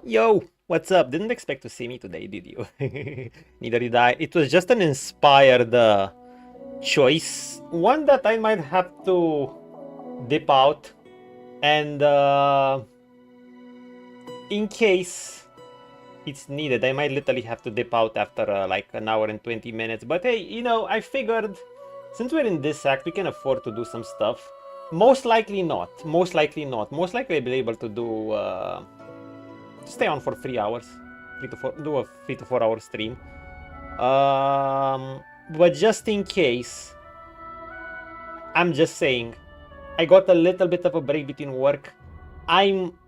Yo, what's up? Didn't expect to see me today, did you? Neither did I. It was just an inspired choice. One that I might have to dip out. And in case it's needed, I might literally have to dip out after like an hour and 20 minutes. But hey, you know, I figured since we're in this act, we can afford to do some stuff. Most likely not. Most likely not. Most likely I'll be able to do... stay on for 3 hours, 3 to 4, do a 3 to 4 hour stream. But just in case, I'm just saying, I got a little bit of a break between work. I'm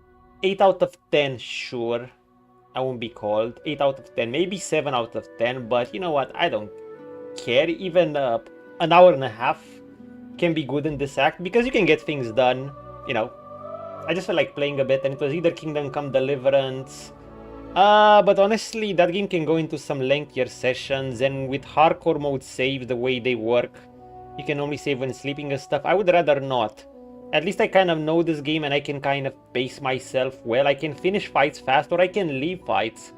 8 out of 10 sure I won't be called. 8 out of 10, maybe 7 out of 10, but you know what? I don't care. Even an hour and a half can be good in this act because you can get things done, you know. I just felt like playing a bit, and it was either Kingdom Come Deliverance. But honestly, that game can go into some lengthier sessions, and with hardcore mode saves the way they work, you can only save when sleeping and stuff. I would rather not. At least I kind of know this game and I can kind of pace myself well. I can finish fights fast or I can leave fights.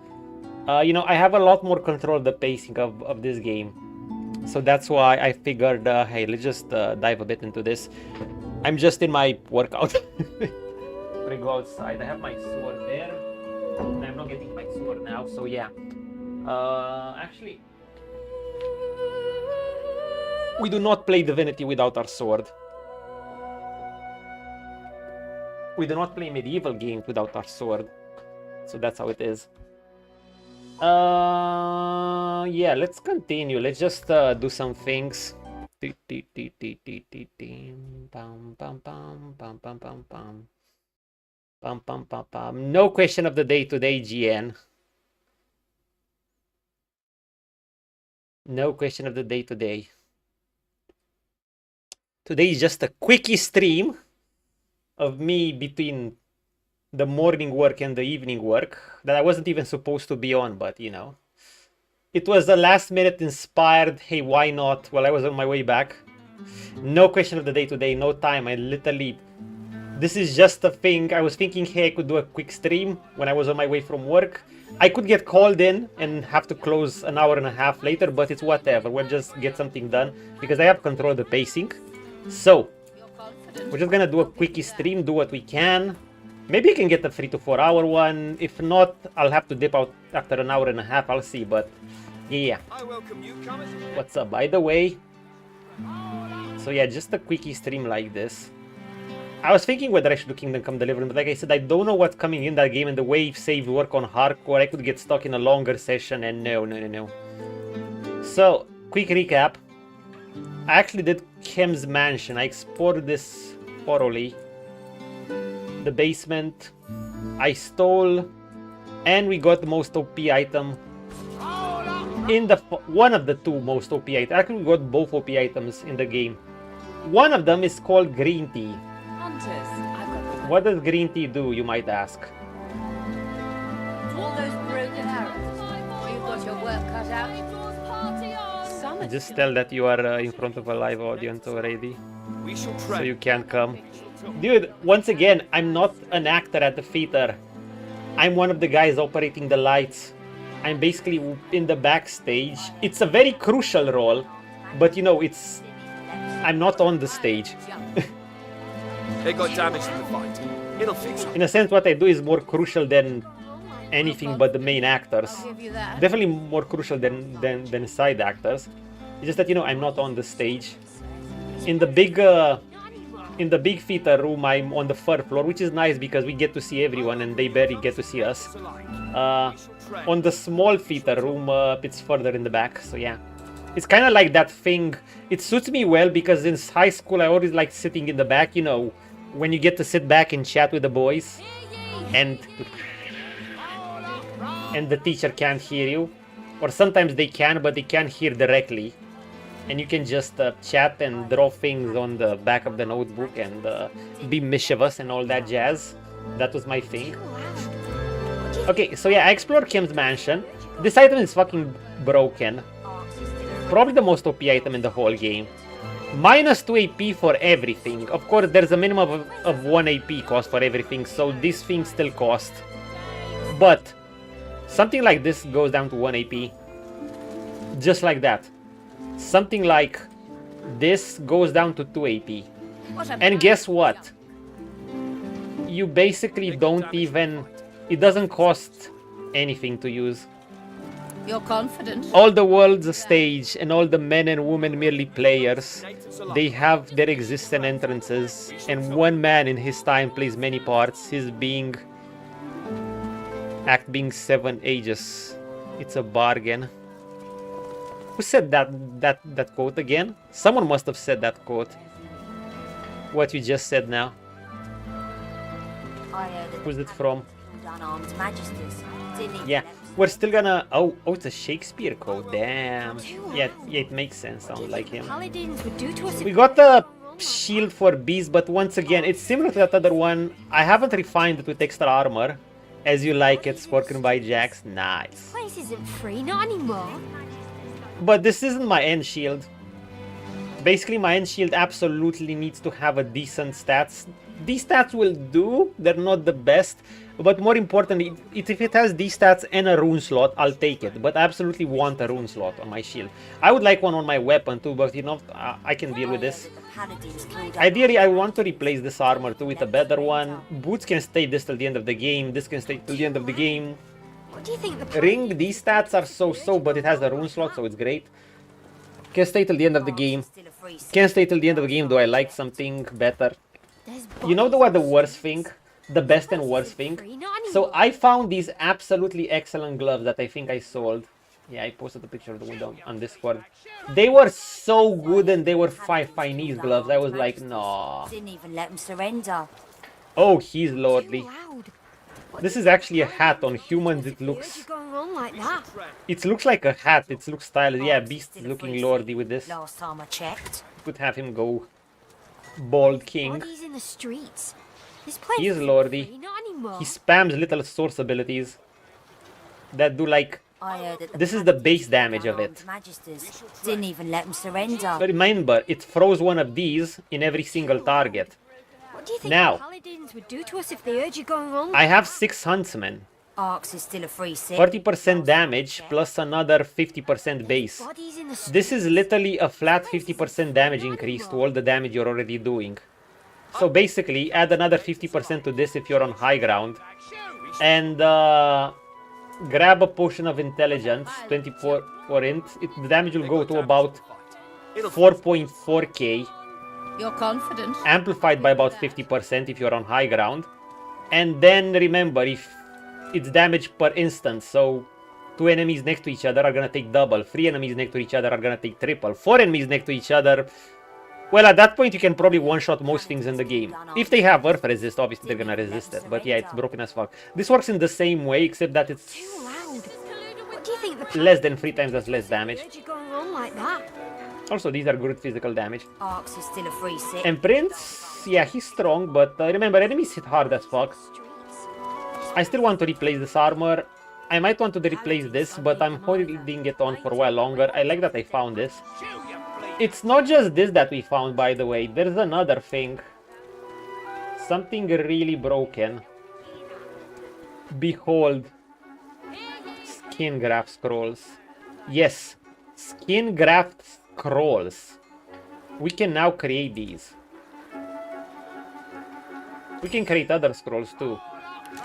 You know, I have a lot more control of the pacing of this game. So that's why I figured, hey, let's just dive a bit into this. I'm just in my workout. I go outside. I have my sword there. And I'm not getting my sword now, so yeah. Actually, we do not play Divinity without our sword. We do not play medieval games without our sword. So that's how it is. Yeah, let's continue. Let's just do some things. No question of the day today, GN. No question of the day today. Today is just a quickie stream of me between the morning work and the evening work that I wasn't even supposed to be on, but you know. It was a last minute inspired, hey, why not, while I was on my way back. No question of the day today, no time. I literally... This is just a thing. I was thinking, hey, I could do a quick stream when I was on my way from work. I could get called in and have to close an hour and a half later, but it's whatever. We'll just get something done because I have control of the pacing. So, we're just gonna do a quickie stream, do what we can. Maybe I can get a 3 to 4 hour one. If not, I'll have to dip out after an hour and a half. I'll see, but yeah. What's up, by the way? So yeah, just a quickie stream like this. I was thinking whether I should do Kingdom Come Deliverance, but like I said, I don't know what's coming in that game, and the way save work on hardcore, I could get stuck in a longer session, and no. So, quick recap. I actually did Kem's Mansion. I explored this thoroughly. The basement. I stole, and we got the most OP item. In the one of the two most OP items. Actually, we got both OP items in the game. One of them is called Green Tea. What does green tea do, you might ask? All those broken arrows. You've got your work cut out. Just tell that you are in front of a live audience already, so you can't come. Dude, once again, I'm not an actor at the theater. I'm one of the guys operating the lights. I'm basically in the backstage. It's a very crucial role, but you know, I'm not on the stage. It got damaged in the fight. It'll fix it. In a sense, what I do is more crucial than anything but the main actors. I'll give you that. Definitely more crucial than side actors. It's just that, you know, I'm not on the stage. In the big theater room, I'm on the third floor, which is nice because we get to see everyone and they barely get to see us. On the small theater room, it's further in the back, so yeah. It's kind of like that thing. It suits me well because in high school I always liked sitting in the back, you know, when you get to sit back and chat with the boys and the teacher can't hear you. Or sometimes they can, but they can't hear directly. And you can just chat and draw things on the back of the notebook and be mischievous and all that jazz. That was my thing. Okay, so yeah, I explored Kim's mansion. This item is fucking broken. Probably the most OP item in the whole game. Minus 2 AP for everything. Of course, there's a minimum of 1 AP cost for everything, so these things still cost. But something like this goes down to 1 AP. Just like that. Something like this goes down to 2 AP. And guess what? You basically don't even... It doesn't cost anything to use. You're confident. All the world's a stage, and all the men and women merely players. They have their existent entrances, and one man in his time plays many parts. His being... Act being 7 ages. It's a bargain. Who said that quote again? Someone must have said that quote. What you just said now. Who's it from? Yeah, we're still gonna... Oh, it's a Shakespeare quote. Damn. Yeah, it makes sense. Sounds like him. We got a shield for bees, but once again, it's similar to that other one. I haven't refined it with extra armor. As you like it, spoken by Jax. Nice. Place isn't free, not anymore. But this isn't my end shield. Basically, my end shield absolutely needs to have a decent stats. These stats will do. They're not the best. But more importantly, if it has these stats and a rune slot, I'll take it. But I absolutely want a rune slot on my shield. I would like one on my weapon too, but you know, I can deal with this. Ideally, I want to replace this armor too with a better one. Boots can stay this till the end of the game. This can stay till the end of the game. What do you think the Ring, these stats are so-so, but it has a rune slot, so it's great. Can stay till the end of the game. Can stay till the end of the game, though I like something better. You know what the worst thing? The best and worst thing? So I found these absolutely excellent gloves that I think I sold. Yeah, I posted a picture of the window on Discord. They were so good and they were Chinese gloves. I was like, no. Didn't even let him surrender. Oh, he's lordly. This is actually a hat. On humans it looks... It looks like a hat. It looks stylish. Yeah, Beast is looking lordy with this. Last time I checked. Could have him go bald king. Bodies in the streets. He is lordy. He spams little source abilities that do like... This is the base damage of it. Didn't even let him surrender. But remember, it throws one of these in every single target. What do you think Now, the paladins would do to us if they heard you going wrong? I have 6 huntsmen. Arx is still a free sit. 40% damage plus another 50% base. This is literally a flat 50% damage increase to all the damage you're already doing. So basically, add another 50% to this if you're on high ground. And grab a potion of intelligence, 24 for int. The damage will go to about 4.4k. You're confident. Amplified by about 50% if you're on high ground. And then remember, if it's damage per instance, so 2 enemies next to each other are gonna take double, 3 enemies next to each other are gonna take triple, 4 enemies next to each other... Well, at that point you can probably one-shot most things in the game. If they have earth resist, obviously they're gonna resist it. But yeah, it's broken as fuck. This works in the same way, except that it's less than 3 times as less damage. Also, these are good physical damage. Arx is still a free sit. And Prince, yeah, he's strong, but remember, enemies hit hard as fuck. I still want to replace this armor. I might want to replace this, but I'm holding it on for a while longer. I like that I found this. It's not just this that we found, by the way. There's another thing. Something really broken. Behold. Skin graft scrolls. Yes. Skin graft scrolls. We can now create these. We can create other scrolls too.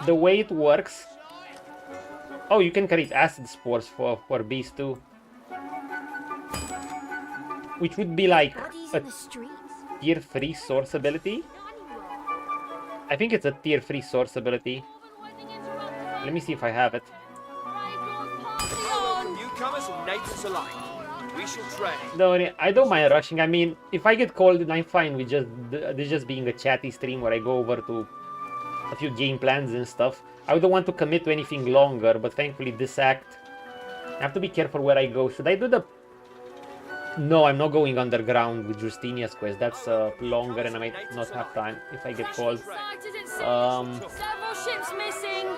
The way it works... Oh, you can create acid spores for bees too. Which would be like Bodies a in the streets. tier 3 source ability. I think it's a tier 3 source ability. Let me see if I have it. Welcome newcomers and natives alike. We shall trade. Don't worry, I don't mind rushing. I mean, if I get called, then I'm fine with this just being a chatty stream where I go over to a few game plans and stuff. I don't want to commit to anything longer, but thankfully this act... I have to be careful where I go. Should I do the... No, I'm not going underground with Justinia's quest. That's longer and I might not have time if I get called. Several ships missing.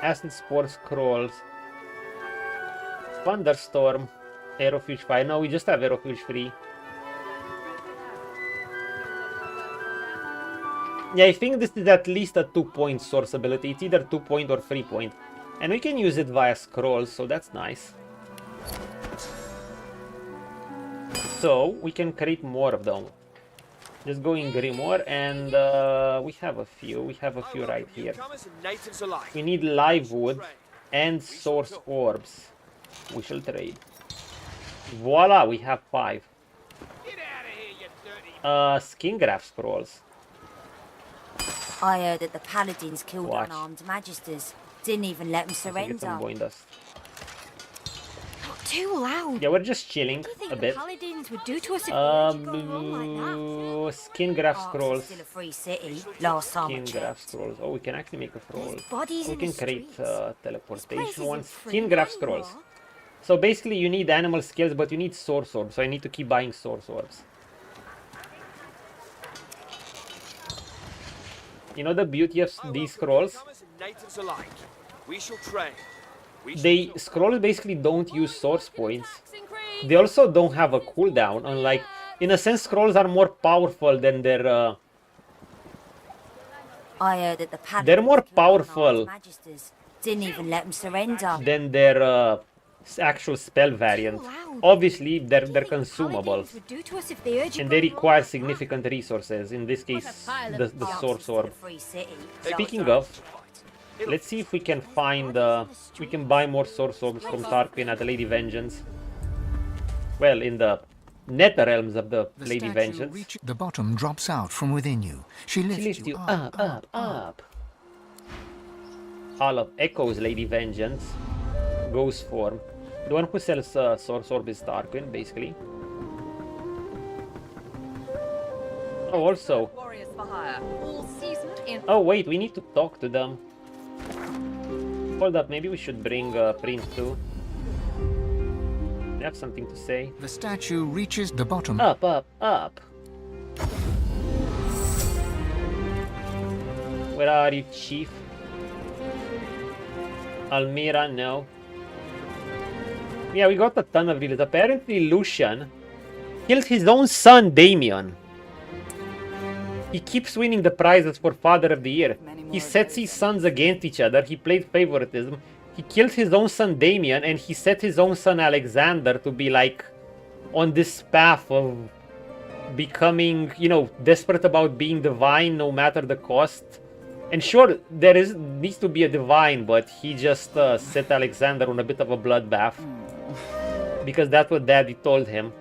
Acid Spore Scrolls. Thunderstorm. Aerofuge 5. No, we just have Aerofuge 3. Yeah, I think this is at least a 2-point source ability. It's either 2-point or 3-point. And we can use it via scrolls, so that's nice. So, we can create more of them. Just go in Grimoire and we have a few. We have a few right here. We need live wood and source orbs. We shall trade. Voila, we have 5. Skin graph scrolls. I heard that the paladins killed Watch. unarmed magisters. Didn't even let them Let's get some surrender. going dust. Not too loud. Yeah, we're just chilling What do you think a the bit. paladins would do to us if we were to go wrong like that? Skin graph Arx is scrolls. still a free city. Last time I Skin graph checked. scrolls. Oh, we can actually make a scroll. There's bodies We in can the create streets. This place teleportation isn't ones. free Skin graph anymore. scrolls. So basically you need animal skills, but you need source orbs. So I need to keep buying source orbs. You know the beauty of these scrolls? Scrolls basically don't use source points. They also don't have a cooldown. Unlike, in a sense, scrolls are more powerful than their. I heard that the paladins They're more killed unarmed powerful magisters. Didn't even let them surrender. than their actual spell variant. Obviously, they're consumable, and they require significant resources. In this case, the source orb. Speaking of, let's see if we can find. We can buy more source orbs from Tarquin at the Lady Vengeance. Well, in the nether realms of the Lady Vengeance. The bottom drops out from within you. She lifts you up. Hall of Echoes, Lady Vengeance. Ghost form. The one who sells source orb is Tarquin, basically. Oh, also. Warriors for hire. All seasoned in. Oh, wait, we need to talk to them. Hold up, maybe we should bring Prince too. They have something to say. The statue reaches the bottom. Up. Where are you, Chief? Almira, no. Yeah, we got a ton of reels. Apparently, Lucian killed his own son, Damien. He keeps winning the prizes for Father of the Year. He sets his sons against each other. He played favoritism. He killed his own son, Damien, and he set his own son, Alexander, to be like on this path of becoming, you know, desperate about being divine no matter the cost. And sure, needs to be a divine, but he just set Alexander on a bit of a bloodbath. Because that's what Daddy told him.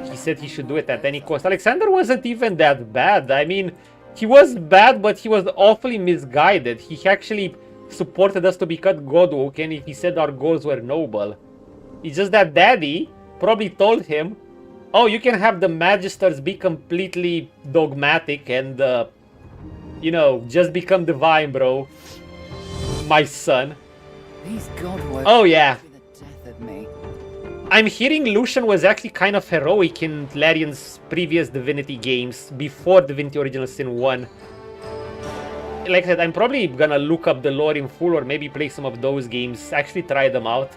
He said he should do it at any cost. Alexander wasn't even that bad. I mean, he was bad, but he was awfully misguided. He actually supported us to become godwoke, and he said our goals were noble. It's just that Daddy probably told him, oh, you can have the Magisters be completely dogmatic and, you know, just become divine, bro. My son. These godworks Oh, yeah. be the death of me. I'm hearing Lucian was actually kind of heroic in Larian's previous Divinity games, before Divinity Original Sin 1. Like I said, I'm probably gonna look up the lore in full, or maybe play some of those games, actually try them out.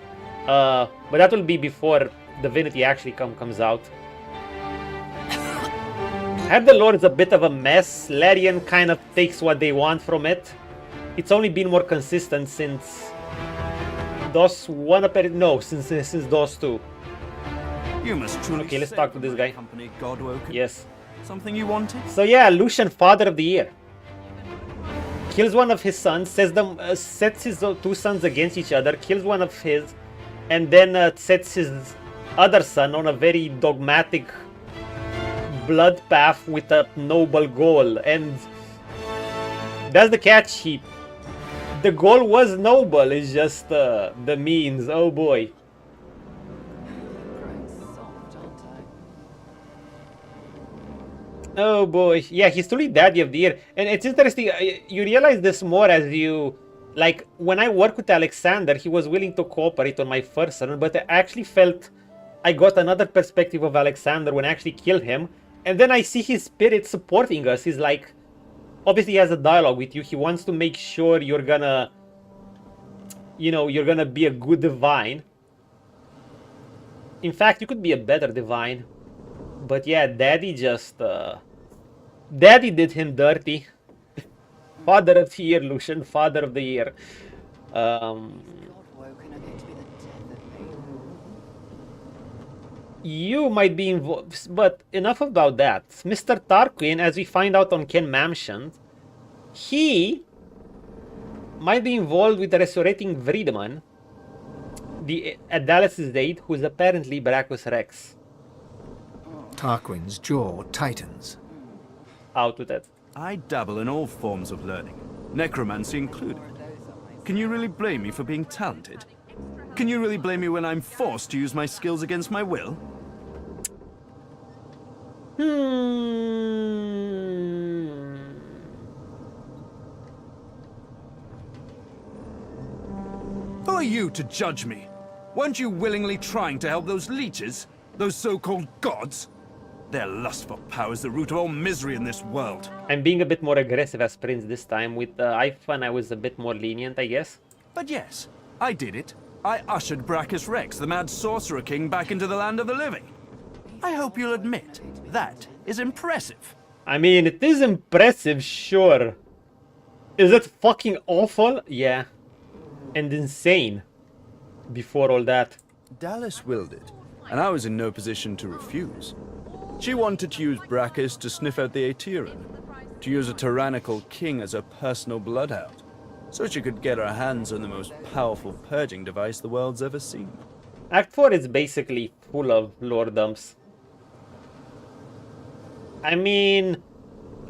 But that will be before Divinity actually comes out. Had the lore is a bit of a mess. Larian kind of takes what they want from it. It's only been more consistent since DOS 1 no, since DOS 2. You must truly Okay, let's say talk to for this my guy. company, Godwoken. Yes. Something you wanted? So yeah, Lucian, Father of the Year. Kills one of his sons, sets his two sons against each other, kills one of his, and then sets his other son on a very dogmatic blood path with a noble goal. And that's the catch. The goal was noble, it's just the means. Oh boy. Oh boy, yeah, he's truly Daddy of the Year. And it's interesting, you realize this more as you, like, when I worked with Alexander, he was willing to cooperate on my first run, but I actually felt I got another perspective of Alexander when I actually killed him. And then I see his spirit supporting us. He's like, obviously he has a dialogue with you. He wants to make sure you're gonna, you know, you're gonna be a good divine. In fact, you could be a better divine. But yeah, Daddy just, Daddy did him dirty. Father of the Year, Lucian, Father of the Year. You might be involved, but enough about that. Mr. Tarquin, as we find out on Ken Mansion, he might be involved with resurrecting Vredeman, at Dallas's date, who is apparently Brachus Rex. Tarquin's jaw tightens. Out with it. I dabble in all forms of learning, necromancy included. Can you really blame me for being talented? Can you really blame me when I'm forced to use my skills against my will? Who are you to judge me? Weren't you willingly trying to help those leeches? Those so-called gods? Their lust for power is the root of all misery in this world. I'm being a bit more aggressive as Prince this time. With Ifan, I was a bit more lenient, I guess. But yes, I did it. I ushered Brachus Rex, the mad sorcerer king, back into the land of the living. I hope you'll admit, that is impressive. I mean, it is impressive, sure. Is it fucking awful? Yeah. And insane. Before all that. Dallas willed it, and I was in no position to refuse. She wanted to use Brachus to sniff out the Aeteran, to use a tyrannical king as a personal bloodhound, so she could get her hands on the most powerful purging device the world's ever seen. Act 4 is basically full of lore dumps. I mean,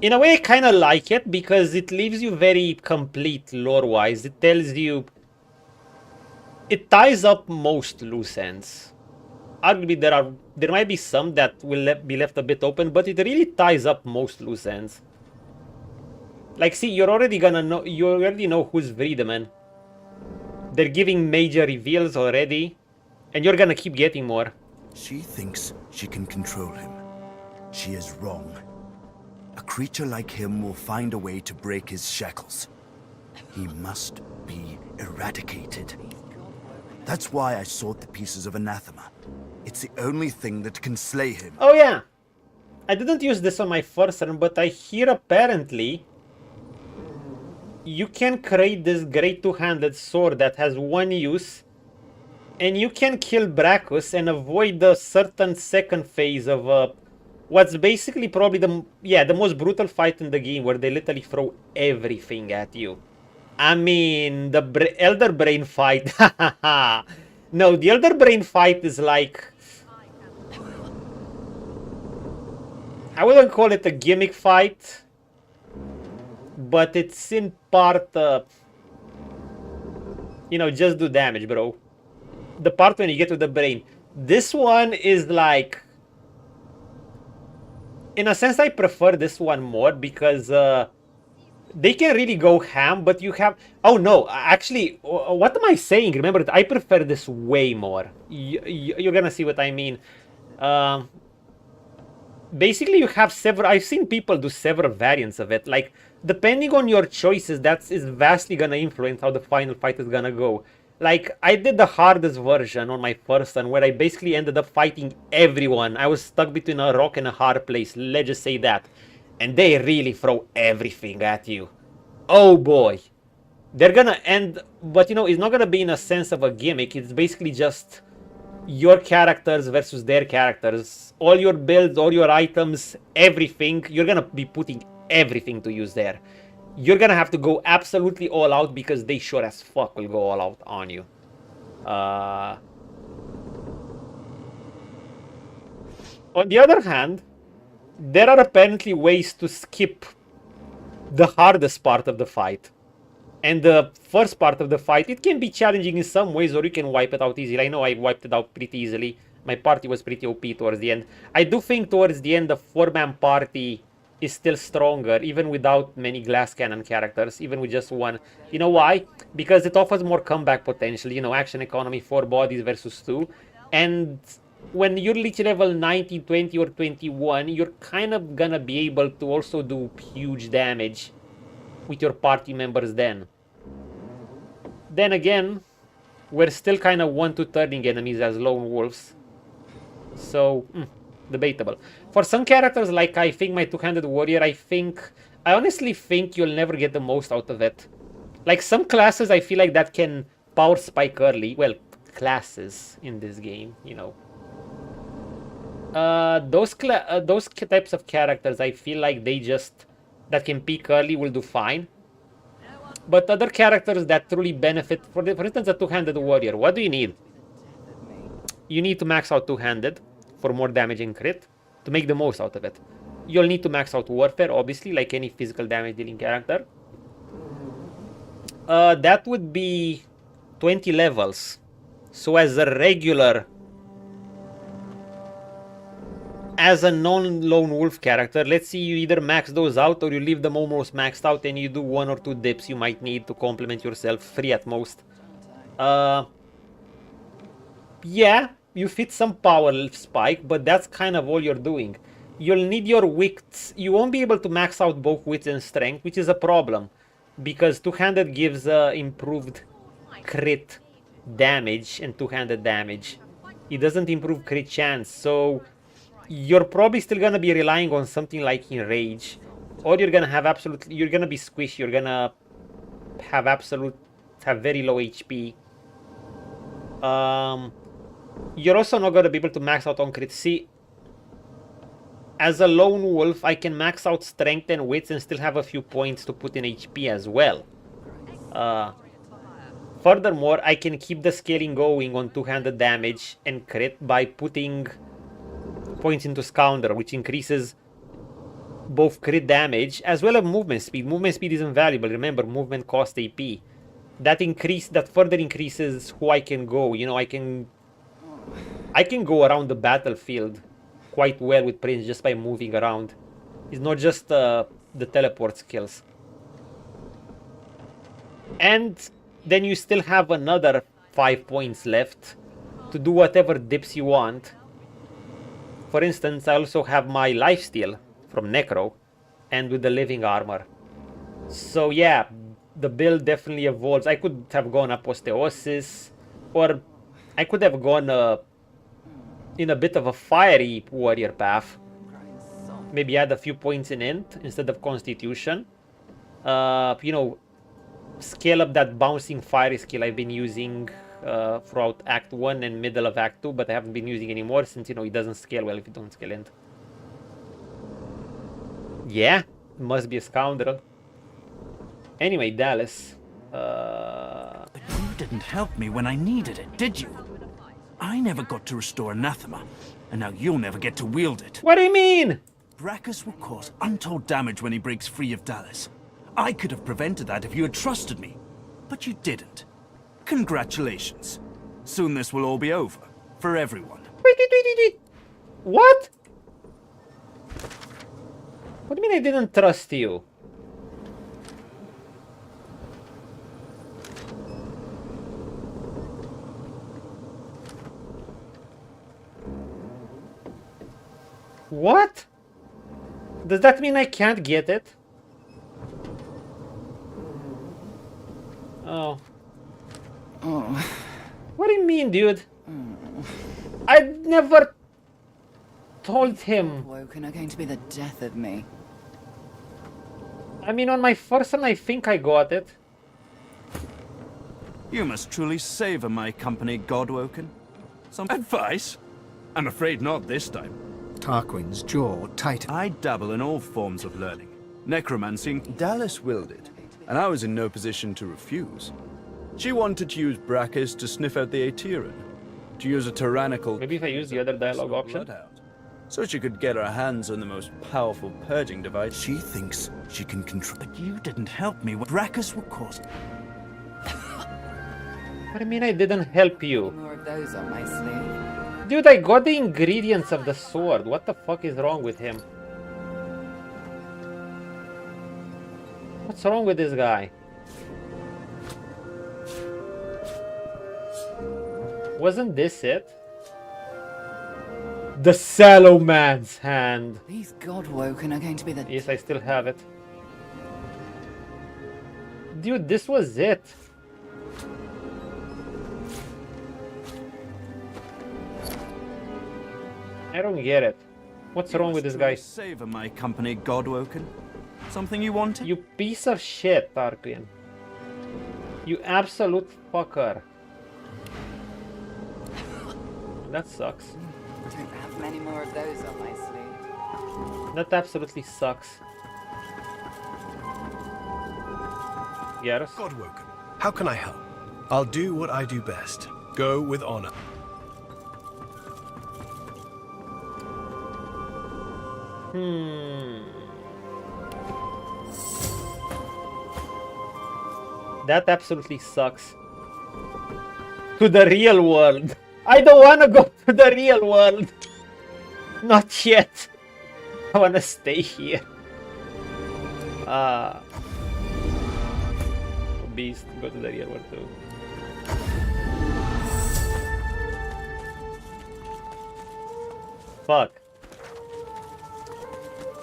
in a way I kinda like it, because it leaves you very complete lore-wise. It tells you... It ties up most loose ends. Arguably there might be some that will be left a bit open, but it really ties up most loose ends. Like, see, you already know who's Vredeman. They're giving major reveals already, and you're gonna keep getting more. She thinks she can control him. She is wrong. A creature like him will find a way to break his shackles. He must be eradicated. That's why I sought the pieces of anathema. It's the only thing that can slay him. Oh yeah, I didn't use this on my first run, but I hear apparently you can create this great two-handed sword that has one use, and you can kill Brachus and avoid the certain second phase of what's basically probably the most brutal fight in the game, where they literally throw everything at you. I mean, the Elder Brain fight. No, the Elder Brain fight is like... I wouldn't call it a gimmick fight, but it's in part, you know, just do damage, bro. The part when you get to the brain. This one is like... In a sense, I prefer this one more, because they can really go ham, but you have... Oh no, actually, what am I saying? Remember, I prefer this way more. You're gonna see what I mean. Basically, you have several... I've seen people do several variants of it. Like, depending on your choices, that is vastly gonna influence how the final fight is gonna go. Like, I did the hardest version on my first one, where I basically ended up fighting everyone. I was stuck between a rock and a hard place, let's just say that. And they really throw everything at you. Oh boy. They're gonna end... But, you know, it's not gonna be in a sense of a gimmick. It's basically just your characters versus their characters. All your builds, all your items, everything. You're gonna be putting everything to use there. You're gonna have to go absolutely all out because they sure as fuck will go all out on you. On the other hand, there are apparently ways to skip the hardest part of the fight. And the first part of the fight, it can be challenging in some ways, or you can wipe it out easily. I know I wiped it out pretty easily. My party was pretty OP towards the end. I do think towards the end, the 4-man party is still stronger, even without many glass cannon characters, even with just one. You know why? Because it offers more comeback potential. You know, action economy, 4 bodies versus 2. And when you're reach level 19, 20, or 21, you're kind of gonna be able to also do huge damage with your party members then. Then again, we're still kind of 1-2 turning enemies as lone wolves. So, debatable. For some characters, like I think my 2-handed warrior, I honestly think you'll never get the most out of it. Like some classes, I feel like that can power spike early. Well, classes in this game, you know. Those types of characters, I feel like that can peak early will do fine. But other characters that truly benefit, for instance, a 2-handed warrior, what do you need? You need to max out 2-handed for more damage and crit to make the most out of it. You'll need to max out warfare, obviously, like any physical damage dealing character. That would be 20 levels. So as a regular, as a non-lone wolf character, let's see, you either max those out or you leave them almost maxed out and you do 1 or 2 dips you might need to complement yourself, 3 at most. Yeah, you fit some power spike, but that's kind of all you're doing. You'll need your wits. You won't be able to max out both wits and strength, which is a problem, because 2-handed gives improved crit damage and 2-handed damage. It doesn't improve crit chance, so you're probably still gonna be relying on something like Enrage, or you're gonna be squishy. You're gonna have very low HP. You're also not gonna be able to max out on crit. See, as a lone wolf, I can max out strength and wits and still have a few points to put in HP as well. Furthermore, I can keep the scaling going on 2-handed damage and crit by putting points into Scoundrel, which increases both crit damage as well as movement speed. Movement speed is invaluable. Remember, movement costs AP. That further increases who I can go. You know, I can go around the battlefield quite well with Prince just by moving around. It's not just the teleport skills. And then you still have another 5 points left to do whatever dips you want. For instance, I also have my lifesteal from Necro and with the living armor. So yeah, the build definitely evolves. I could have gone apotheosis, or I could have gone in a bit of a fiery warrior path. Maybe add a few points in int instead of constitution. You know, scale up that bouncing fiery skill I've been using throughout Act 1 and middle of Act 2, but I haven't been using anymore since, you know, it doesn't scale well if you don't scale int. Yeah, it must be a scoundrel. Anyway, Dallas. But you didn't help me when I needed it, did you? I never got to restore Anathema, and now you'll never get to wield it. What do you mean? Brachus will cause untold damage when he breaks free of Dallas. I could have prevented that if you had trusted me, but you didn't. Congratulations. Soon this will all be over, for everyone. Wait. What? What do you mean I didn't trust you? What? Does that mean I can't get it? Oh. What do you mean, dude? I never told him. Woken are going to be the death of me. I mean, on my first one, I think I got it. You must truly savor my company, Godwoken. Some advice? I'm afraid not this time. Tarquin's jaw tightened. I dabble in all forms of learning. Necromancy, Dallas willed it, and I was in no position to refuse. She wanted to use Brachus to sniff out the Aetherin, to use a tyrannical... Maybe if I use the other dialogue option? bloodhound, so she could get her hands on the most powerful purging device. She thinks she can control. But you didn't help me when Brachus were caused. What do you mean I didn't help you? More of those on my sleeve. Dude, I got the ingredients of the sword. What the fuck is wrong with him? What's wrong with this guy? Wasn't this it? The Sallow Man's hand. These Godwoken are going to be the... Yes, I still have it. Dude, this was it. I don't get it. What's wrong with this guy? Savor my company, Godwoken. Something you wanted? You piece of shit, Tarquin. You absolute fucker. That sucks. I don't have many more of those on my sleeve. That absolutely sucks. Garrus? Godwoken, how can I help? I'll do what I do best. Go with honor. That absolutely sucks. To the real world. I don't want to go to the real world. Not yet. I want to stay here. Beast, go to the real world too. Fuck.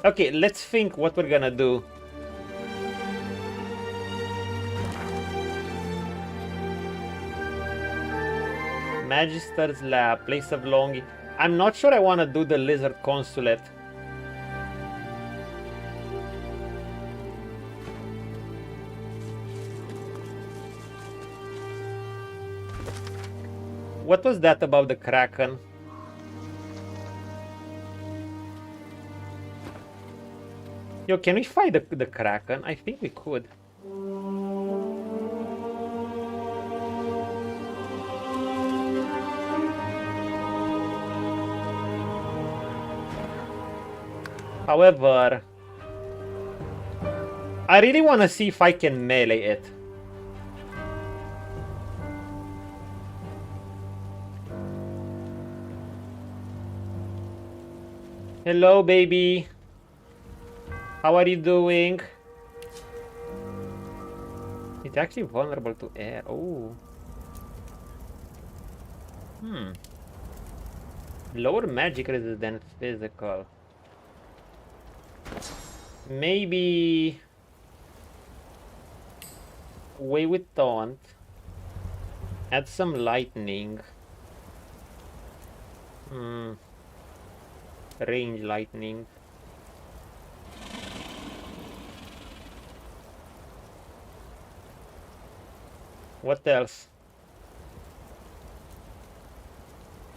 Okay, let's think what we're gonna do. Magister's Lab, place of longing. I'm not sure I want to do the Lizard Consulate. What was that about the Kraken? Yo, can we fight the Kraken? I think we could. However, I really want to see if I can melee it. Hello, baby. How are you doing? It's actually vulnerable to air. Oh. Lower magic resistance than physical. Maybe away with taunt. Add some lightning. Range lightning. What else?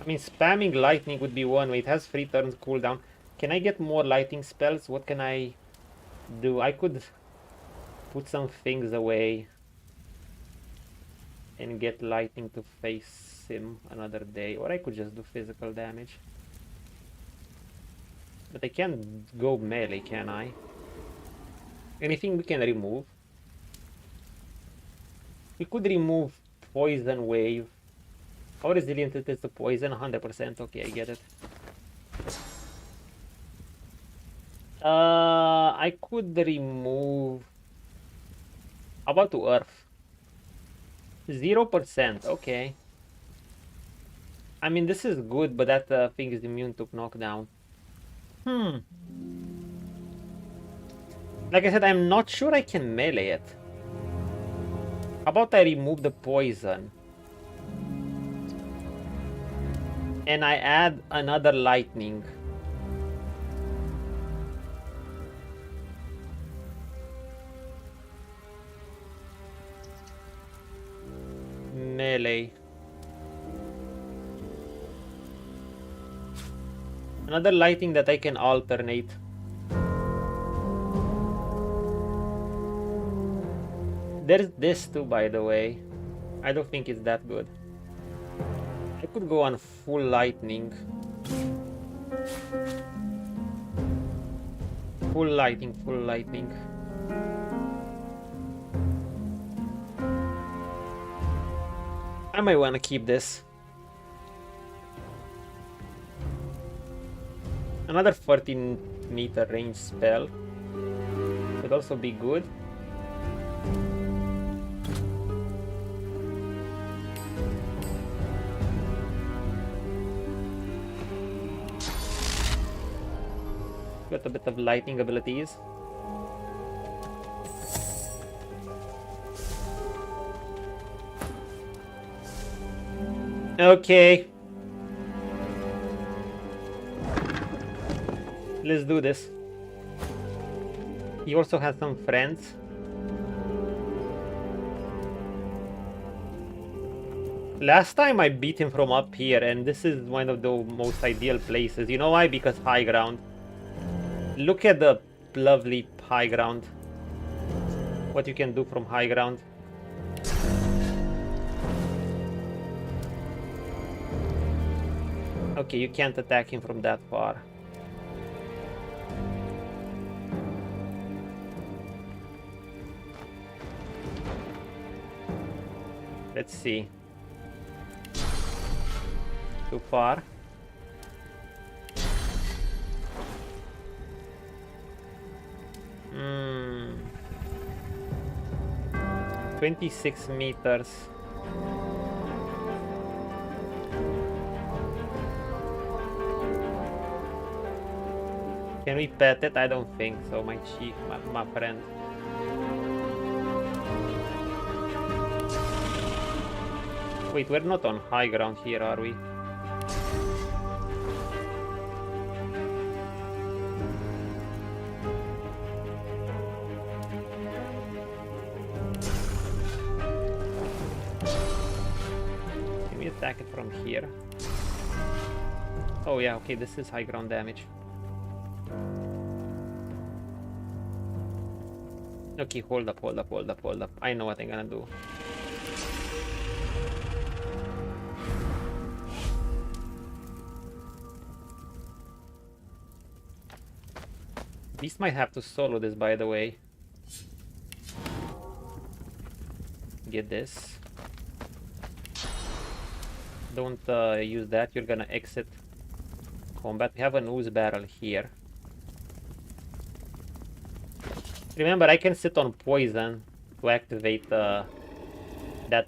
I mean, spamming lightning would be one way. It has 3 turns cooldown. Can I get more lightning spells? What can I do? I could put some things away and get lightning to face him another day. Or I could just do physical damage. But I can't go melee, can I? Anything we can remove? We could remove Poison Wave. How resilient it is to poison? 100%. Okay, I get it. I could remove... How about to Earth? 0%. Okay. I mean, this is good, but that thing is immune to knockdown. Like I said, I'm not sure I can melee it. How about I remove the poison? And I add another lightning. Melee. Another lighting that I can alternate. There's this too, by the way. I don't think it's that good. I could go on full lightning. Full lighting, full lightning. I might want to keep this. Another 14-meter range spell would also be good. Got a bit of lightning abilities. Okay. Let's do this. He also has some friends. Last time I beat him from up here, and this is one of the most ideal places. You know why? Because high ground. Look at the lovely high ground. What you can do from high ground. Okay, you can't attack him from that far. Let's see. Too far. Hmm. 26 meters. Can we pet it? I don't think so, my chief, my friend. Wait, we're not on high ground here, are we? Can we attack it from here? Oh yeah, okay, this is high ground damage. Okay, hold up. I know what I'm gonna do. Beast might have to solo this, by the way. Get this. Don't use that, you're gonna exit combat. We have an ooze barrel here. Remember, I can sit on poison to activate that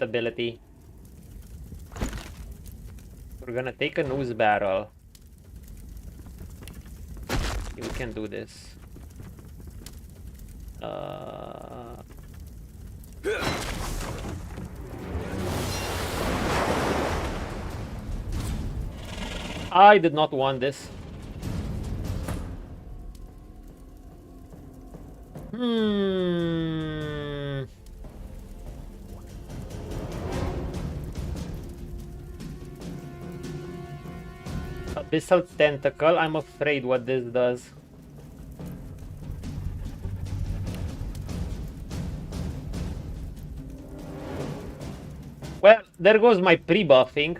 ability. We're gonna take a ooze barrel. Okay, we can do this. I did not want this. Abyssal Tentacle, I'm afraid what this does. Well, there goes my pre-buffing.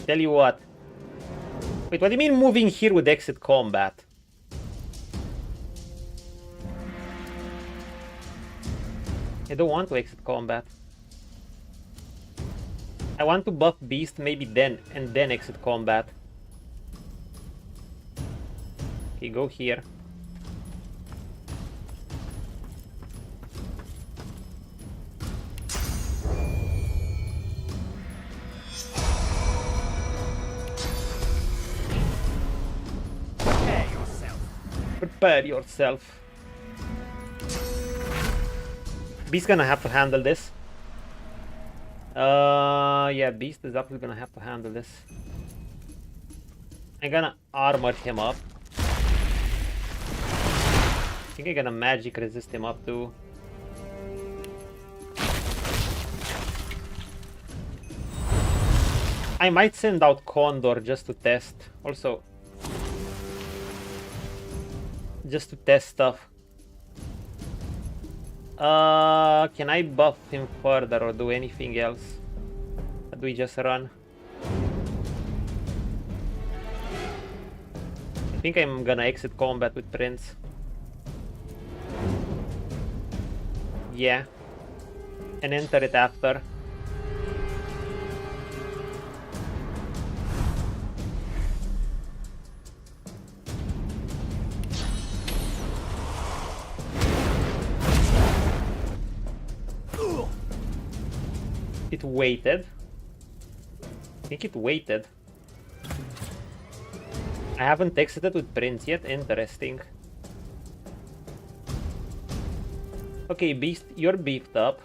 Tell you what. Wait, what do you mean moving here with exit combat? I don't want to exit combat. I want to buff Beast maybe then, and then exit combat. Okay, go here. Prepare yourself. Beast gonna have to handle this. Yeah, Beast is absolutely gonna have to handle this. I'm gonna armor him up. I think I'm gonna magic resist him up too. I might send out Condor just to test. Also, just to test stuff. Can I buff him further or do anything else? Or do we just run? I think I'm gonna exit combat with Prince. Yeah. And enter it after. It waited. I think it waited. I haven't exited with Prince yet. Interesting. Okay, Beast, you're beefed up.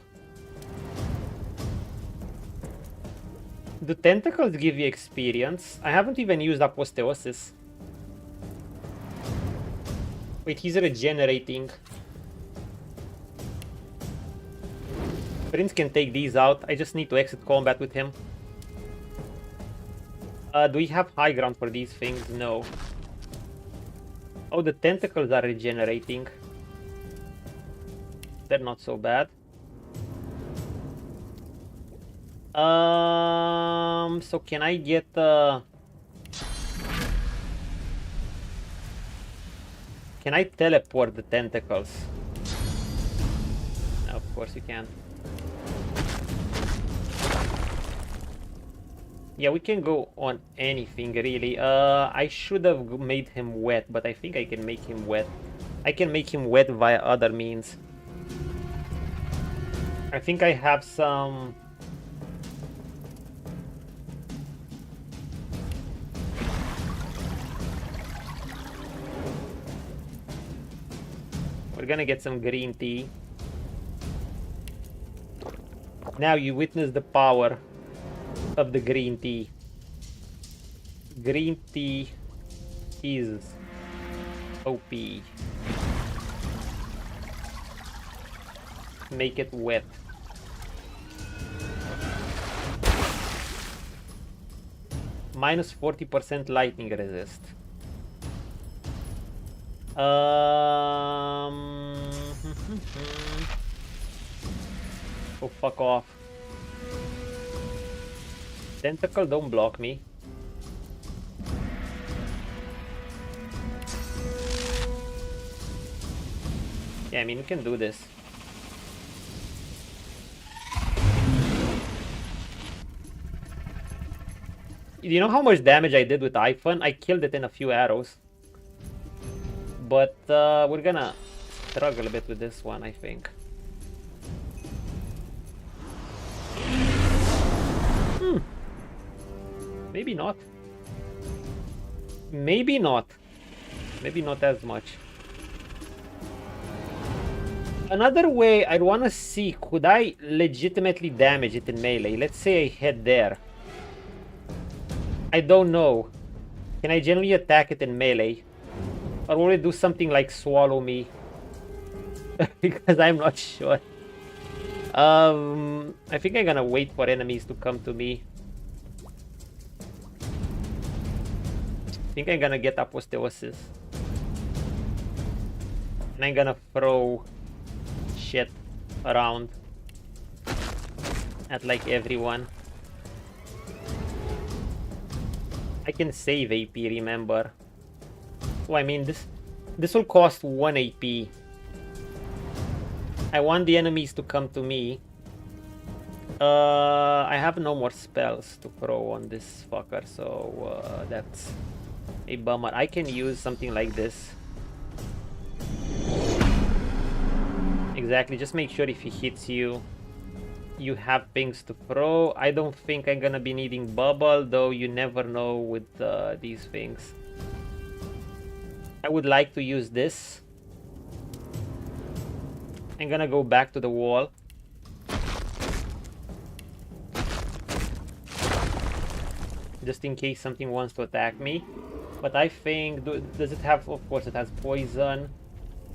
Do tentacles give you experience? I haven't even used Apotheosis. Wait, he's regenerating. Prince can take these out. I just need to exit combat with him. Do we have high ground for these things? No. Oh, the tentacles are regenerating. They're not so bad. So can I get can I teleport the tentacles? No, of course you can. Yeah, we can go on anything really. I should have made him wet, but I think I can make him wet. I can make him wet via other means. I think I have some... We're gonna get some green tea. Now you witness the power of the green tea. Green tea is OP. Make it wet. Minus 40% lightning resist. Oh, fuck off. Tentacle, don't block me. Yeah, I mean, we can do this. You know how much damage I did with Iphone? I killed it in a few arrows. But we're gonna struggle a bit with this one, I think. Maybe not. Maybe not. Maybe not as much. Another way I'd want to see, could I legitimately damage it in melee? Let's say I head there. I don't know. Can I generally attack it in melee? Or will it do something like swallow me? Because I'm not sure. I think I'm gonna wait for enemies to come to me. I think I'm gonna get Apotheosis. And I'm gonna throw shit around at like everyone. I can save AP, remember. Oh, I mean, this will cost 1 AP. I want the enemies to come to me. I have no more spells to throw on this fucker, so that's a bummer. I can use something like this. Exactly, just make sure if he hits you, you have things to throw. I don't think I'm gonna be needing bubble, though you never know with these things. I would like to use this. I'm gonna go back to the wall. Just in case something wants to attack me. But I think, does it have, of course it has poison.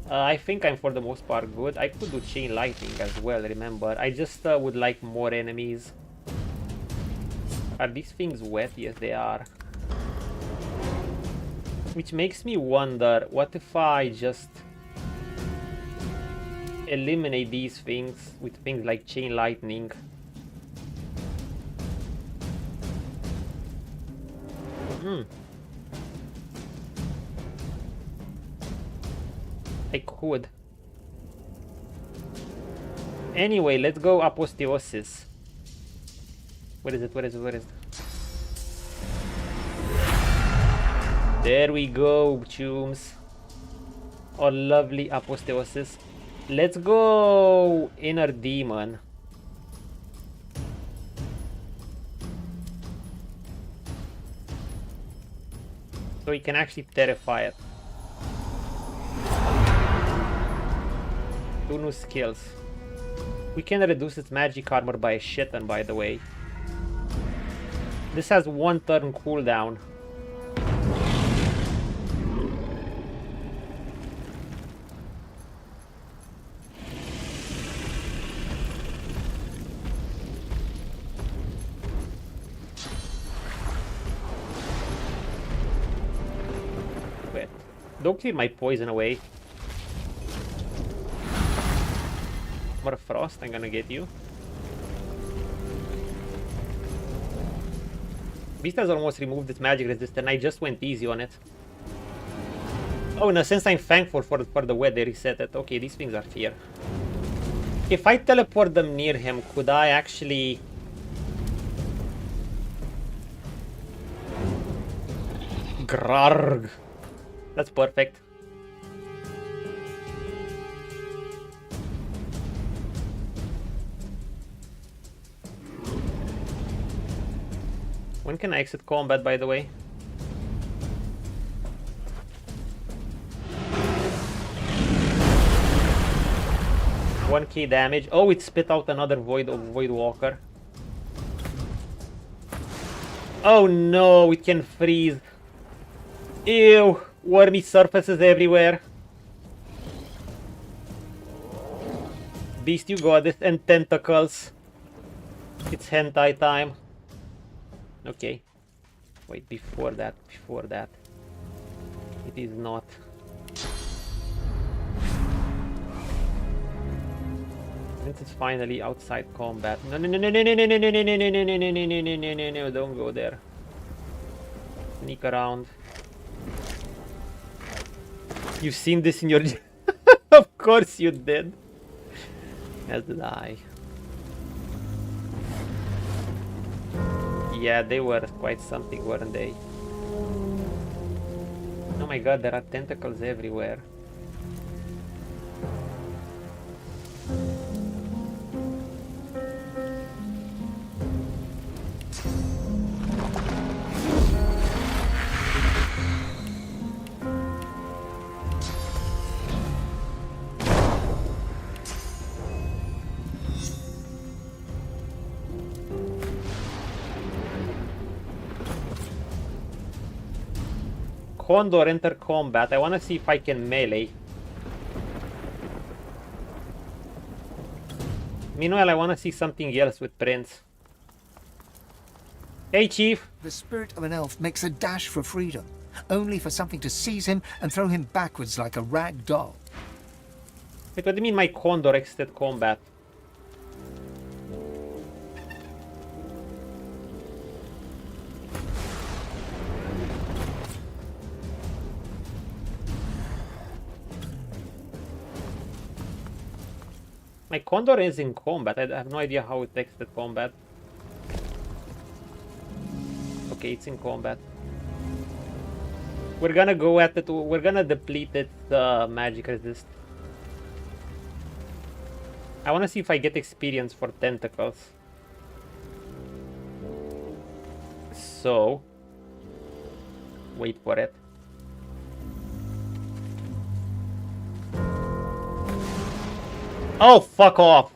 I think I'm for the most part good. I could do chain lightning as well, remember. I just would like more enemies Are these things wet? Yes, they are. Which makes me wonder, what if I just eliminate these things with things like chain lightning? I could. Anyway, let's go apotheosis. What is it? What is it? What is it? There we go, chooms. Oh, lovely apotheosis. Let's go inner demon. So we can actually terrify it. 2 new skills. We can reduce its magic armor by a shit ton, by the way. This has 1 turn cooldown. Wait, don't clear my poison away. More frost, I'm gonna get you. Beast has almost removed its magic resistance. I just went easy on it. Oh, in a sense, I'm thankful for the way they reset it. Okay, these things are fear. If I teleport them near him, could I actually... Grarg. That's perfect. When can I exit combat, by the way? One key damage. Oh, it spit out another Void Walker. Oh no, it can freeze. Ew, wormy surfaces everywhere. Beast, you got this, and tentacles. It's hentai time. Okay. Wait, before that. It is not. Since it's finally outside combat. No, don't go there. Sneak around. You've seen this in your... Of course you did. As did I. Yeah, they were quite something, weren't they? Oh my god, there are tentacles everywhere. Condor enter combat. I wanna see if I can melee. Meanwhile, I wanna see something else with Prince. Hey, Chief. The spirit of an elf makes a dash for freedom, only for something to seize him and throw him backwards like a rag doll. Wait, what do you mean my Condor exited combat? My Condor is in combat. I have no idea how it exited combat. Okay, it's in combat. We're gonna go at it. We're gonna deplete its magic resist. I wanna see if I get experience for tentacles. So, wait for it. Oh, fuck off.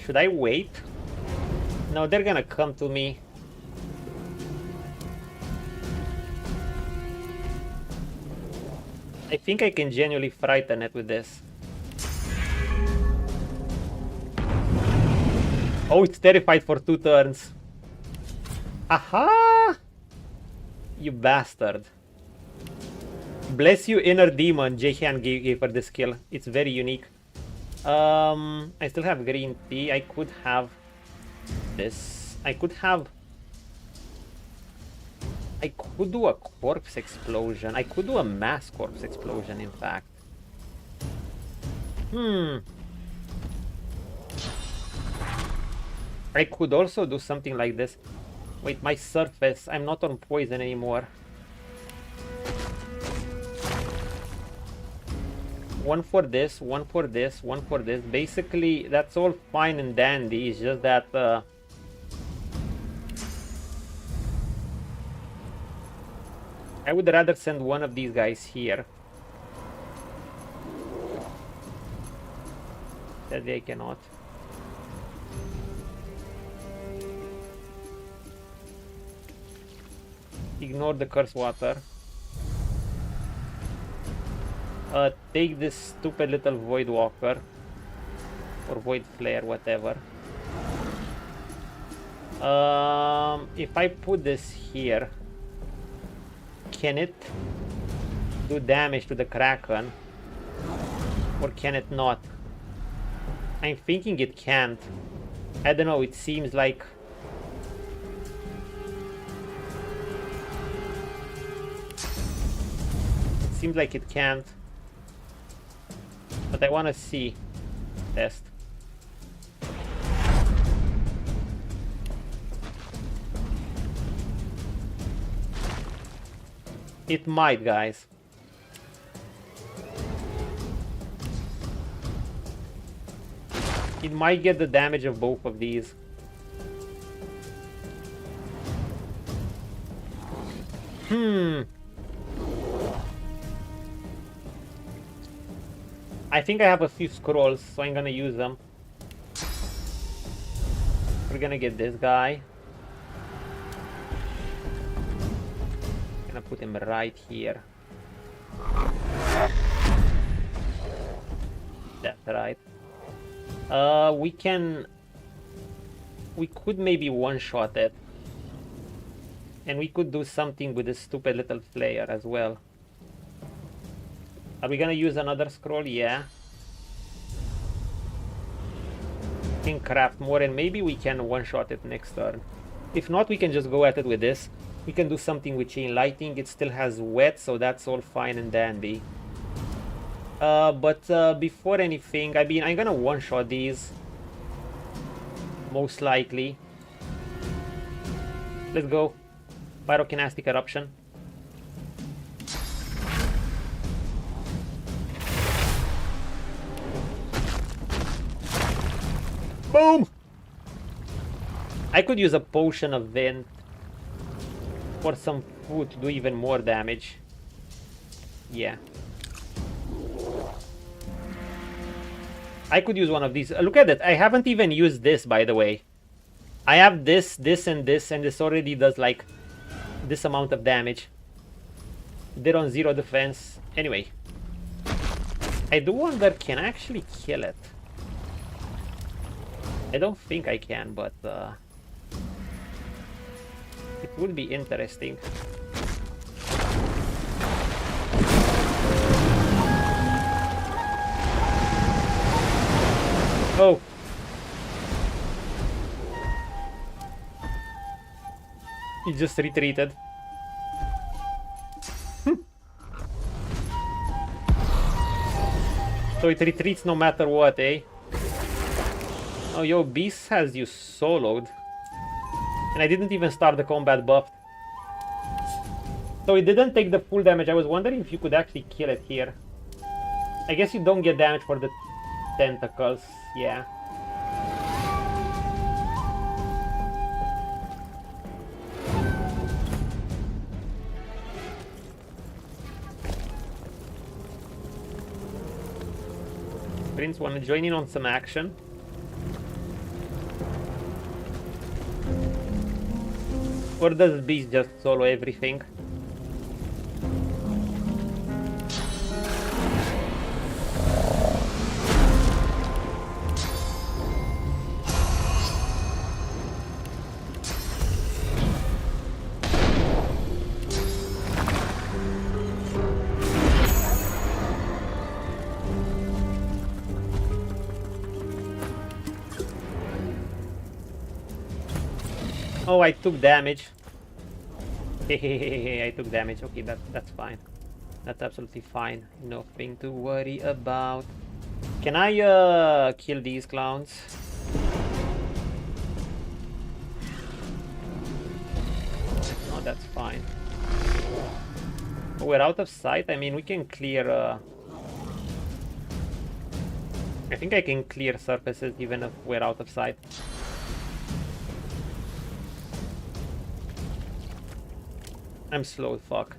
Should I wait? No, they're gonna come to me. I think I can genuinely frighten it with this. Oh, it's terrified for 2 turns. Aha! You bastard. Bless you, inner demon. Daeyena gave her this kill. It's very unique. I still have green tea. I could have this. I could do a corpse explosion. I could do a mass corpse explosion, in fact. I could also do something like this. Wait, my surface. I'm not on poison anymore. One for this, one for this, one for this. Basically, that's all fine and dandy. It's just that I would rather send one of these guys here. Sadly, I cannot. Ignore the curse water. Take this stupid little void walker or void flare, whatever. If I put this here, can it do damage to the Kraken, or can it not? I'm thinking it can't. I don't know, it seems like it can't. But I want to see. Test. It might, guys. It might get the damage of both of these. I think I have a few scrolls, so I'm gonna use them. We're gonna get this guy. Gonna put him right here. That's right. We could maybe one-shot it. And we could do something with this stupid little flare as well. Are we gonna use another scroll? Yeah. Can craft more, and maybe we can one-shot it next turn. If not, we can just go at it with this. We can do something with chain lighting. It still has wet, so that's all fine and dandy. But before anything, I mean, I'm gonna one-shot these. Most likely. Let's go. Pyrokinetic eruption. Boom! I could use a potion of vent or some food to do even more damage. Yeah. I could use one of these. Look at it. I haven't even used this, by the way. I have this, this, and this already does like this amount of damage. They're on 0 defense. Anyway. I do wonder, can I actually kill it? I don't think I can, but it would be interesting. Oh! He just retreated. So it retreats no matter what, eh? Oh, yo, Beast has you soloed. And I didn't even start the combat buff. So it didn't take the full damage. I was wondering if you could actually kill it here. I guess you don't get damage for the tentacles. Yeah. Prince, wanna join in on some action? Or does Beast just solo everything? Oh, I took damage. I took damage. Okay, that's fine. That's absolutely fine. Nothing to worry about. Can I kill these clowns? No, that's fine. We're out of sight. I mean, we can clear. I think I can clear surfaces even if we're out of sight. I'm slow as fuck.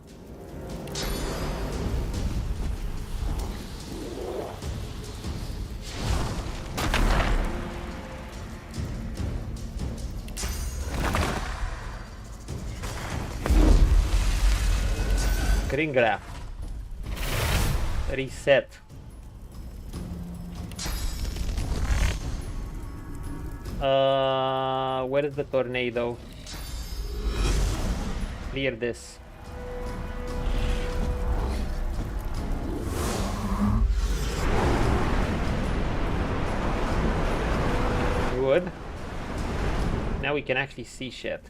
Green graph. Reset. Where is the tornado? Clear this. Good. Now we can actually see shit.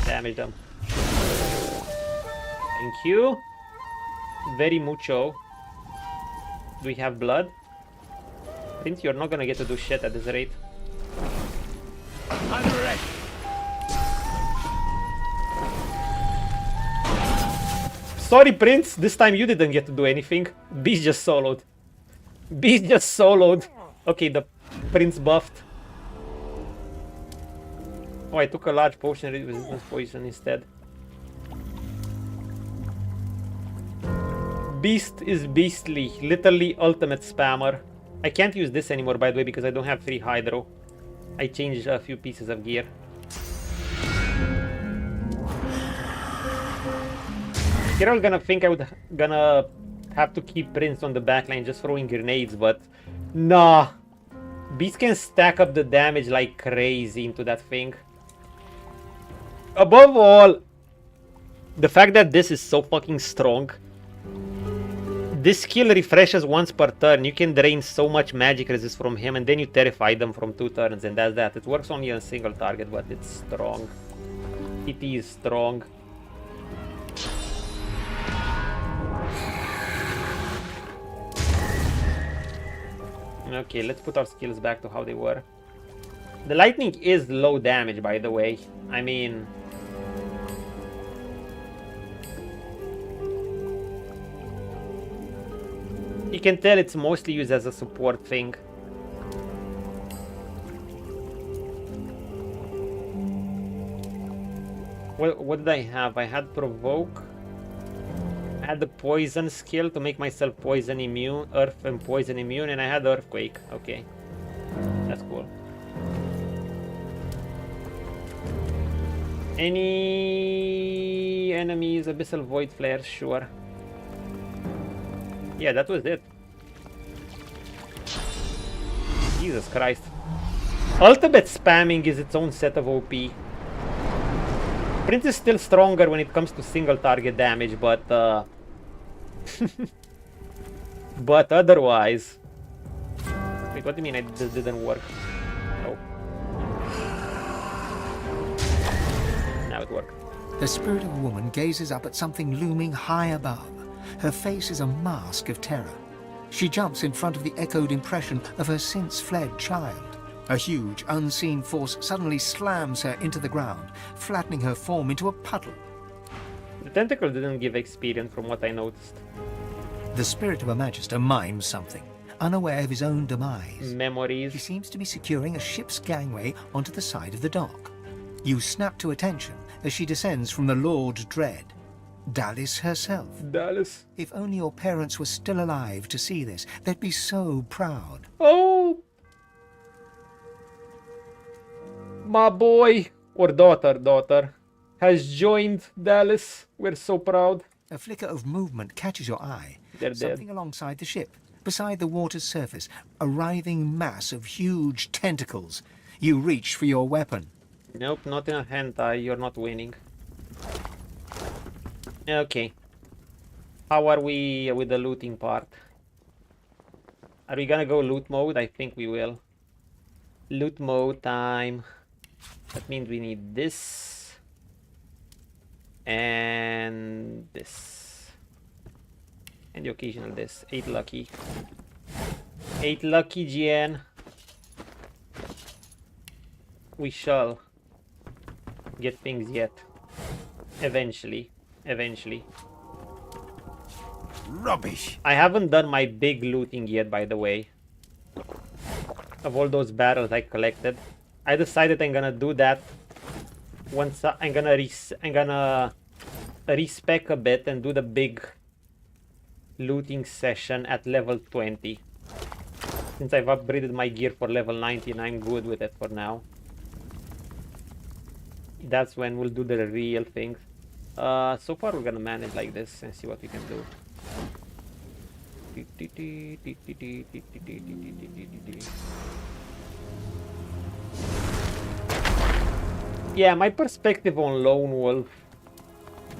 Damage them. Thank you. Very mucho. Do we have blood? Prince, you're not gonna get to do shit at this rate. I'm ready. Sorry, Prince. This time you didn't get to do anything. Beast just soloed. Beast just soloed. Okay, the Prince buffed. Oh, I took a large potion resistance poison instead. Beast is beastly. Literally ultimate spammer. I can't use this anymore, by the way, because I don't have 3 hydro. I changed a few pieces of gear. Here I was gonna think I would gonna have to keep Prince on the backline just throwing grenades, but nah. Beast can stack up the damage like crazy into that thing. Above all, the fact that this is so fucking strong. This skill refreshes once per turn. You can drain so much magic resist from him, and then you terrify them from 2 turns, and that's that. It works only on a single target, but it's strong. It is strong. Okay, let's put our skills back to how they were. The lightning is low damage, by the way. I mean... you can tell it's mostly used as a support thing. What did I have? I had provoke. I had the poison skill to make myself poison immune, earth and poison immune, and I had earthquake. Okay, that's cool. Any enemies? Abyssal void flares, sure. Yeah, that was it. Jesus Christ. Ultimate spamming is its own set of OP. Prince is still stronger when it comes to single target damage, but but otherwise... Wait, what do you mean this didn't work? Oh. Now it worked. The spirit of a woman gazes up at something looming high above. Her face is a mask of terror. She jumps in front of the echoed impression of her since-fled child. A huge, unseen force suddenly slams her into the ground, flattening her form into a puddle. The tentacle didn't give experience from what I noticed. The spirit of a magister mimes something, unaware of his own demise. He Memories. seems to be securing a ship's gangway onto the side of the dock. You snap to attention as she descends from the Lord Dread. Dallas herself. Dallas. If only your parents were still alive to see this, they'd be so proud. Oh! My boy, or daughter, has joined Dallas. We're so proud. A flicker of movement catches your eye. They're Something dead. alongside the ship, beside the water's surface, a writhing mass of huge tentacles. You reach for your weapon. Nope, not in a hentai. You're not winning. Okay. How are we with the looting part? Are we gonna go loot mode? I think we will. Loot mode time. That means we need this and this and the occasional this. 8 lucky. 8 lucky, GN. We shall get things yet. Eventually. Eventually. Rubbish. I haven't done my big looting yet, by the way. Of all those barrels I collected. I decided I'm gonna do that once I'm gonna respec a bit and do the big looting session at level 20. Since I've upgraded my gear for level 19, I'm good with it for now. That's when we'll do the real things. So far we're gonna manage like this and see what we can do. Yeah, my perspective on Lone Wolf.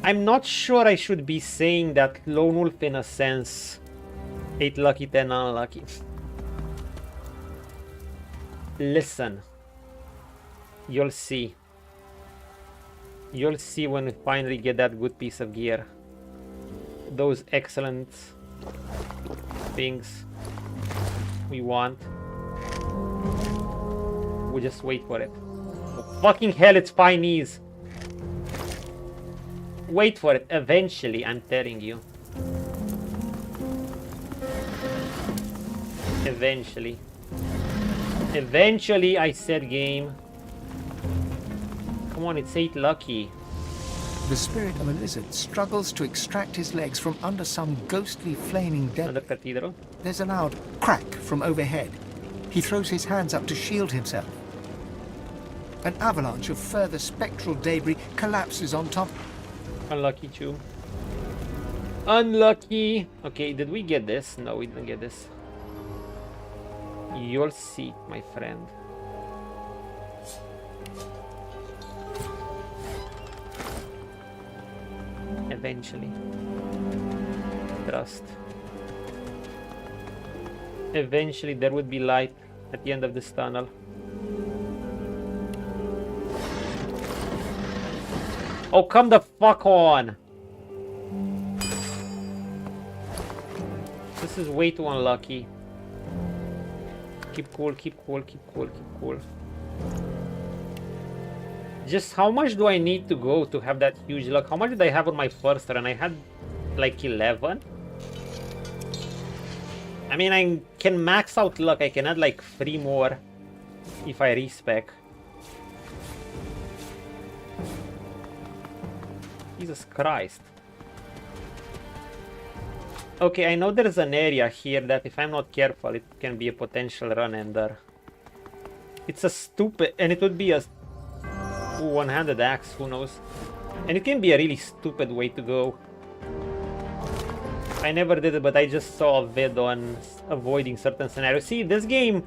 I'm not sure I should be saying that Lone Wolf in a sense. 8 lucky, 10 unlucky. Listen. You'll see. You'll see when we finally get that good piece of gear. Those excellent things we want. We just wait for it. Oh, fucking hell, it's Chinese. Wait for it. Eventually, I'm telling you. Eventually. Eventually, I said game. Come on, it's 8 lucky. The spirit of a lizard struggles to extract his legs from under some ghostly flaming Another debris. cathedral. There's a loud crack from overhead. He throws his hands up to shield himself. An avalanche of further spectral debris collapses on top. Unlucky too. Unlucky. Okay, did we get this? No, we didn't get this. You'll see, my friend. Eventually. Trust. Eventually there would be light at the end of this tunnel. Oh, come the fuck on! This is way too unlucky. Keep cool, keep cool, keep cool, keep cool. Just how much do I need to go to have that huge luck? How much did I have on my first run? I had like 11. I mean, I can max out luck. I can add like 3 more if I respec. Jesus Christ. Okay, I know there's an area here that if I'm not careful, it can be a potential run ender. It's a stupid... and it would be a one-handed axe, who knows. And it can be a really stupid way to go. I never did it, but I just saw a vid on avoiding certain scenarios. See, this game's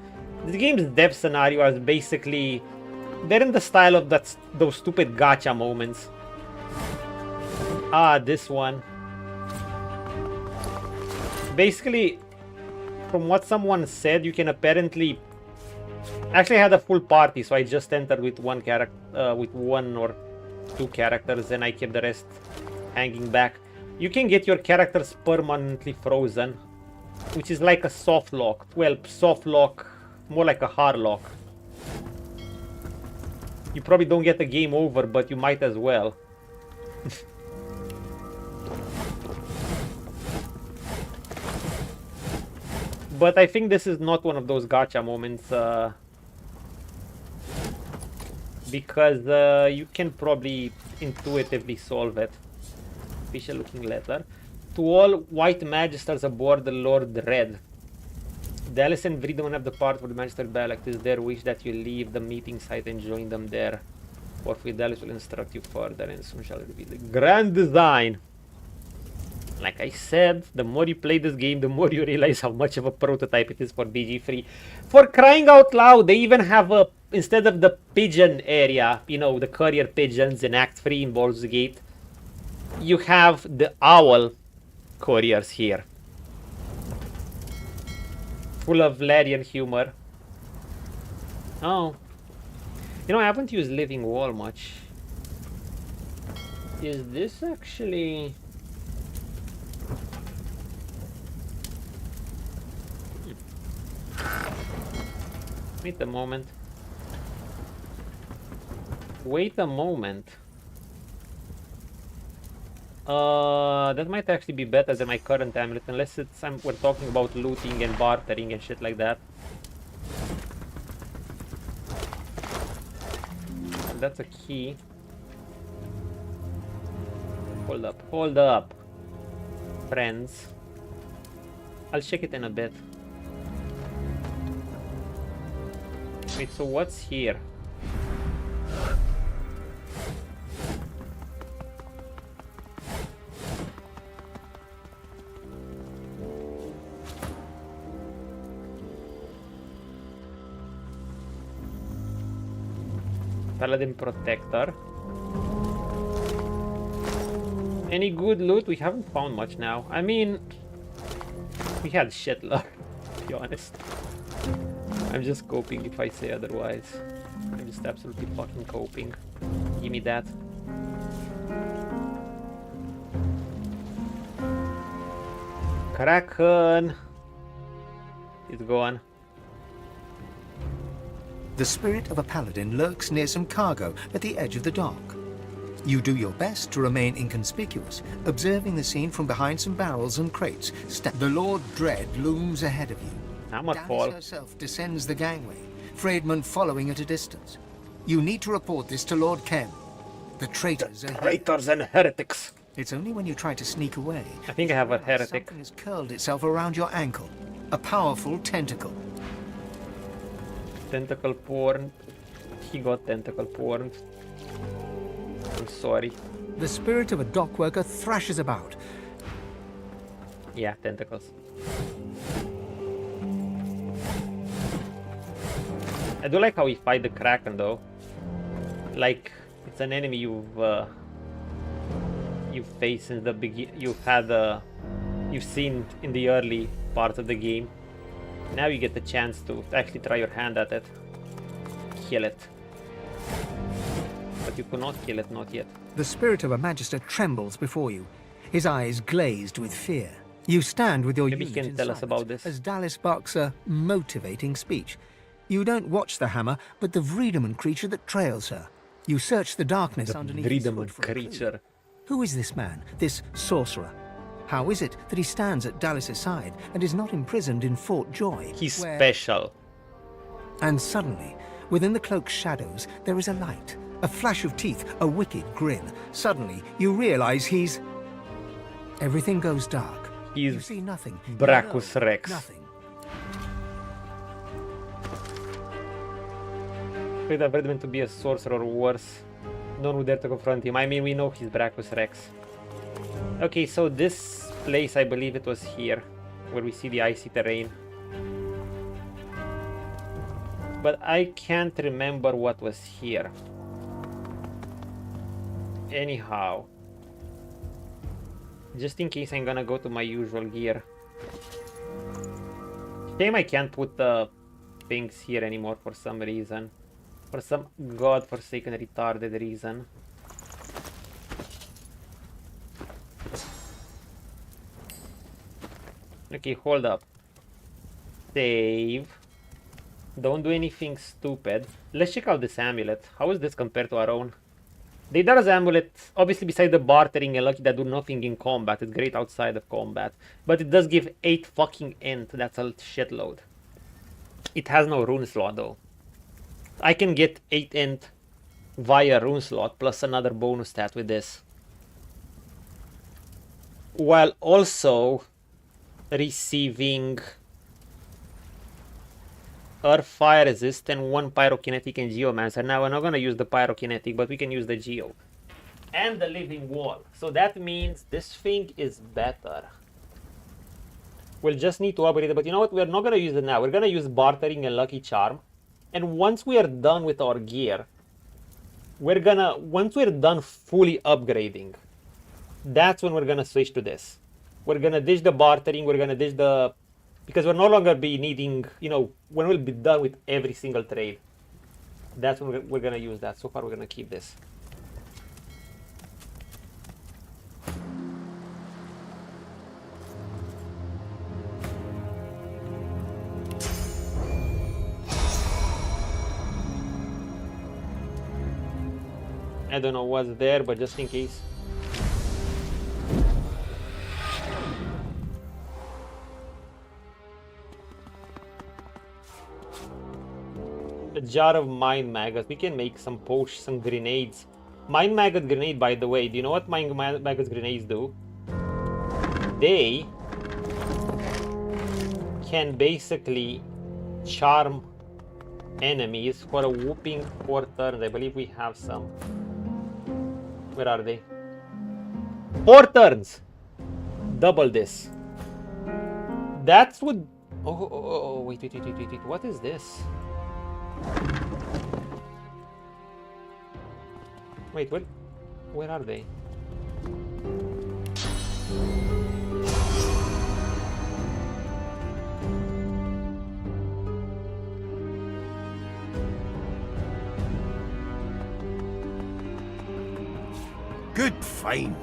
dev scenario is basically... they're in the style of those stupid gacha moments. Ah, this one. Basically, from what someone said, you can apparently... actually, I had a full party, so I just entered with one character, with 1 or 2 characters, and I kept the rest hanging back. You can get your characters permanently frozen, which is like a soft lock. Well, soft lock, more like a hard lock. You probably don't get the game over, but you might as well. But I think this is not one of those gacha moments, because you can probably intuitively solve it. Official looking letter. To all white magisters aboard the Lord Red. Dallas and Vreedon have departed for the Magister Balak. It is their wish that you leave the meeting site and join them there. Or Fidelis will instruct you further and soon shall reveal the grand design. Like I said, the more you play this game, the more you realize how much of a prototype it is for BG3. For crying out loud, they even have a, instead of the pigeon area, you know, the courier pigeons in Act 3 in Baldur's Gate, you have the owl couriers here. Full of Larian humor. Oh. You know, I haven't used living wall much. Is this actually... Wait a moment. Wait a moment. That might actually be better than my current amulet, unless it's we're talking about looting and bartering and shit like that. And that's a key. Hold up, friends. I'll check it in a bit. Wait, so what's here? Paladin Protector. Any good loot? We haven't found much now. I mean, we had shit luck, to be honest. I'm just coping if I say otherwise. I'm just absolutely fucking coping. Give me that. Kraken! It's gone. The spirit of a paladin lurks near some cargo at the edge of the dock. You do your best to remain inconspicuous, observing the scene from behind some barrels and crates. The Lord Dread looms ahead of you. Dallas herself descends the gangway, Freedman following at a distance. You need to report this to Lord Ken. The traitors are here. Traitors and heretics. It's only when you try to sneak away. I think I have a heretic. Something has curled itself around your ankle. A powerful tentacle. Tentacle porn. He got tentacle porn. I'm sorry. The spirit of a dock worker thrashes about. Yeah, tentacles. I do like how we fight the Kraken though. Like it's an enemy you've faced since the you've seen in the early part of the game. Now you get the chance to actually try your hand at it. Kill it. But you cannot kill it, not yet. The spirit of a magister trembles before you, his eyes glazed with fear. You stand with your Maybe you can tell us about this. As Dallas barks a motivating speech. You don't watch the hammer, but the Vreedeman creature that trails her. You search the darkness underneath his hood for a clue. Who is this man, this sorcerer? How is it that he stands at Dallas's side and is not imprisoned in Fort Joy? He's special. And suddenly, within the cloak's shadows, there is a light, a flash of teeth, a wicked grin. Suddenly, you realize he's... Everything goes dark. You see nothing. Brachus Rex. Nothing. Wait, I've read him to be a sorcerer or worse. No one would dare to confront him. I mean, we know he's Brachus Rex. Okay, so this place, I believe it was here, where we see the icy terrain. But I can't remember what was here. Anyhow, just in case I'm gonna go to my usual gear. Shame I can't put the things here anymore for some reason. For some godforsaken retarded reason. Okay, hold up. Save. Don't do anything stupid. Let's check out this amulet. How is this compared to our own? Daeyena's amulet, obviously besides the bartering and lucky that do nothing in combat, it's great outside of combat. But it does give 8 fucking int, that's a shitload. It has no rune slot though. I can get 8 int via rune slot plus another bonus stat with this. While also receiving Earth Fire Resist and 1 Pyrokinetic and Geomancer. Now we're not going to use the Pyrokinetic, but we can use the Geo. And the Living Wall. So that means this thing is better. We'll just need to upgrade it, but you know what? We're not going to use it now. We're going to use Bartering and Lucky Charm. And once we are done with our gear, once we're done fully upgrading, that's when we're going to switch to this. We're going to ditch the bartering, we're going to ditch the... Because we're no longer be needing, you know, when we'll be done with every single trade. That's when we're gonna use that. So far, we're gonna keep this. I don't know what's there, but just in case. A jar of mine maggots. We can make some potions, some grenades. Mine maggot grenade, by the way. Do you know what mine maggot grenades do? They can basically charm enemies for a whooping 4 turns. I believe we have some. Where are they? 4 turns! Double this. That's what... Oh, wait. What is this? Wait, what? Where are they? Good find.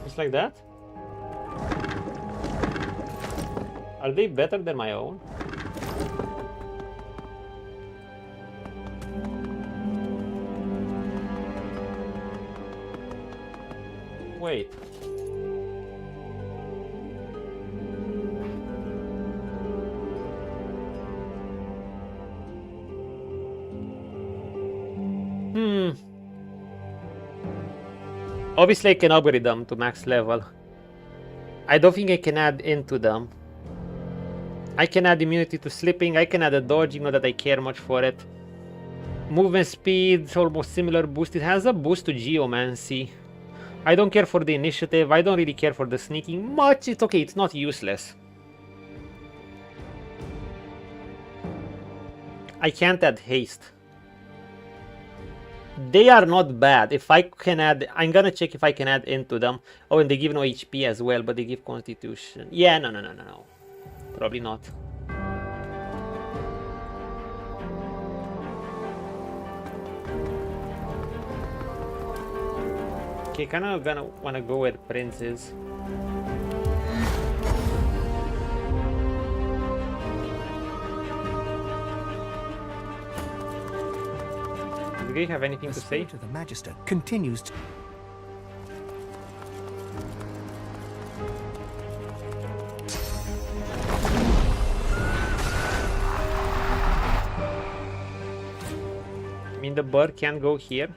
Just like that? Are they better than my own? Wait. Obviously I can upgrade them to max level. I don't think I can add into them. I can add immunity to slipping, I can add a dodge, not that I care much for it. Movement speed, almost similar boost. It has a boost to geomancy. I don't care for the initiative, I don't really care for the sneaking much. It's okay, it's not useless. I can't add haste. They are not bad. If I can add, I'm gonna check if I can add into them. Oh, and they give no HP as well, but they give constitution. Yeah, no. Probably not. Okay, kinda gonna wanna go where Prince is. Do you have anything to say? The Magister continues to... I mean, the bird can't go here.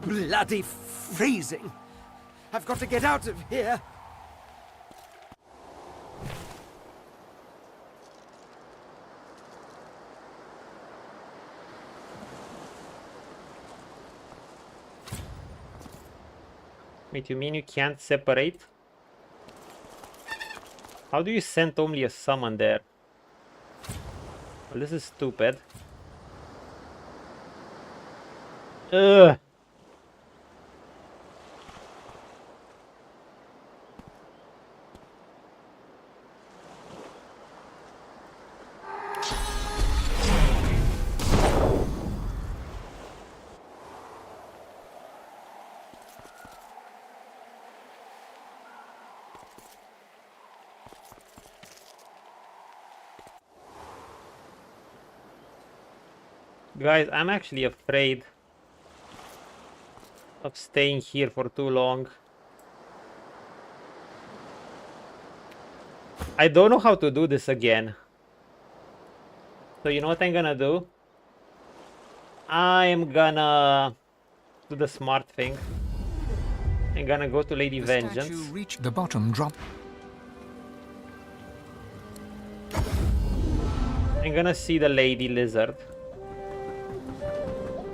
Bloody freezing! I've got to get out of here! Wait, you mean you can't separate? How do you send only a summon there? Well, this is stupid. Ugh. Guys, I'm actually afraid of staying here for too long. I don't know how to do this again. So you know what I'm gonna do? I'm gonna do the smart thing. I'm gonna go to Lady Vengeance. statue reached the bottom drop. I'm gonna see the Lady Lizard.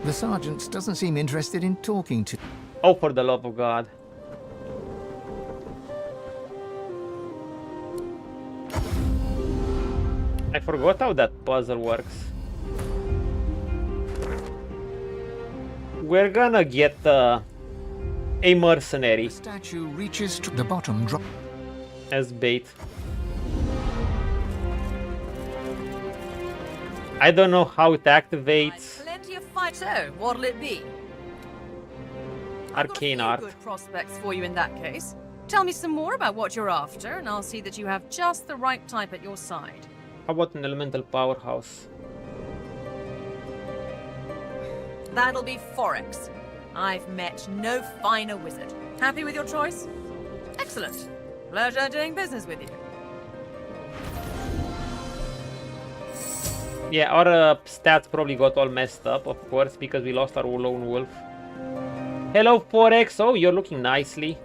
The sergeant doesn't seem interested in talking to... Oh, for the love of God. I forgot how that puzzle works. We're gonna get a mercenary The statue reaches to the bottom drop. as bait. I don't know how it activates. Plenty of fight. So, what'll it be? Arcane I've got a art. few good prospects for you in that case. Tell me some more about what you're after, and I'll see that you have just the right type at your side. How about an elemental powerhouse? That'll be Forex. I've met no finer wizard. Happy with your choice? Excellent. Pleasure doing business with you. Yeah, our stats probably got all messed up, of course, because we lost our lone wolf. Hello, Forex. Oh, you're looking nicely.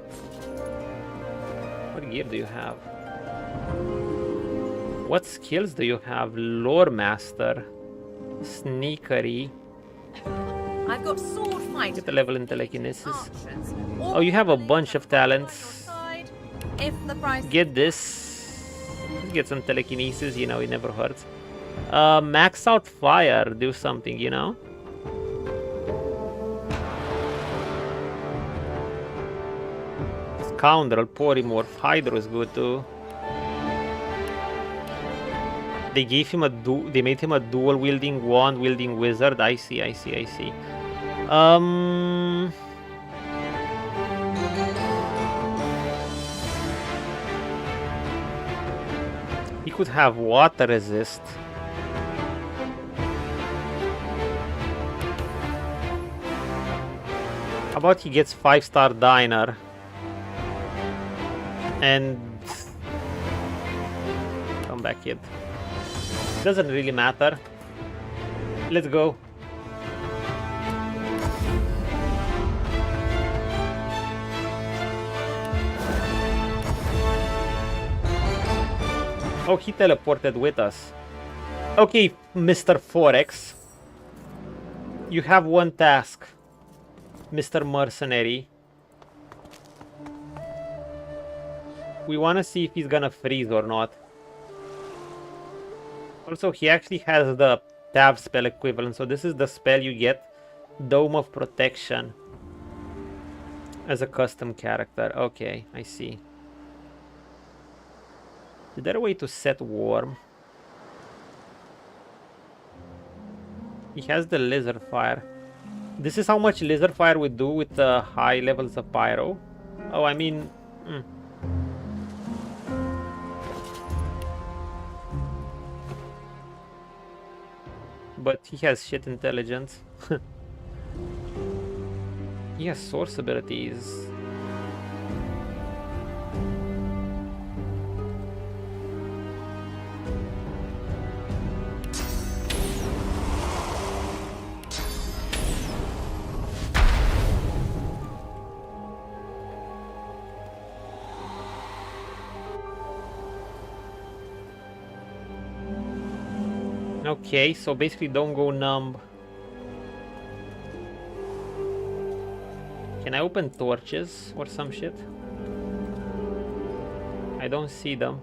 What gear do you have? What skills do you have? Lore Master. Sneakery. I've got sword fighting. Get a level in telekinesis. Archers. Oh, you have a bunch of talents. If the price Get this. Get some telekinesis, you know, it never hurts. Max out fire. Do something, you know? Scoundrel, Polymorph, Hydro is good too. They gave him they made him a dual wielding wand wielding wizard. I see. He could have water resist. How about he gets 5-star diner? And come back, kid. Doesn't really matter. Let's go. Oh, he teleported with us. Okay, Mr. Forex. You have one task, Mr. Mercenary. We want to see if he's gonna freeze or not. Also, he actually has the tab spell equivalent, so this is the spell you get, Dome of Protection, as a custom character. Okay, I see. Is there a way to set warm? He has the Lizard Fire. This is how much Lizard Fire would do with the high levels of Pyro. Oh, I mean... But he has shit intelligence. He has source abilities. Okay, so basically don't go numb. Can I open torches or some shit? I don't see them.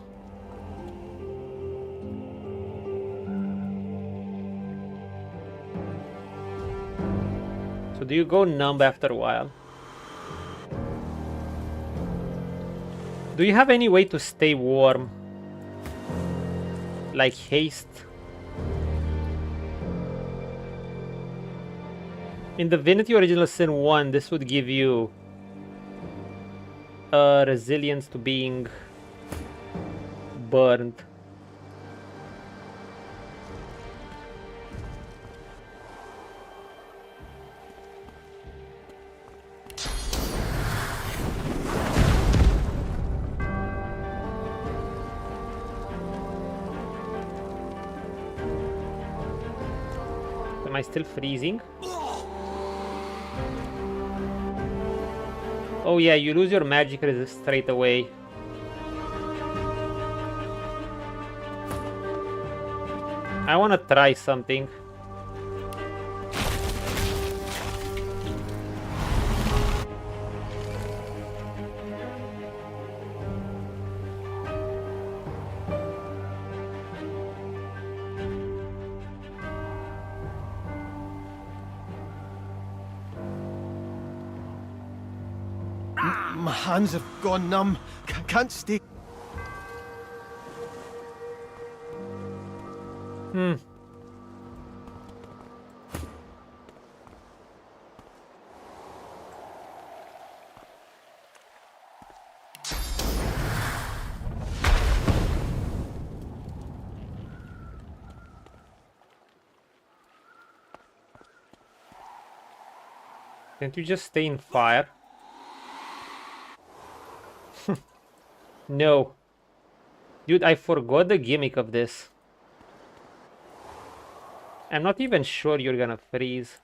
So do you go numb after a while? Do you have any way to stay warm? Like haste? In Divinity Original Sin 1, this would give you resilience to being burned. Am I still freezing? Oh yeah, you lose your magic resist straight away. I wanna try something. My hands have gone numb. Can't stay. Can't you just stay in fire? No. Dude, I forgot the gimmick of this. I'm not even sure you're gonna freeze.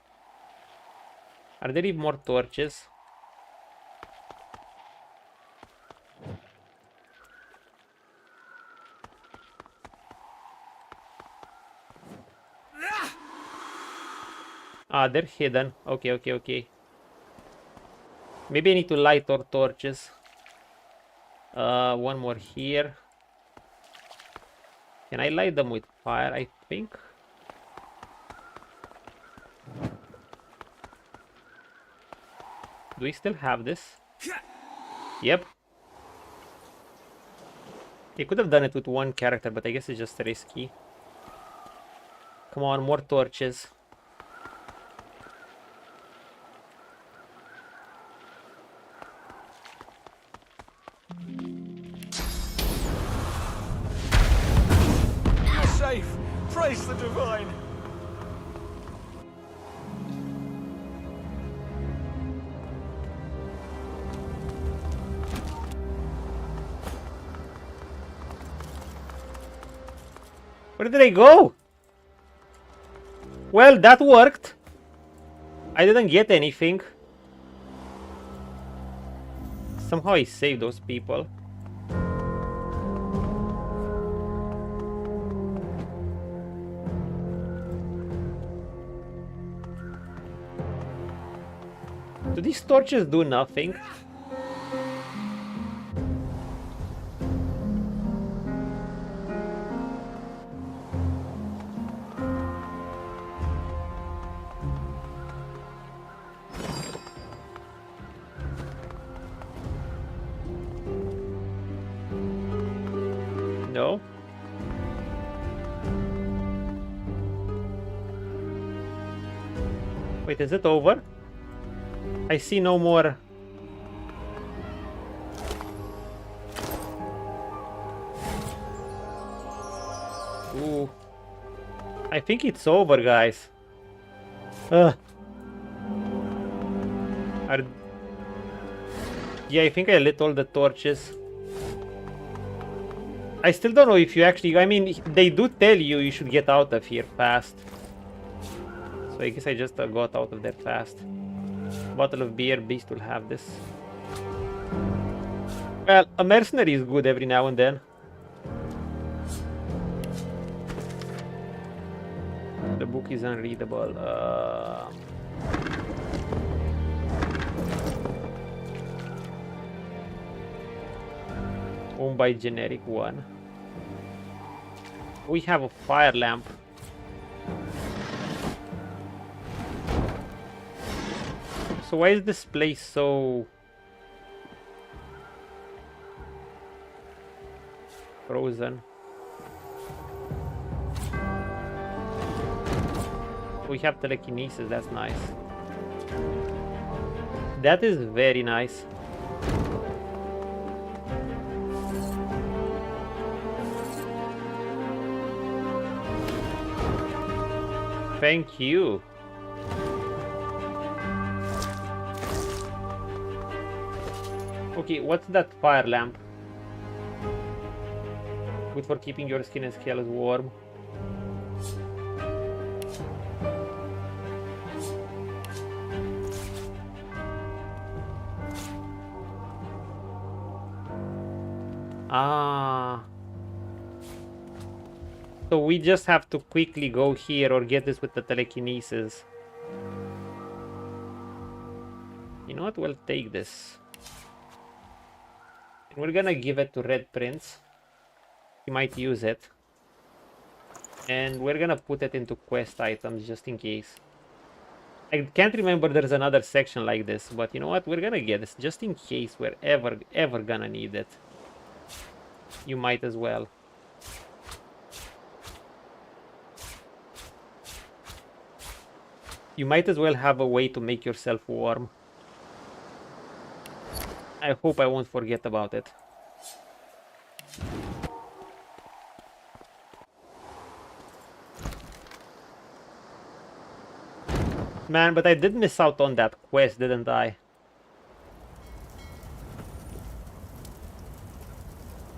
Are there even more torches? Ah, they're hidden. Okay, okay, okay. Maybe I need to light our torches. One more here. Can I light them with fire? I think. Do we still have this? Yep. I could have done it with one character, but I guess it's just risky. Come on, more torches. You're safe. Praise the divine. Where did I go? Well, that worked. I didn't get anything. Somehow I saved those people. Do these torches do nothing? No. Wait, is it over? I see no more. Ooh. I think it's over, guys. Ugh. Yeah, I think I lit all the torches. I still don't know if you actually... I mean, they do tell you you should get out of here fast. So I guess I just got out of there fast. Bottle of beer, beast will have this. Well, a mercenary is good every now and then. The book is unreadable. Owned by generic one. We have a fire lamp. So why is this place so frozen? We have telekinesis, that's nice. That is very nice. Thank you. Okay, what's that fire lamp? Good for keeping your skin and scales warm. Ah. So we just have to quickly go here or get this with the telekinesis. You know what? We'll take this. And we're gonna give it to Red Prince. He might use it. And we're gonna put it into quest items just in case. I can't remember there's another section like this, but you know what? We're gonna get this just in case we're ever gonna need it. You might as well. You might as well have a way to make yourself warm. I hope I won't forget about it. Man, but I did miss out on that quest, didn't I?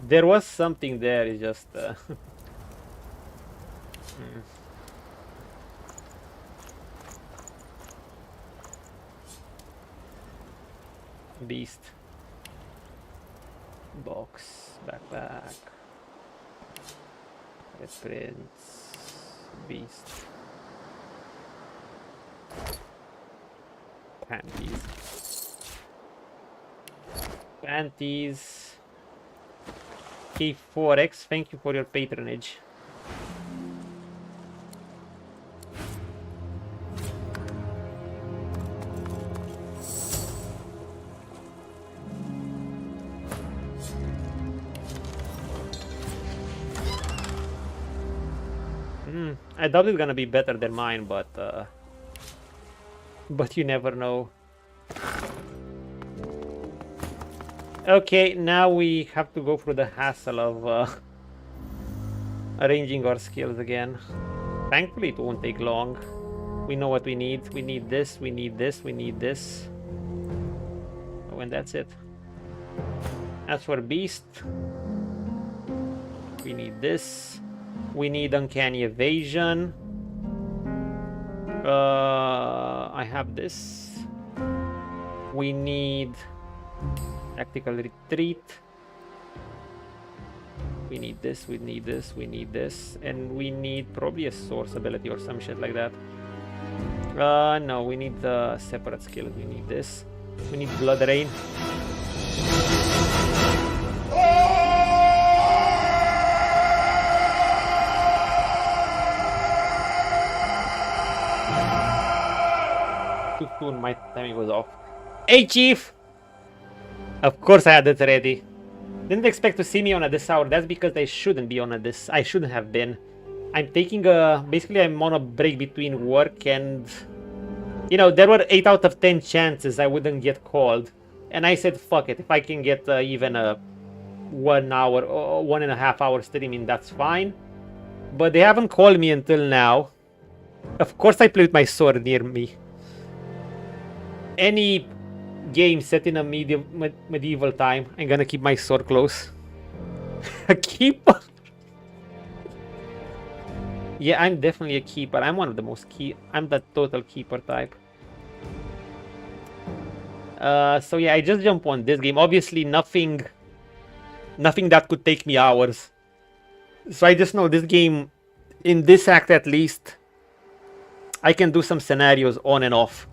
There was something there, it's just... Beast. Box. Backpack. Red prints. Beast. Panties. Panties. K4X, thank you for your patronage. I doubt it's gonna be better than mine, but you never know. Okay, now we have to go through the hassle of arranging our skills again. Thankfully, it won't take long. We know what we need. We need this, we need this, we need this. Oh, and that's it. As for Beast, we need this. We need Uncanny Evasion. I have this. We need Tactical Retreat. We need this, we need this, we need this. And we need probably a Source ability or some shit like that. No, we need the separate skills. We need this. We need Blood Rain. Too soon, my timing was off. Hey, Chief! Of course I had it ready. Didn't expect to see me on at this hour. That's because I shouldn't be on at this. I shouldn't have been. I'm taking a... Basically, I'm on a break between work and... You know, there were 8 out of 10 chances I wouldn't get called. And I said, fuck it. If I can get even a 1 hour or 1.5 hour streaming, that's fine. But they haven't called me until now. Of course I play with my sword near me. Any game set in a medieval time, I'm gonna keep my sword close. A keeper? Yeah, I'm definitely a keeper. I'm one of the most I'm the total keeper type. So yeah, I just jump on this game. Obviously nothing that could take me hours. So I just know this game, in this act at least, I can do some scenarios on and off.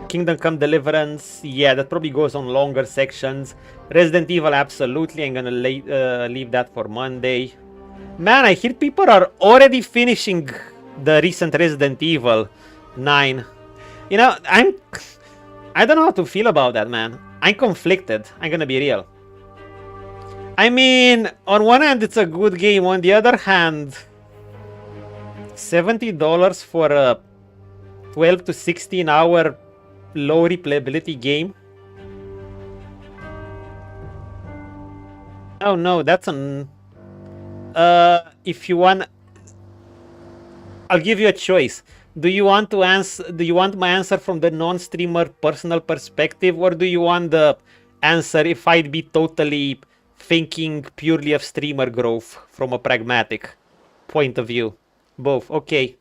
Kingdom Come Deliverance, yeah, that probably goes on longer sections. Resident Evil, absolutely. I'm gonna leave that for Monday. Man, I hear people are already finishing the recent Resident Evil 9. You know, I don't know how to feel about that, man. I'm conflicted. I'm gonna be real. I mean, on one hand, it's a good game. On the other hand, $70 for a 12 to 16 hour low replayability game. Oh no, that's an... if you want... I'll give you a choice. Do you want to answer? Do you want my answer from the non-streamer personal perspective, or do you want the answer if I'd be totally thinking purely of streamer growth from a pragmatic point of view? Both. Okay.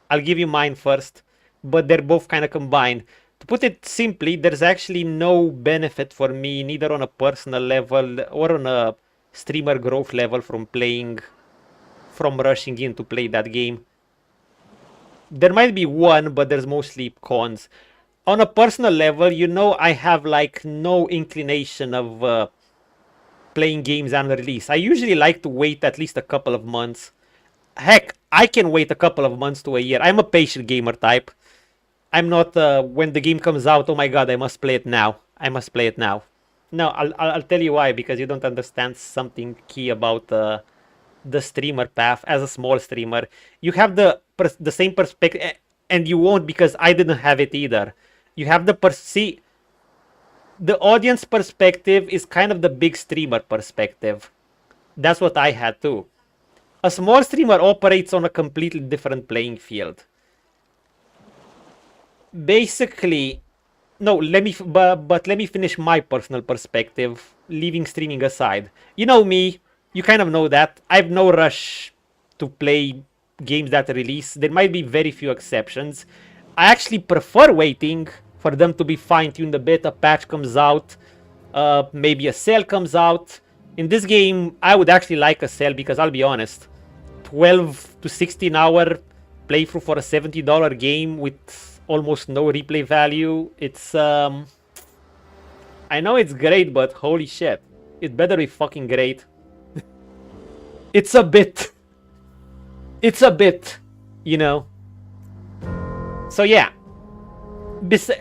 I'll give you mine first, but they're both kind of combined. To put it simply, there's actually no benefit for me, neither on a personal level or on a streamer growth level from rushing in to play that game. There might be one, but there's mostly cons. On a personal level, you know, I have like no inclination of playing games on release. I usually like to wait at least a couple of months. heck, I can wait a couple of months to a year. I'm a patient gamer type. I'm not when the game comes out, oh my god, I must play it now. I must play it now. No, I'll tell you why, because you don't understand something key about the streamer path. As a small streamer, you have the same perspective, and you won't, because I didn't have it either. You have the the audience perspective is kind of the big streamer perspective. That's what I had too. A small streamer operates on a completely different playing field. Basically, no, but let me finish my personal perspective, leaving streaming aside. You know me, you kind of know that. I have no rush to play games that release. There might be very few exceptions. I actually prefer waiting for them to be fine-tuned a bit. A patch comes out, maybe a sale comes out. In this game, I would actually like a sale, because I'll be honest, 12 to 16 hour playthrough for a $70 game with almost no replay value. It's I know it's great, but holy shit, it better be fucking great. It's a bit, you know. So yeah.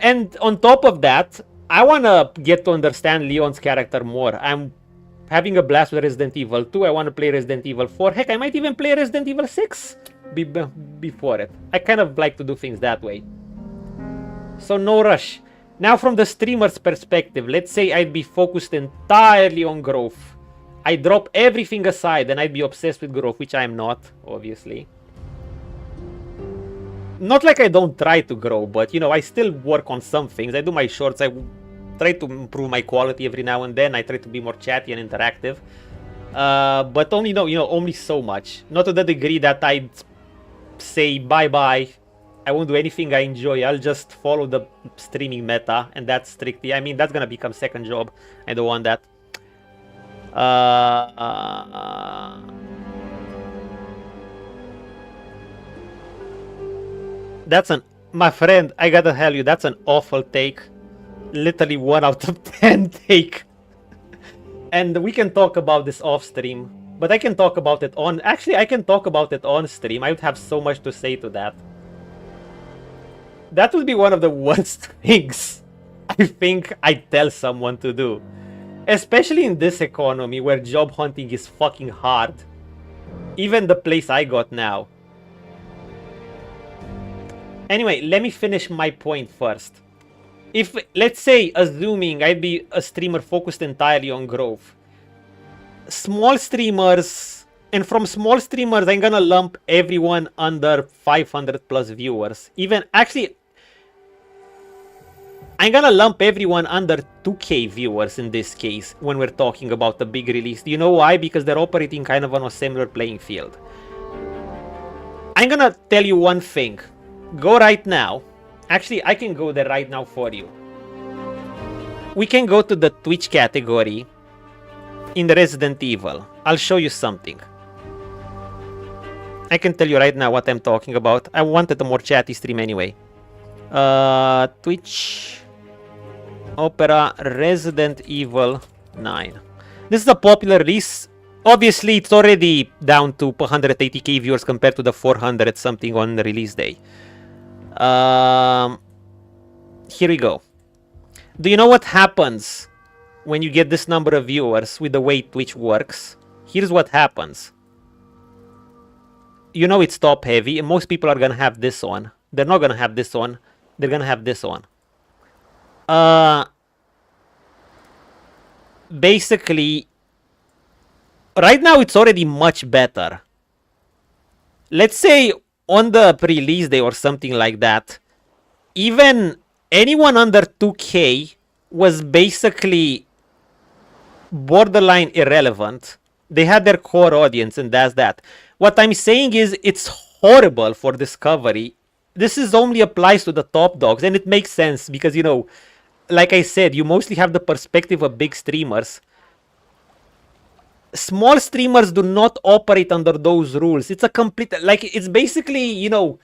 And on top of that, I wanna get to understand Leon's character more. I'm having a blast with Resident Evil 2. I want to play Resident Evil 4. Heck, I might even play Resident Evil 6 before it. I kind of like to do things that way. So no rush. Now from the streamer's perspective, let's say I'd be focused entirely on growth. I drop everything aside and I'd be obsessed with growth, which I'm not, obviously. Not like I don't try to grow, but you know, I still work on some things. I do my shorts, I try to improve my quality every now and then. I try to be more chatty and interactive. But only, only so much. Not to the degree that I'd say bye-bye. I won't do anything I enjoy. I'll just follow the streaming meta, and that's strictly, I mean, that's gonna become second job. I don't want that. That's my friend, I gotta tell you, that's an awful take. Literally 1 out of 10 take. And we can talk about this off stream, but I can talk about it on, actually I can talk about it on stream. I would have so much to say to that. That would be one of the worst things I think I'd tell someone to do. Especially in this economy where job hunting is fucking hard. Even the place I got now. Anyway, let me finish my point first. If, let's say, assuming I'd be a streamer focused entirely on growth. Small streamers, and from small streamers, I'm gonna lump everyone under 500 plus viewers. Even, actually, I'm gonna lump everyone under 2K viewers in this case, when we're talking about the big release. Do you know why? Because they're operating kind of on a similar playing field. I'm gonna tell you one thing. Go right now. Actually, I can go there right now for you. We can go to the Twitch category in the Resident Evil. I'll show you something. I can tell you right now what I'm talking about. I wanted a more chatty stream anyway. Twitch Opera Resident Evil 9. This is a popular release. Obviously, it's already down to 180k viewers compared to the 400 something on the release day. Here we go. Do you know what happens when you get this number of viewers with the way Twitch works? Here's what happens. You know it's top heavy, and most people are gonna have this on. They're not gonna have this on. They're gonna have this on. Basically, right now it's already much better. Let's say on the pre-release day or something like that, even anyone under 2K was basically borderline irrelevant. They had their core audience, and that's that. What I'm saying is it's horrible for discovery. This is only applies to the top dogs, and it makes sense because, you know, like I said, you mostly have the perspective of big streamers. Small streamers do not operate under those rules. It's a complete, like, it's basically, you know,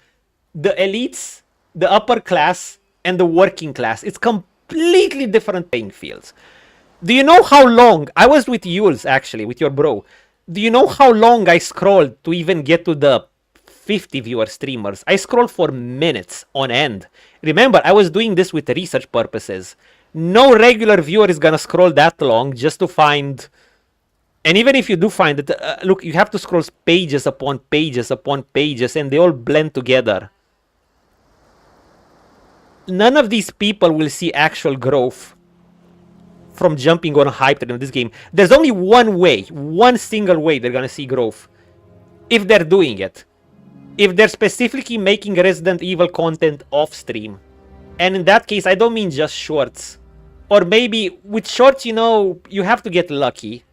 the elites, the upper class, and the working class. It's completely different playing fields. Do you know how long, I was with Yules actually, with your bro. Do you know how long I scrolled to even get to the 50 viewer streamers? I scrolled for minutes on end. Remember, I was doing this with research purposes. No regular viewer is gonna scroll that long just to find... And even if you do find it, look, you have to scroll pages upon pages upon pages, and they all blend together. None of these people will see actual growth from jumping on a hype train in this game. There's only one way, one single way they're gonna see growth. If they're doing it. If they're specifically making Resident Evil content off stream. And in that case, I don't mean just shorts. Or maybe with shorts, you know, you have to get lucky.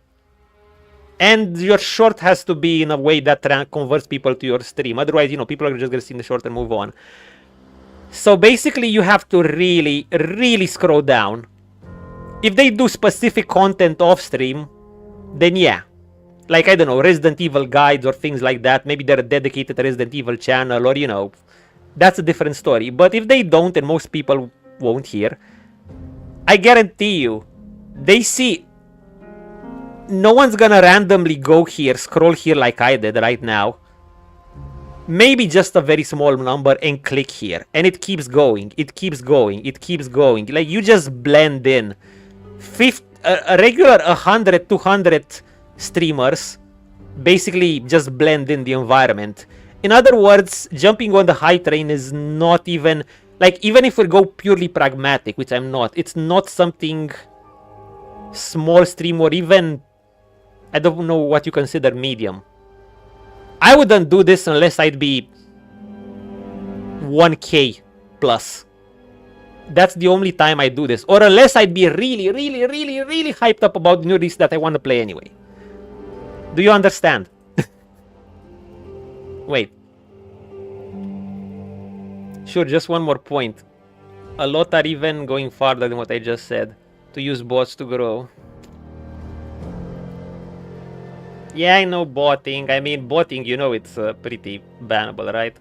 And your short has to be in a way that converts people to your stream. Otherwise, you know, people are just gonna see the short and move on. So basically, you have to really, really scroll down. If they do specific content off stream, then yeah. Like, I don't know, Resident Evil guides or things like that. Maybe they're a dedicated Resident Evil channel or, you know, that's a different story. But if they don't, and most people won't hear, I guarantee you, they see... No one's gonna randomly go here, scroll here like I did right now. Maybe just a very small number and click here. And it keeps going, it keeps going, it keeps going. Like, you just blend in. A regular 100, 200 streamers basically just blend in the environment. In other words, jumping on the high train is not even... Like, even if we go purely pragmatic, which I'm not, it's not something small stream or even... I don't know what you consider medium. I wouldn't do this unless I'd be 1k plus. That's the only time I do this. Or unless I'd be really, really, really, really hyped up about new release that I want to play anyway. Do you understand? Wait. Sure, just one more point. A lot are even going farther than what I just said. To use bots to grow. Yeah, I know botting. I mean, botting, you know, it's pretty bannable, right?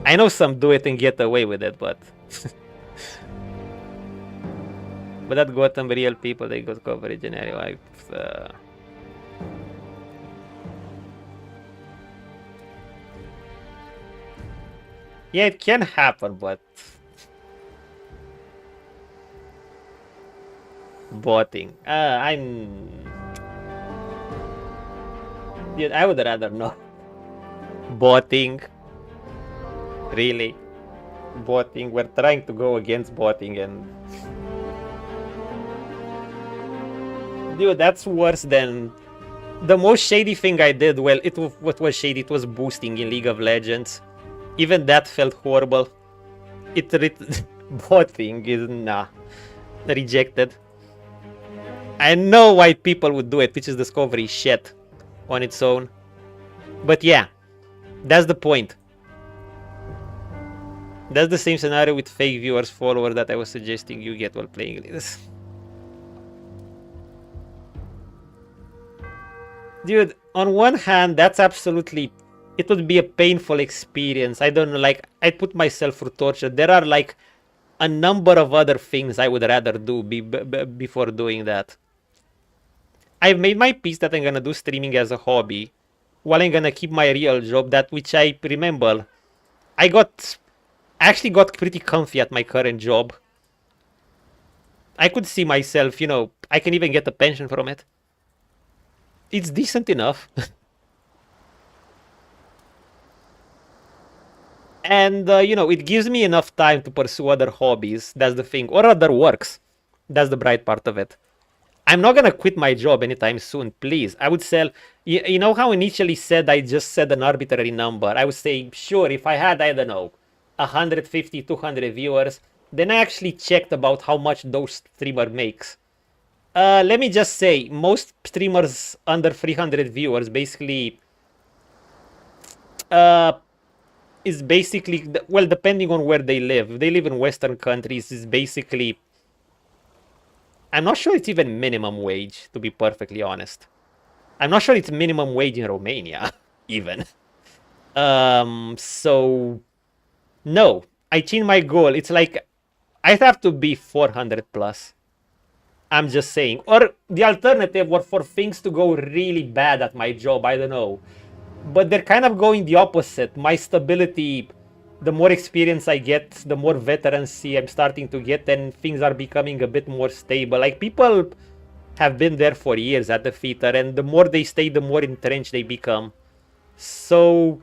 I know some do it and get away with it, but... but that got some real people, they got coverage in anyway. Yeah, it can happen, but... Botting. Dude, I would rather not. Botting. Really? Botting. We're trying to go against botting and... Dude, that's worse than... The most shady thing I did, well, what was shady? It was boosting in League of Legends. Even that felt horrible. Botting is... nah. Rejected. I know why people would do it, which is discovery shit on its own. But yeah, that's the point. That's the same scenario with fake viewers, followers that I was suggesting you get while playing this. Dude, on one hand, that's absolutely... It would be a painful experience. I don't know, like, I put myself through torture. There are, like, a number of other things I would rather do before doing that. I've made my peace that I'm gonna do streaming as a hobby, while I'm gonna keep my real job, that which I remember. I actually got pretty comfy at my current job. I could see myself, you know, I can even get a pension from it. It's decent enough. And, you know, it gives me enough time to pursue other hobbies. That's the thing. Or other works. That's the bright part of it. I'm not gonna quit my job anytime soon, please. I would sell... You know how initially said I just said an arbitrary number? I would say, sure, if I had, I don't know, 150, 200 viewers, then I actually checked about how much those streamer makes. Let me just say, most streamers under 300 viewers basically... is basically... Well, depending on where they live. If they live in Western countries, is basically... I'm not sure it's even minimum wage, to be perfectly honest. I'm not sure it's minimum wage in Romania, even. So... No. I changed my goal. It's like... I have to be 400 plus. I'm just saying. Or the alternative were for things to go really bad at my job. I don't know. But they're kind of going the opposite. My stability, the more experience I get, the more veterancy I'm starting to get, and things are becoming a bit more stable. Like, people have been there for years at the theater, and the more they stay, the more entrenched they become. So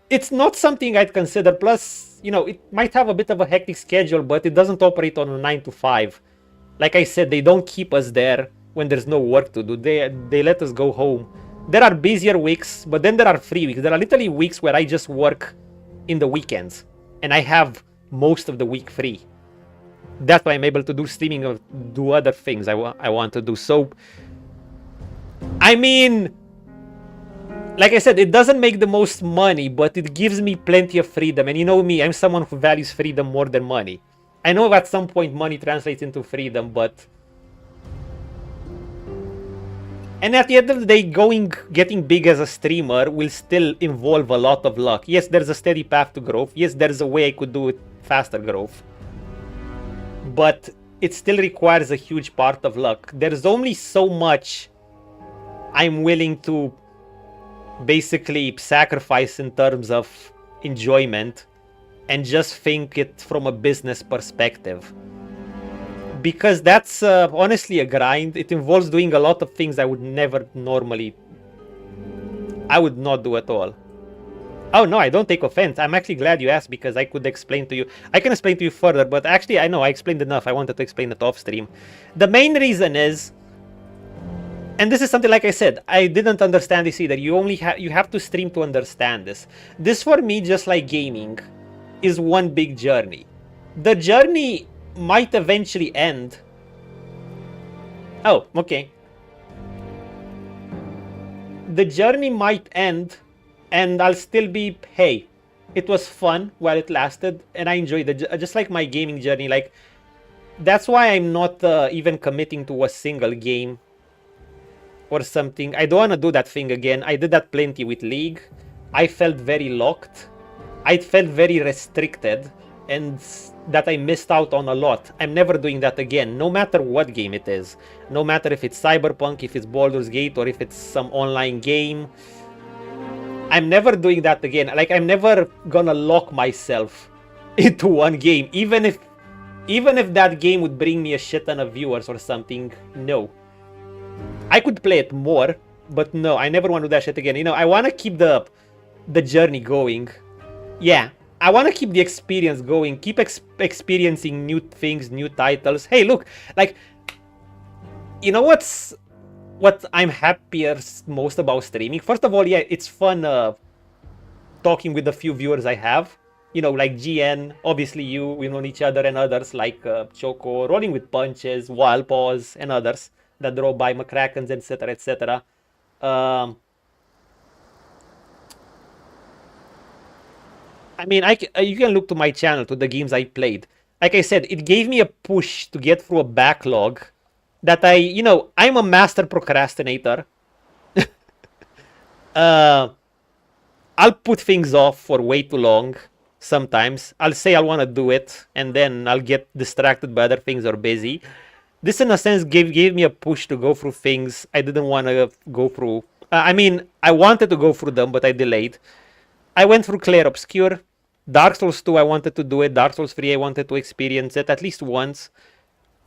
it's not something I'd consider. Plus, you know, it might have a bit of a hectic schedule, but it doesn't operate on a 9 to 5. Like I said, they don't keep us there when there's no work to do. They let us go home. There are busier weeks, but then there are free weeks. There are literally weeks where I just work in the weekends, and I have most of the week free. That's why I'm able to do streaming or do other things I want to do. So, I mean, like I said, it doesn't make the most money, but it gives me plenty of freedom. And you know me, I'm someone who values freedom more than money. I know at some point money translates into freedom, but... And at the end of the day, getting big as a streamer will still involve a lot of luck. Yes, there's a steady path to growth. Yes, there's a way I could do it faster growth. But it still requires a huge part of luck. There's only so much I'm willing to basically sacrifice in terms of enjoyment and just think it from a business perspective. Because that's honestly a grind. It involves doing a lot of things I would never normally... I would not do at all. Oh no, I don't take offense. I'm actually glad you asked, because I could explain to you. I can explain to you further, but actually I know I explained enough. I wanted to explain it off stream. The main reason is, and this is something, like I said, I didn't understand this either. You have to stream to understand this. This, for me, just like gaming, is one big journey. The journey might eventually end. Oh, okay. The journey might end, and I'll still be, hey, it was fun while it lasted, and I enjoyed it. Just like my gaming journey. Like, that's why I'm not even committing to a single game or something. I don't want to do that thing again. I did that plenty with League. I felt very locked. I felt very restricted, and that I missed out on a lot. I'm never doing that again, no matter what game it is. No matter if it's Cyberpunk, if it's Baldur's Gate, or if it's some online game. I'm never doing that again. Like, I'm never gonna lock myself into one game. Even if that game would bring me a shit ton of viewers or something, no. I could play it more, but no, I never want to do that shit again. You know, I want to keep the journey going. Yeah, I want to keep the experience going. Keep experiencing new things, new titles. Hey, look, like, you know what I'm happiest most about streaming? First of all, yeah, it's fun talking with the few viewers I have. You know, like GN, obviously you, we know each other, and others like Choco, Rolling with Punches, Wild Paws, and others that drove by, McCrackens, etc., etc. I mean, you can look to my channel, to the games I played. Like I said, it gave me a push to get through a backlog that you know, I'm a master procrastinator. I'll put things off for way too long sometimes. I'll say I want to do it, and then I'll get distracted by other things or busy. This, in a sense, gave me a push to go through things I didn't want to go through. I mean, I wanted to go through them, but I delayed. I went through Clair Obscure. Dark Souls 2, I wanted to do it. Dark Souls 3, I wanted to experience it at least once.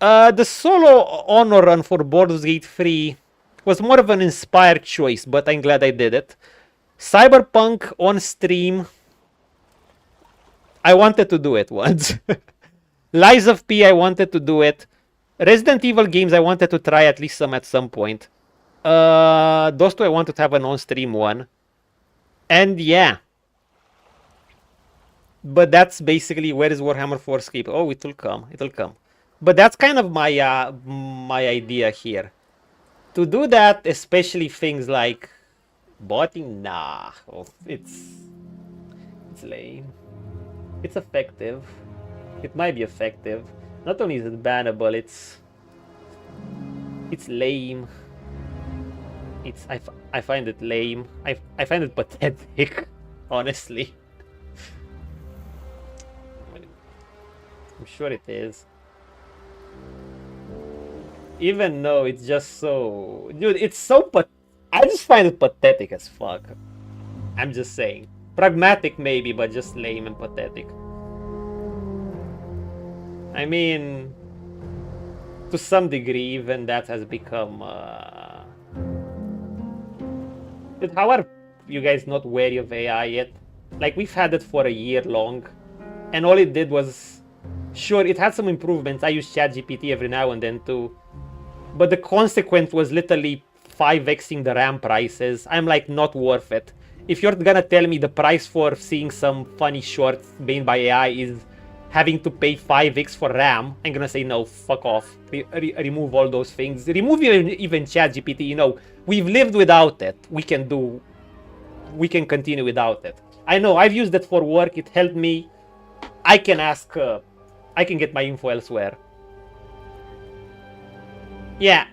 The solo honor run for Baldur's Gate 3 was more of an inspired choice, but I'm glad I did it. Cyberpunk on stream, I wanted to do it once. Lies of P, I wanted to do it. Resident Evil games, I wanted to try at least some at some point. Those two I wanted to have an on-stream one. And yeah. But that's basically, where is Warhammer 4 Escape? Oh, it will come. It will come. But that's kind of my my idea here. To do that, especially things like botting, nah. Oh, it's lame. It's effective. It might be effective. Not only is it bannable, it's lame. I find it lame. I find it pathetic, honestly. I'm sure it is. Even though it's just so... Dude, it's so I just find it pathetic as fuck. I'm just saying. Pragmatic maybe, but just lame and pathetic. I mean... To some degree, even that has become... Dude, how are you guys not wary of AI yet? Like, we've had it for a year long. And all it did was... Sure, it had some improvements. I use ChatGPT every now and then too. But the consequence was literally 5xing the RAM prices. I'm like, not worth it. If you're gonna tell me the price for seeing some funny shorts made by AI is having to pay 5x for RAM, I'm gonna say no, fuck off. Remove all those things. Remove even ChatGPT, you know. We've lived without it. We can continue without it. I know, I've used it for work. It helped me. I can ask... I can get my info elsewhere. Yeah.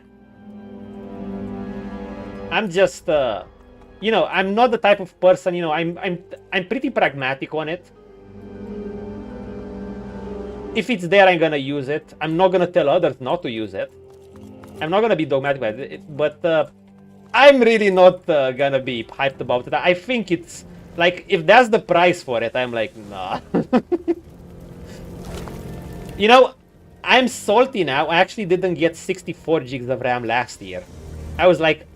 I'm just, you know, I'm not the type of person, you know, I'm pretty pragmatic on it. If it's there, I'm gonna use it. I'm not gonna tell others not to use it. I'm not gonna be dogmatic about it, but I'm really not gonna be hyped about it. I think it's, like, if that's the price for it, I'm like, nah. You know, I'm salty now. I actually didn't get 64 gigs of RAM last year. I was like,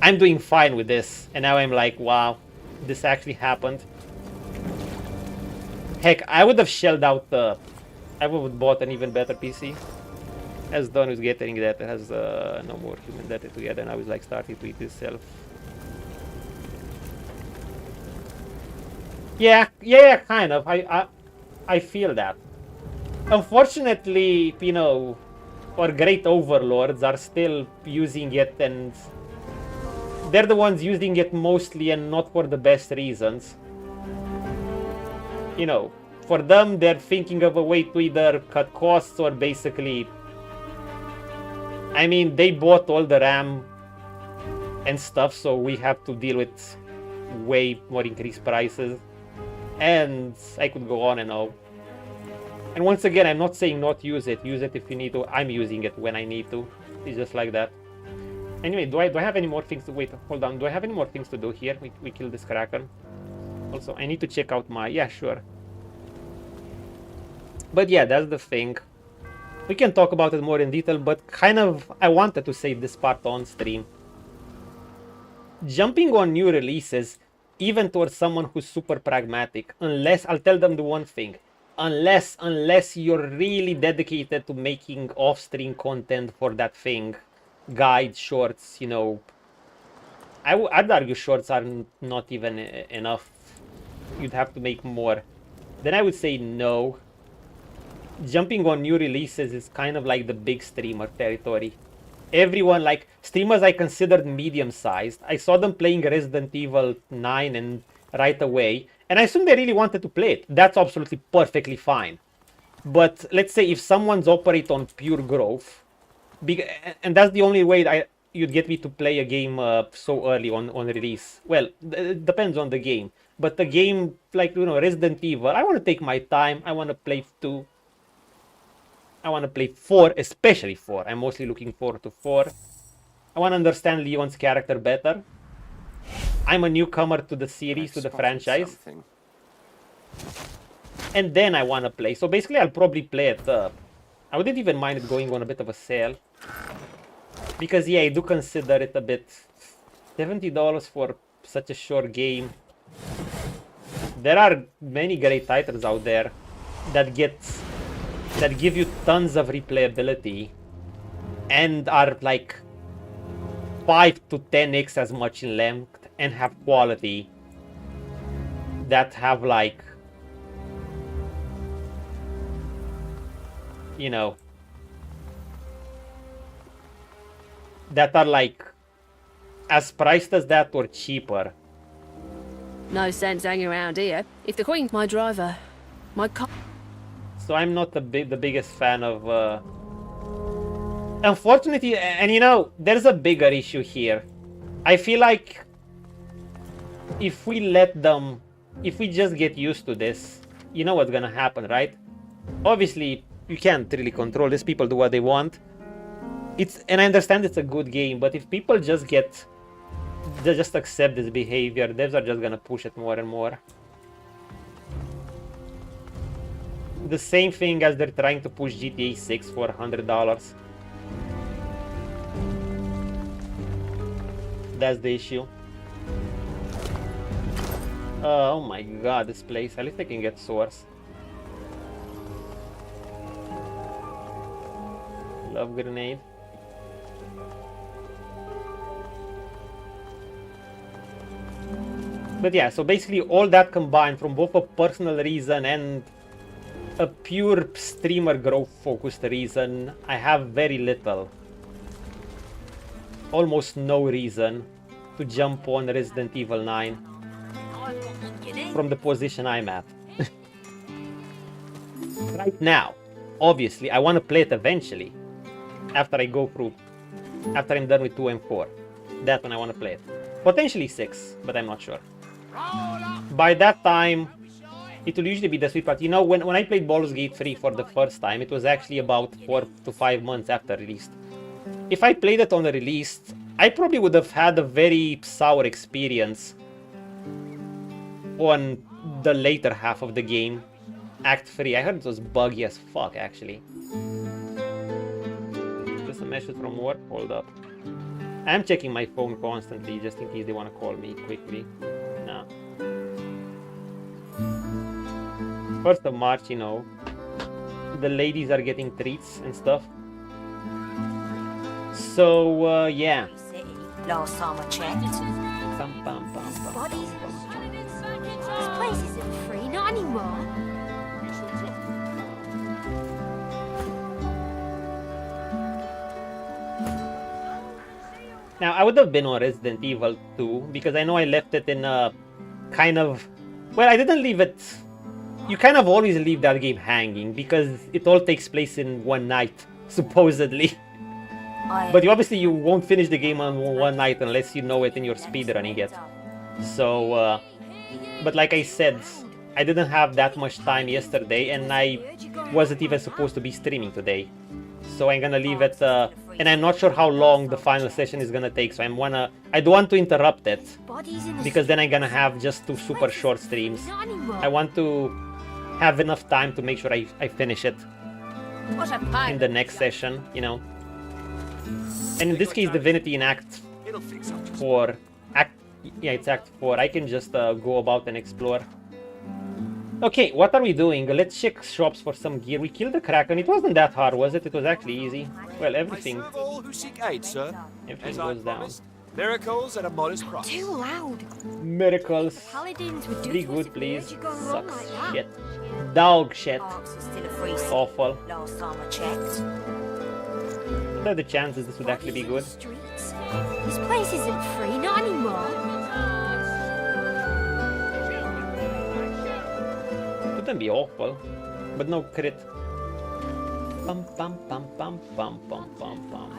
I'm doing fine with this. And now I'm like, wow, this actually happened. Heck, I would have shelled out I would have bought an even better PC. As done with getting that, it has no more human data together. And I was like starting to eat itself. Yeah, kind of. I feel that. Unfortunately, you know, our great overlords are still using it, and they're the ones using it mostly and not for the best reasons. You know, for them, they're thinking of a way to either cut costs or basically... I mean, they bought all the RAM and stuff, so we have to deal with way more increased prices. And I could go on and on. And once again, I'm not saying not use it. Use it if you need to. I'm using it when I need to. It's just like that. Anyway, do I have any more things to... Wait, hold on. Do I have any more things to do here? We kill this Kraken. Also, I need to check out my... Yeah, sure. But yeah, that's the thing. We can talk about it more in detail, but kind of... I wanted to save this part on stream. Jumping on new releases, even towards someone who's super pragmatic, unless... I'll tell them the one thing. Unless you're really dedicated to making off-stream content for that thing, guides, shorts, you know, I'd argue shorts are not even enough. You'd have to make more. Then I would say no. Jumping on new releases is kind of like the big streamer territory. Everyone, like, streamers I considered medium-sized. I saw them playing Resident Evil 9 and right away. And I assume they really wanted to play it. That's absolutely perfectly fine. But let's say if someone's operate on pure growth, and that's the only way you'd get me to play a game so early on release. Well, it depends on the game. But the game, like, you know, Resident Evil, I want to take my time. I want to play 2. I want to play 4, especially 4. I'm mostly looking forward to 4. I want to understand Leon's character better. I'm a newcomer to the series, to the franchise. Something. And then I want to play. So basically, I'll probably play it. I wouldn't even mind it going on a bit of a sale. Because, yeah, I do consider it a bit... $70 for such a short game. There are many great titles out there that give you tons of replayability and are like 5 to 10x as much in length and have quality that have, like, you know, that are like as priced as that or cheaper. No sense hanging around here. If the Queen's my driver, my car... So I'm not the biggest fan of... Unfortunately, and you know, there's a bigger issue here. I feel like if we let them... If we just get used to this, you know what's gonna happen, right? Obviously, you can't really control this. People do what they want. And I understand it's a good game, but if people just accept this behavior, devs are just gonna push it more and more. The same thing as they're trying to push GTA 6 for $100. That's the issue. Oh my god, this place. At least I can get swords. Love grenade. But yeah, so basically all that combined from both a personal reason and a pure streamer growth focused reason, I have very little, almost no reason to jump on Resident Evil 9 from the position I'm at. Right now, obviously, I want to play it eventually after I'm done with 2 and 4. That's when I want to play it. Potentially 6, but I'm not sure. By that time, it will usually be the sweet part. You know, when I played Baldur's Gate 3 for the first time, it was actually about 4 to 5 months after release. If I played it on the release, I probably would have had a very sour experience on the later half of the game. Act 3, I heard it was buggy as fuck, actually. Just a message from work, hold up. I'm checking my phone constantly, just in case they want to call me quickly. No. 1st of March, you know, the ladies are getting treats and stuff. So, yeah. Last time I checked. Bodies. This place isn't free, not anymore. Now, I would have been on Resident Evil 2 because I know I left it in a kind of... Well, I didn't leave it... You kind of always leave that game hanging because it all takes place in one night, supposedly. But you won't finish the game on one night unless you know it and you're speedrunning it. So, but like I said, I didn't have that much time yesterday and I wasn't even supposed to be streaming today. So I'm gonna leave it, and I'm not sure how long the final session is gonna take, so I don't want to interrupt it, because then I'm gonna have just 2 super short streams. I want to have enough time to make sure I finish it in the next session, you know. And in this case, Divinity in Act 4, it's Act 4, I can just go about and explore. Okay, what are we doing? Let's check shops for some gear. We killed the Kraken. It wasn't that hard, was it? It was actually easy. Well, everything goes down. Miracles at a modest price. Too loud. Miracles. Paladins would do Be to us good, if please. we let you go wrong Sucks. like that. Shit. Dog shit. Parks are still a free city. Awful. Last time I checked. What are the chances this would actually be good? Streets. This place isn't free, not anymore. Wouldn't be awful, but no crit. Pum pum pum pum pum pum pum pum.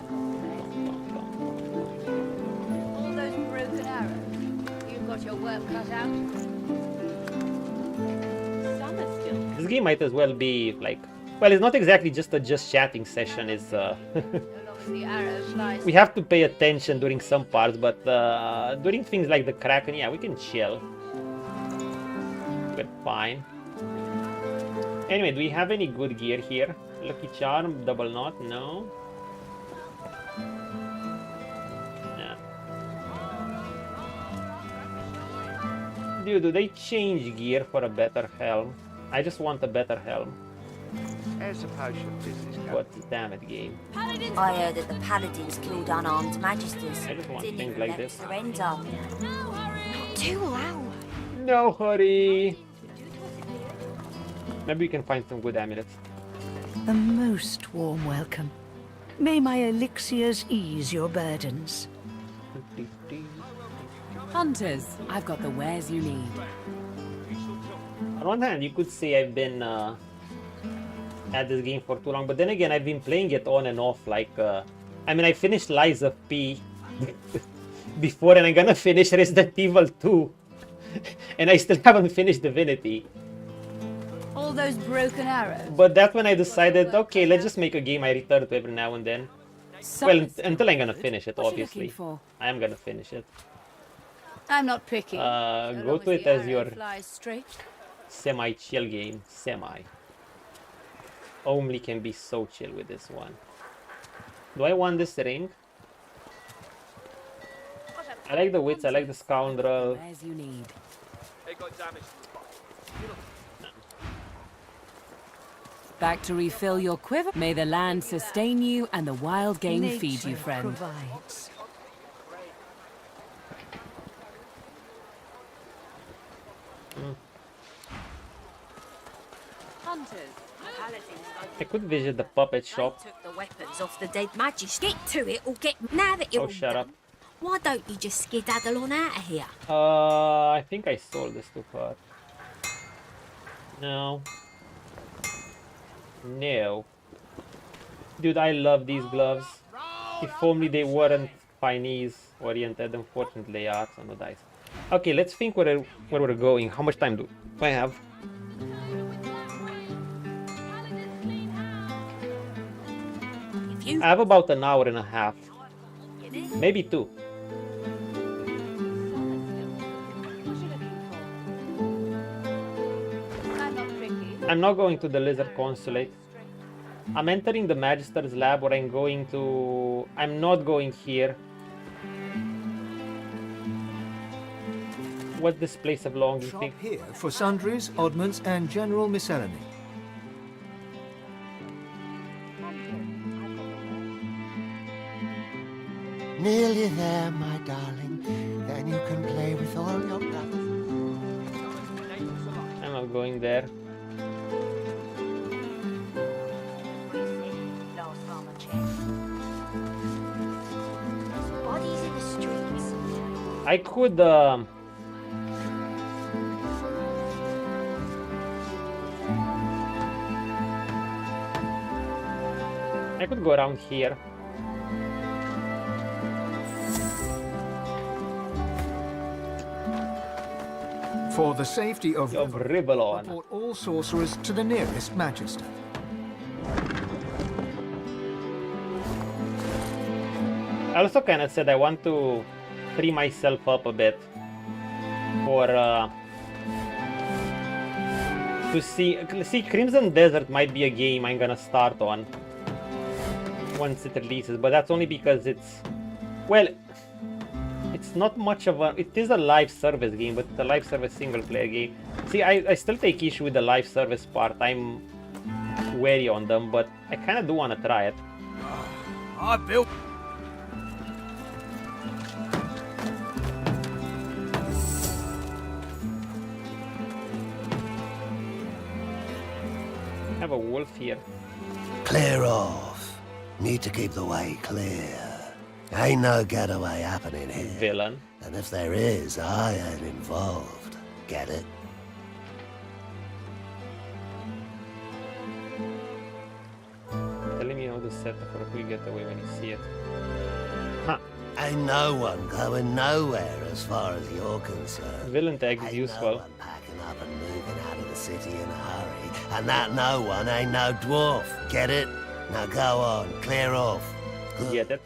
All those broken arrows. You've got your work cut out. Some are still. This game might as well be like, well, it's not exactly just a chatting session. It's The arrow flies. we have to pay attention during some parts, but during things like the Kraken, yeah, we can chill. We're fine. Anyway, do we have any good gear here? Lucky Charm, double knot, no. Yeah. Dude, do they change gear for a better helm? I just want a better helm. What damn it, game. I heard that the paladins killed unarmed magisters. I just want Didn't things even like let this. surrender. Not too loud. No hurry. Maybe we can find some good amulets. A most warm welcome. May my elixirs ease your burdens. Hunters, I've got the wares you need. On one hand, you could say I've been at this game for too long, but then again, I've been playing it on and off. Like, I mean, I finished Lies of P before, and I'm gonna finish Resident Evil 2, and I still haven't finished Divinity. All those broken arrows. But that's when I decided, okay, let's just make a game I return to every now and then. Well, until I'm gonna finish it, What you looking obviously. for? I am gonna finish it. I'm not picky. Go to it as your Flies straight. semi-chill game. Semi. Only can be so chill with this one. Do I want this ring? I like the wits, I like the scoundrel. As you need. It got damaged. Back to refill your quiver. May the land sustain you and the wild game feed you, Nature friend. provides. Hunters. I could visit the puppet shop. Took the weapons off the dead magician. Get to it or get... Now that you're Oh, shut up. why don't you just skedaddle on out of here? I think I sold this to her. No. No. Dude, I love these gloves. If only they weren't Chinese oriented. Unfortunately, they are. So no dice. Okay, let's think where we're going. How much time do I have? I have about an hour and a half. Maybe 2. I'm not going to the Lizard Consulate. I'm entering the Magister's lab, or I'm going to... I'm not going here. What's this place of long, you Shop think? here for sundries, oddments, and general miscellany. Nearly there, my darling. Then you can play with all your brothers. I'm not going there. Bodies in the streets. I could... I could go around here. For the safety of Ribalon. report all sorcerers to the nearest Magister. I also kind of said I want to free myself up a bit for to see Crimson Desert might be a game I'm gonna start on once it releases, but that's only because it's, well, it's not much of a, it is a live service game, but it's a live service single player game. See, I still take issue with the live service part. I'm wary on them, but I kind of do want to try it. I built. I have a wolf here. Clear off. Need to keep the way clear. Ain't no getaway happening here. Villain. And if there is, I ain't involved. Get it? Telling me how to set up for a quick getaway when you see it. Huh. Ain't no one going nowhere as far as you're concerned. Villain tag is Ain't useful. no one packing up and moving out of the city in a hurry. And that no one ain't no dwarf. Get it? Now go on, clear off. Good. Get it?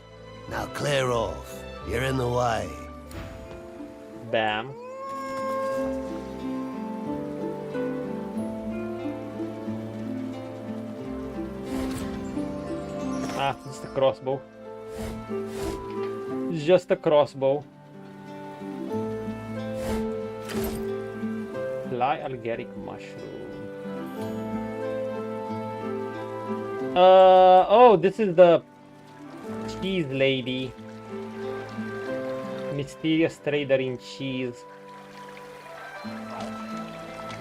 Now clear off. You're in the way. Bam. Ah, just a crossbow. Just a crossbow. Fly algeric mushroom. Oh, this is the cheese lady. Mysterious trader in cheese.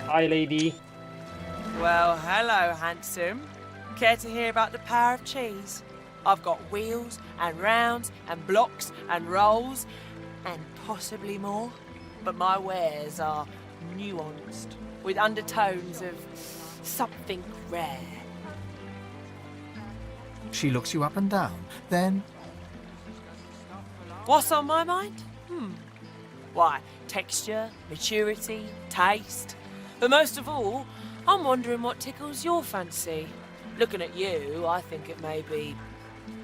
Hi, lady. Well, hello, handsome. Care to hear about the power of cheese? I've got wheels and rounds and blocks and rolls and possibly more. But my wares are nuanced, with undertones of something rare. She looks you up and down, then... What's on my mind? Why, texture, maturity, taste. But most of all, I'm wondering what tickles your fancy. Looking at you, I think it may be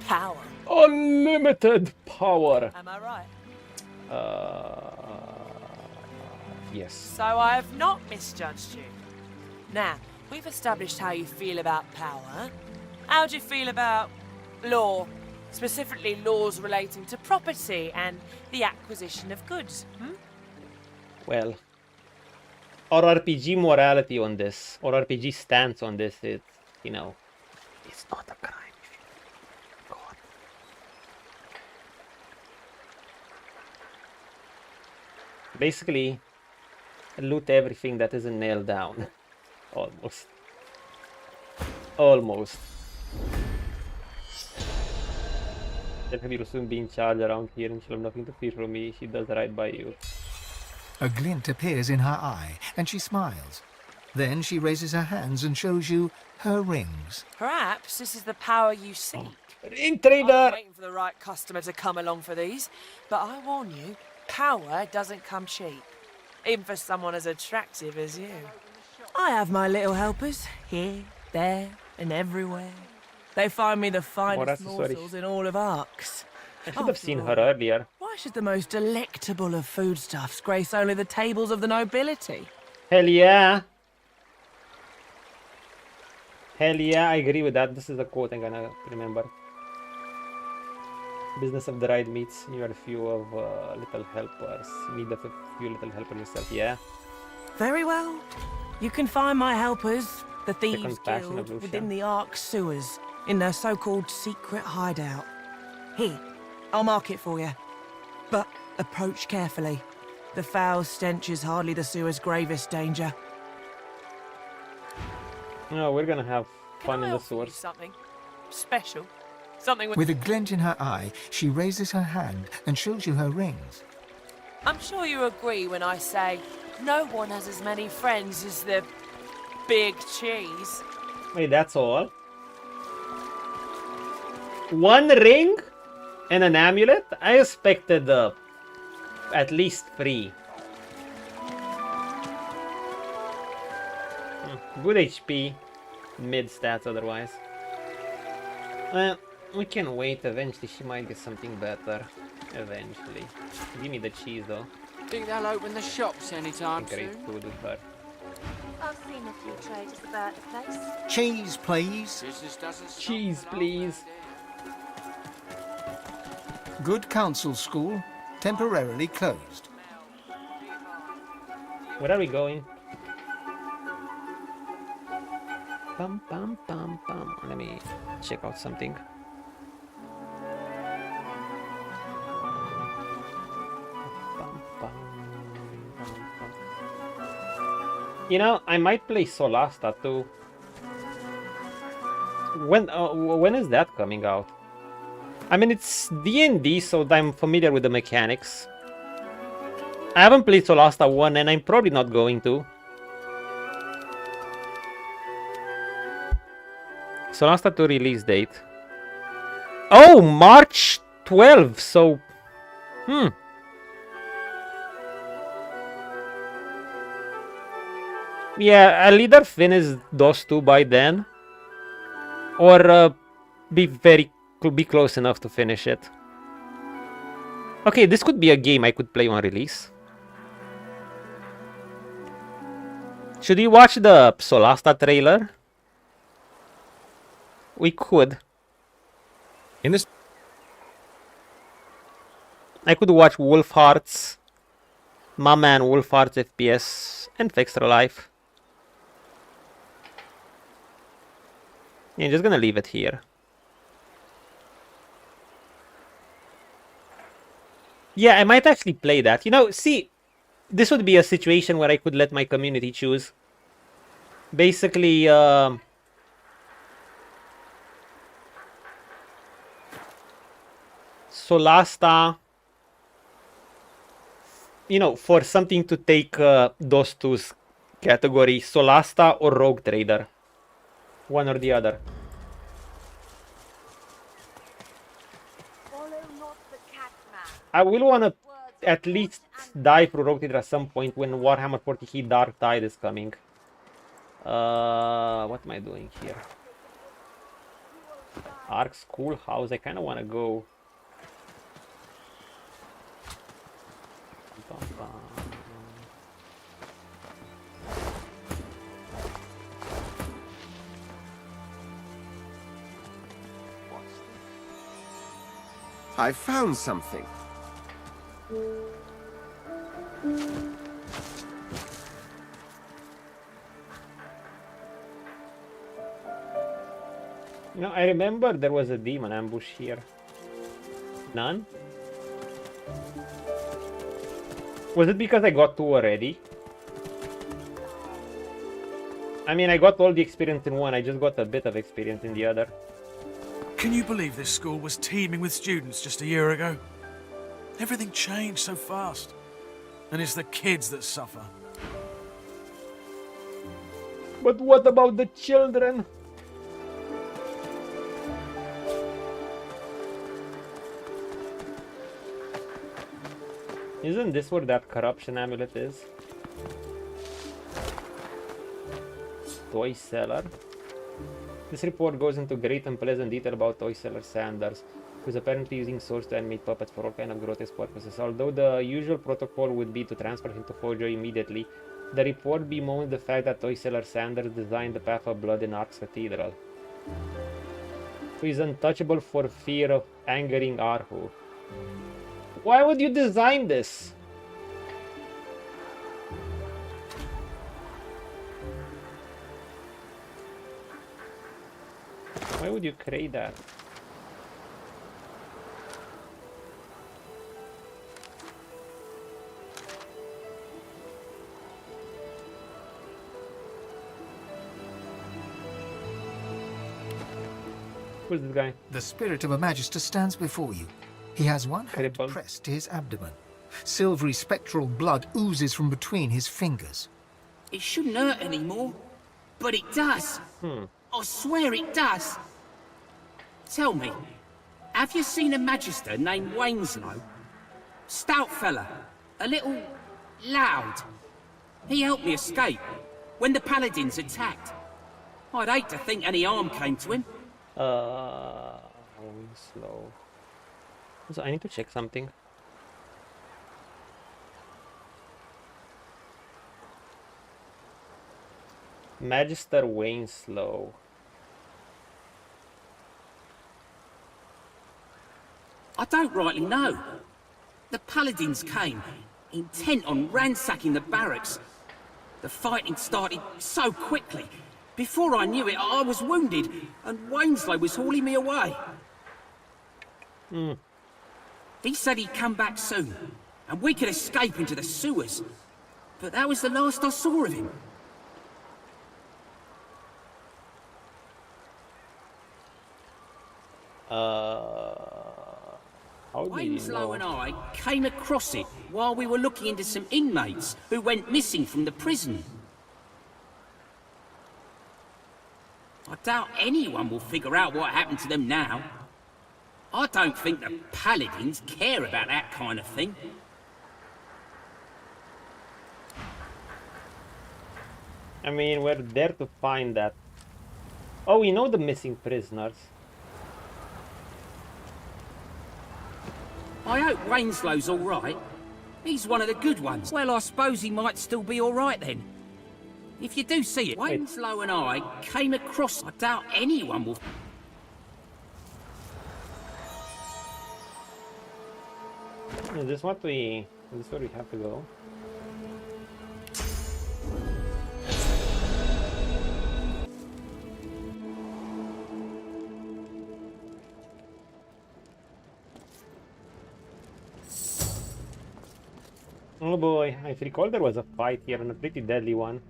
power. Unlimited power. Am I right? Yes. So I have not misjudged you. Now, we've established how you feel about power. How do you feel about law? Specifically laws relating to property and the acquisition of goods, Well, our RPG morality on this, or RPG stance on this is, you know, it's not a crime. God. Basically, loot everything that isn't nailed down. Almost. Almost. Definitely will soon be in charge around here and she'll have nothing to fear from me. She does right by you. A glint appears in her eye, and she smiles. Then she raises her hands and shows you her rings. Perhaps this is the power you seek. Ring trader! I'm waiting for the right customer to come along for these, but I warn you, power doesn't come cheap. Even for someone as attractive as you. I have my little helpers, here, there, and everywhere. They find me the finest morsels in all of Arx. I should have seen her earlier. Why should the most delectable of foodstuffs grace only the tables of the nobility? Hell yeah! Hell yeah, I agree with that. This is a quote I'm gonna remember. Business of the right meats. You are a few of little helpers. Need a few little helpers yourself, yeah? Very well. You can find my helpers, the Thieves compassion Guild, of Lucia. within the Arx sewers, in their so-called secret hideout. Here, I'll mark it for you. But approach carefully. The foul stench is hardly the sewer's gravest danger. No, we're gonna have fun Can I in the offer you source. something special? Something With a glint in her eye, she raises her hand and shows you her rings. I'm sure you agree when I say no one has as many friends as the big cheese. Wait, that's all? One ring and an amulet? I expected at least 3. Good HP, mid stats otherwise. We can wait. Eventually she might get something better. Eventually. Give me the cheese though. Think they'll open the shops anytime Great soon? food with her. I've seen a few traders about the place. Cheese, please. Business doesn't stop Cheese, for long please. Good Counsel School, temporarily closed. Where are we going? Bum, bum, bum, bum. Let me check out something. Bum, bum, bum, bum. You know, I might play Solasta too. When is that coming out? I mean, it's D&D, so I'm familiar with the mechanics. I haven't played Solasta 1, and I'm probably not going to. Solasta 2 release date. Oh, March 12, so... Yeah, I'll either finish those 2 by then, or be close enough to finish it. Okay, this could be a game I could play on release. Should we watch the Solasta trailer? We could. In this, I could watch Wolf Hearts, Mama and Wolf Hearts FPS, and Extra Life. Yeah, I'm just gonna leave it here. Yeah, I might actually play that. You know, see, this would be a situation where I could let my community choose. Basically, Solasta, you know, for something to take those two categories, Solasta or Rogue Trader. One or the other. I will want to at least die through Rogue Trader at some point when Warhammer 40k Dark Tide is coming. What am I doing here? Ark Schoolhouse. I kind of want to go. I found something. No, I remember there was a demon ambush here. None? Was it because I got two already? I mean, I got all the experience in one, I just got a bit of experience in the other. Can you believe this school was teeming with students just a year ago? Everything changed so fast. And it's the kids that suffer. But what about the children? Isn't this where that corruption amulet is? Toy seller. This report goes into great and pleasant detail about toy seller Sanders, who is apparently using souls to animate puppets for all kind of grotesque purposes. Although the usual protocol would be to transfer him to Fojo immediately, the report bemoans the fact that toy seller Sanders designed the Path of Blood in Ark's Cathedral, who is untouchable for fear of angering Arhu. Why would you design this? Why would you create that? Who's this guy? The spirit of a magister stands before you. He has one hand pressed to his abdomen. Silvery spectral blood oozes from between his fingers. It shouldn't hurt anymore, but it does. I swear it does. Tell me, have you seen a magister named Wainslow? Stout fella, a little loud. He helped me escape when the paladins attacked. I'd hate to think any harm came to him. Slow. So I need to check something. Magister Wainslow. I don't rightly know. The paladins came, intent on ransacking the barracks. The fighting started so quickly. Before I knew it, I was wounded, and Wainslow was hauling me away. He said he'd come back soon, and we could escape into the sewers. But that was the last I saw of him. Wainslow and I came across it while we were looking into some inmates who went missing from the prison. I doubt anyone will figure out what happened to them now. I don't think the paladins care about that kind of thing. I mean, we're there to find that. Oh, we know the missing prisoners. I hope Wainslow's all right. He's one of the good ones. Well, I suppose he might still be all right then. If you do see it, Wainslow and I came across. I doubt anyone will. Is this what we? Is this where we have to go? Oh boy, I recall there was a fight here and a pretty deadly one.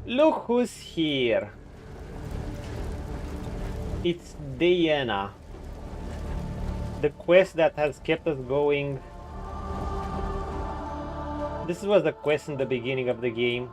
Look who's here. It's Daeyena. The quest that has kept us going. This was the quest in the beginning of the game.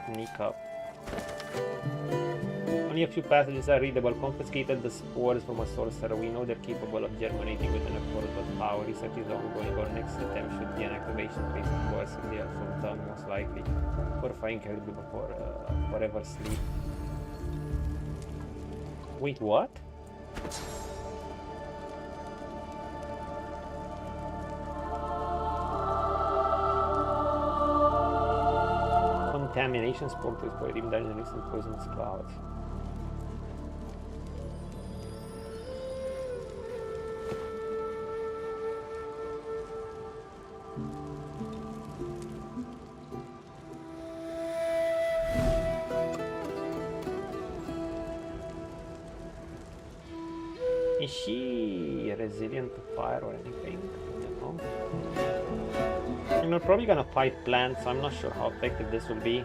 Sneak up. Only a few passages are readable. Confiscated the spores from a sorcerer. We know they're capable of germinating within a quarter, but power research is ongoing. Our next attempt should be an activation phase, of course, in the Elfin tongue, most likely. Horrifying incredibly before forever sleep. Wait, what? Contamination spore to spoil even in recent poisonous clouds. Is she resilient to fire or anything? No. And we're probably gonna fight plants, so I'm not sure how effective this will be.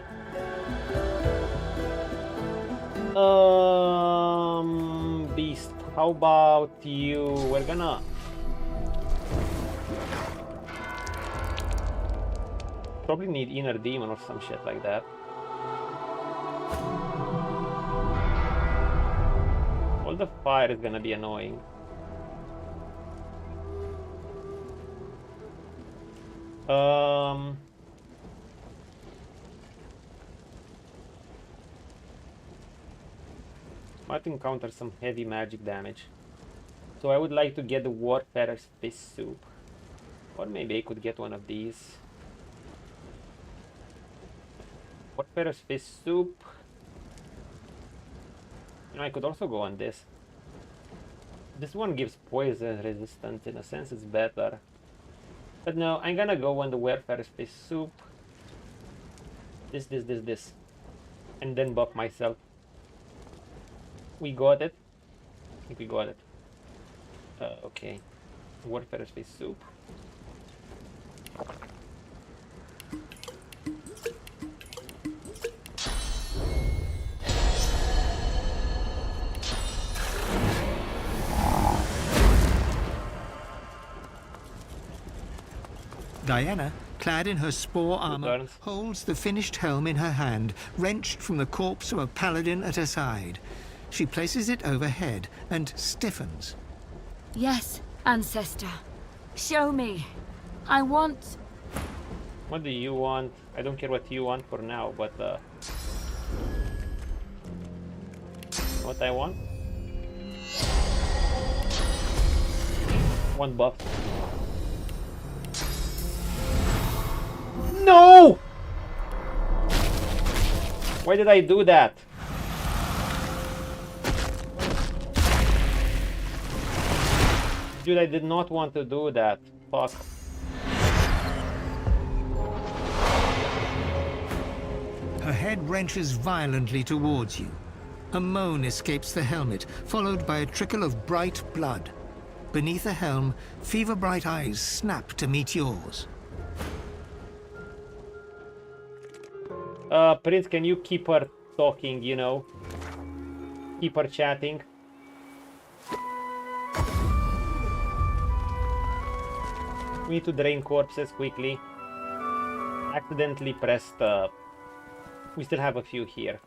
Beast, how about you? We're gonna... probably need inner demon or some shit like that. All the fire is gonna be annoying. Might encounter some heavy magic damage. So I would like to get the Warfarer's Fist Soup. Or maybe I could get one of these. Warfarer's Fist Soup. You know, I could also go on this. This one gives poison resistance. In a sense, it's better. But no, I'm gonna go on the Warfarer's Fist Soup. This. And then buff myself. We got it. I think we got it. Okay. Warfarer's Fist Soup. Daeyena, clad in her spore armor, holds the finished helm in her hand, wrenched from the corpse of a paladin at her side. She places it overhead and stiffens. Yes, ancestor. Show me. I want... What do you want? I don't care what you want for now, but what I want? One buff. No! Why did I do that? Dude, I did not want to do that. Fuck. Her head wrenches violently towards you. A moan escapes the helmet, followed by a trickle of bright blood. Beneath the helm, fever-bright eyes snap to meet yours. Prince, can you keep her talking, you know? Keep her chatting. We need to drain corpses quickly. Accidentally pressed... we still have a few here.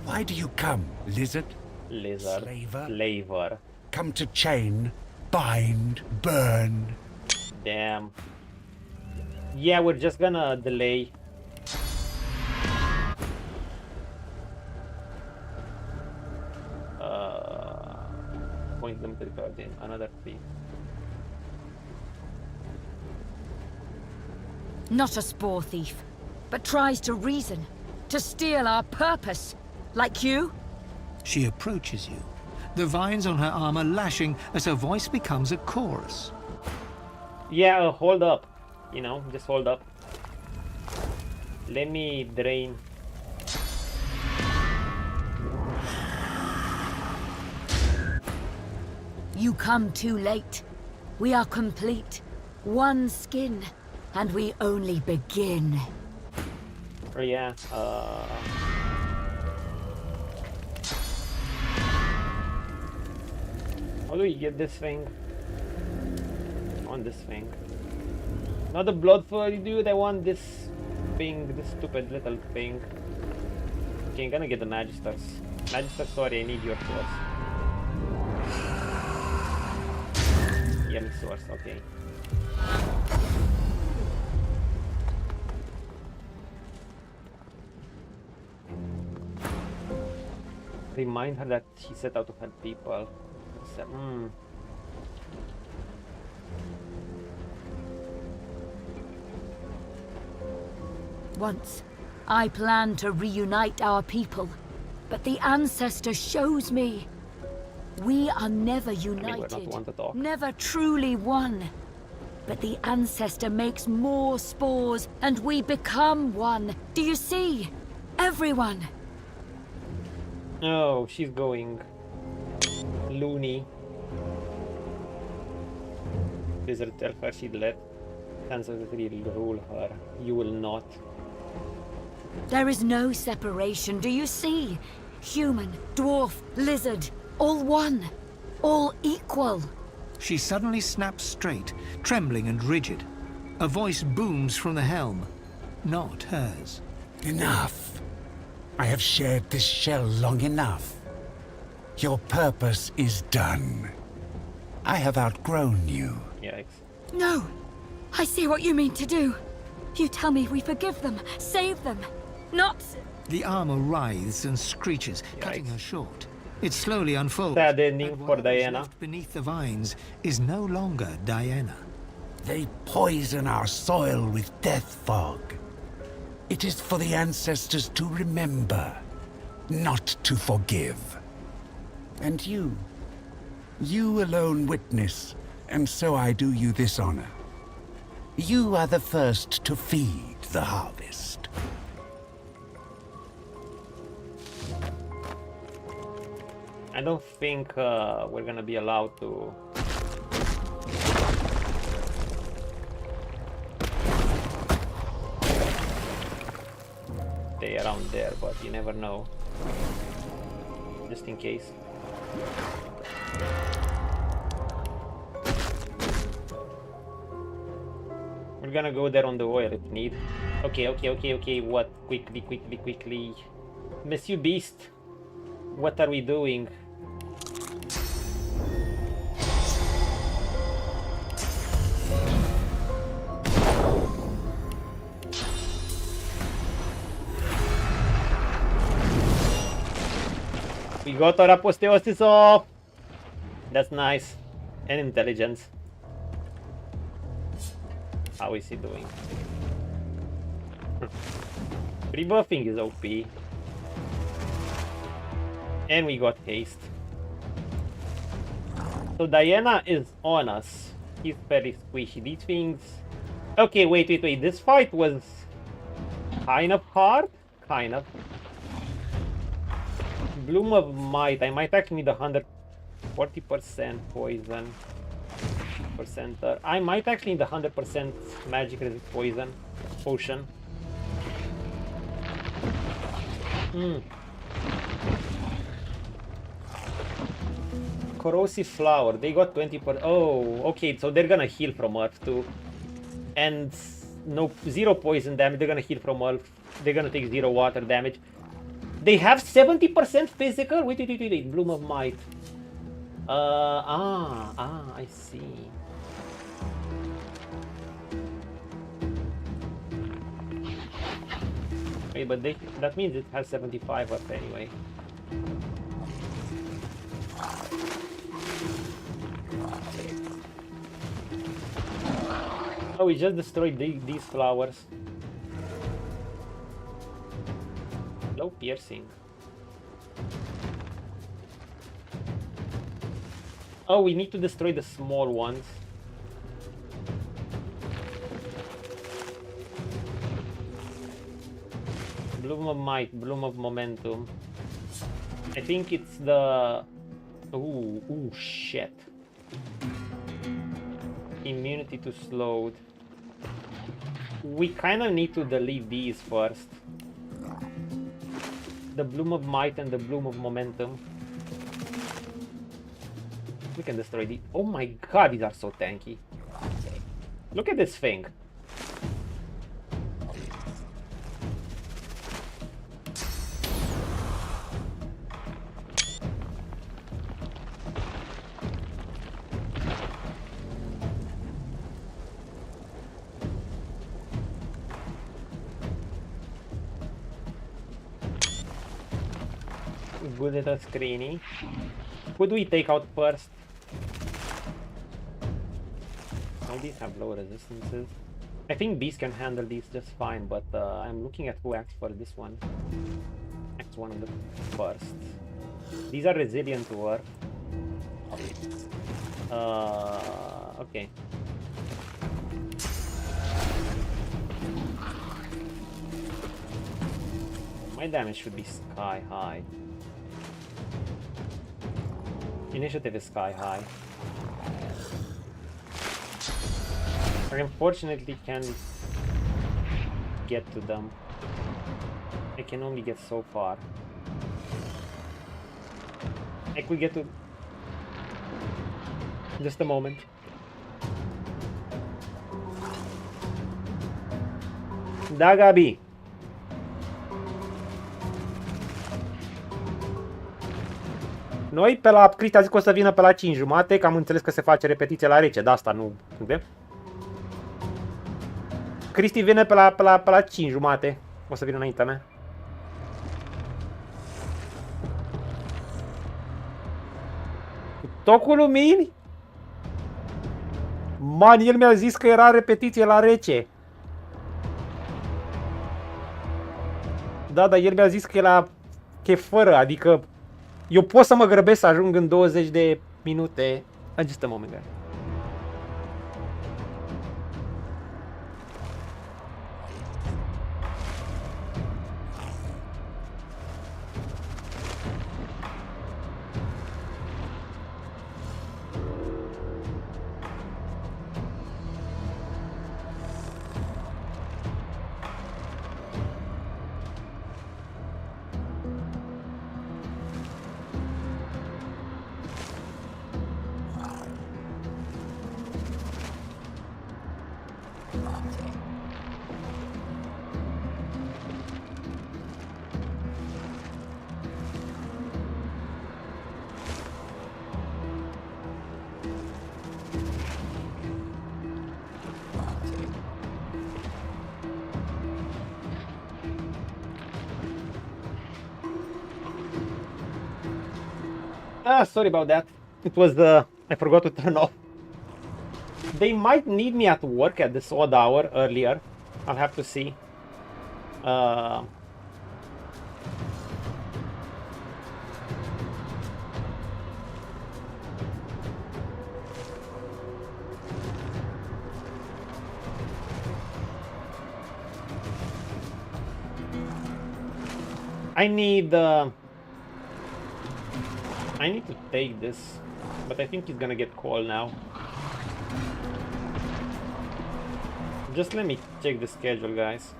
Why do you come, lizard? Lizard. Slaver? Slaver. Come to chain, bind, burn. Damn. Yeah, we're just gonna delay. Point them to the guardian. Another 3. Not a spore thief, but tries to reason, to steal our purpose, like you? She approaches you, the vines on her armor lashing as her voice becomes a chorus. Yeah, hold up. You know, just hold up. Let me drain. You come too late. We are complete. One skin, and we only begin. Oh yeah, how do we get this thing? On this thing. Not the blood for you, dude. I want this thing, this stupid little thing. Okay, I'm gonna get the Magisters. Magister, sorry, I need your source. Yummy source, okay. Remind her that she set out to help people. Once, I planned to reunite our people, but the Ancestor shows me we are never united, never truly one. But the Ancestor makes more spores, and we become one. Do you see? Everyone. Oh, she's going loony. Wizard, tell her she'd let Ancestry rule her. You will not. There is no separation, do you see? Human, dwarf, lizard, all one, all equal. She suddenly snaps straight, trembling and rigid. A voice booms from the helm, not hers. Enough. I have shared this shell long enough. Your purpose is done. I have outgrown you. Yikes. No, I see what you mean to do. You tell me we forgive them, save them, not... The armor writhes and screeches, cutting her short. It slowly unfolds. Sad ending for Daeyena. Left beneath the vines is no longer Daeyena. They poison our soil with death fog. It is for the ancestors to remember, not to forgive. And you alone witness, and so I do you this honor. You are the first to feed the harvest. I don't think we're gonna be allowed to stay around there, but you never know. Just in case. We're gonna go there on the oil if need. Okay, what? Quickly. Monsieur Beast, what are we doing? We got our apotheosis off. That's nice. And intelligence. How is he doing? Rebuffing is OP. And we got haste. So Daeyena is on us. He's very squishy. These things... Okay, wait. This fight was kind of hard. Kind of. Bloom of Might. I might actually need 140% poison. Percenter. I might actually need 100% magic resist poison potion. Corrosive flower. They got 20%. Oh, okay. So they're gonna heal from Earth too, and no 0 poison damage. They're gonna heal from Earth. They're gonna take 0 water damage. They have 70% physical. Wait. Bloom of Might. I see. Wait, but that means it has 75 up anyway. Oh, we just destroyed these flowers. Low piercing. Oh, we need to destroy the small ones. Bloom of Might, Bloom of Momentum. I think it's the... Ooh, shit. Immunity to slowed. We kind of need to delete these first. The Bloom of Might and the Bloom of Momentum. We can destroy these. Oh my god, these are so tanky. Look at this thing. Good little screeny. Who do we take out first? All these have low resistances. I think bees can handle these just fine, but I'm looking at who acts for this one. Acts one of the first. These are resilient to earth. Okay. My damage should be sky high. Initiative is sky high. I unfortunately can't get to them. I can only get so far. I could get to... Just a moment. Da, Gabi. Noi pe la Cristi a zis că o să vină pe la 5:30, că am înțeles că se face repetiție la rece, de asta nu putem. Cristi vine pe la 5:30, o să vină înaintea mea. Cu tocul lumini? Man, el mi-a zis că era repetiție la rece. Da, dar el mi-a zis că e fără, adică eu pot să mă grăbesc să ajung în 20 de minute. Just a moment, guys. Ah, sorry about that. It was I forgot to turn off. They might need me at work at this odd hour earlier. I'll have to see. I need to take this, but I think he's gonna get called now. Just let me check the schedule, guys.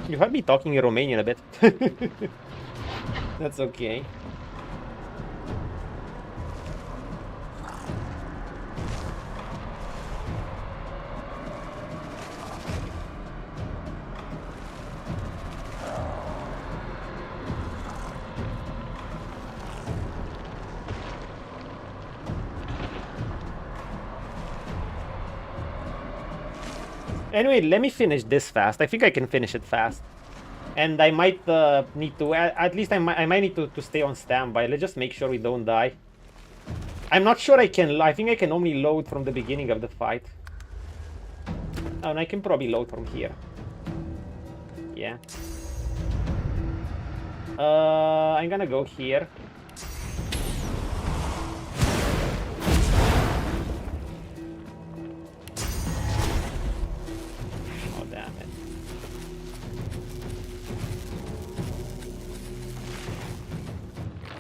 You heard me talking in Romanian a bit. That's okay. Anyway, let me finish this fast. I think I can finish it fast. And I might need to, at least I might need to stay on standby. Let's just make sure we don't die. I'm not sure I think I can only load from the beginning of the fight. Oh, and I can probably load from here. Yeah. I'm gonna go here.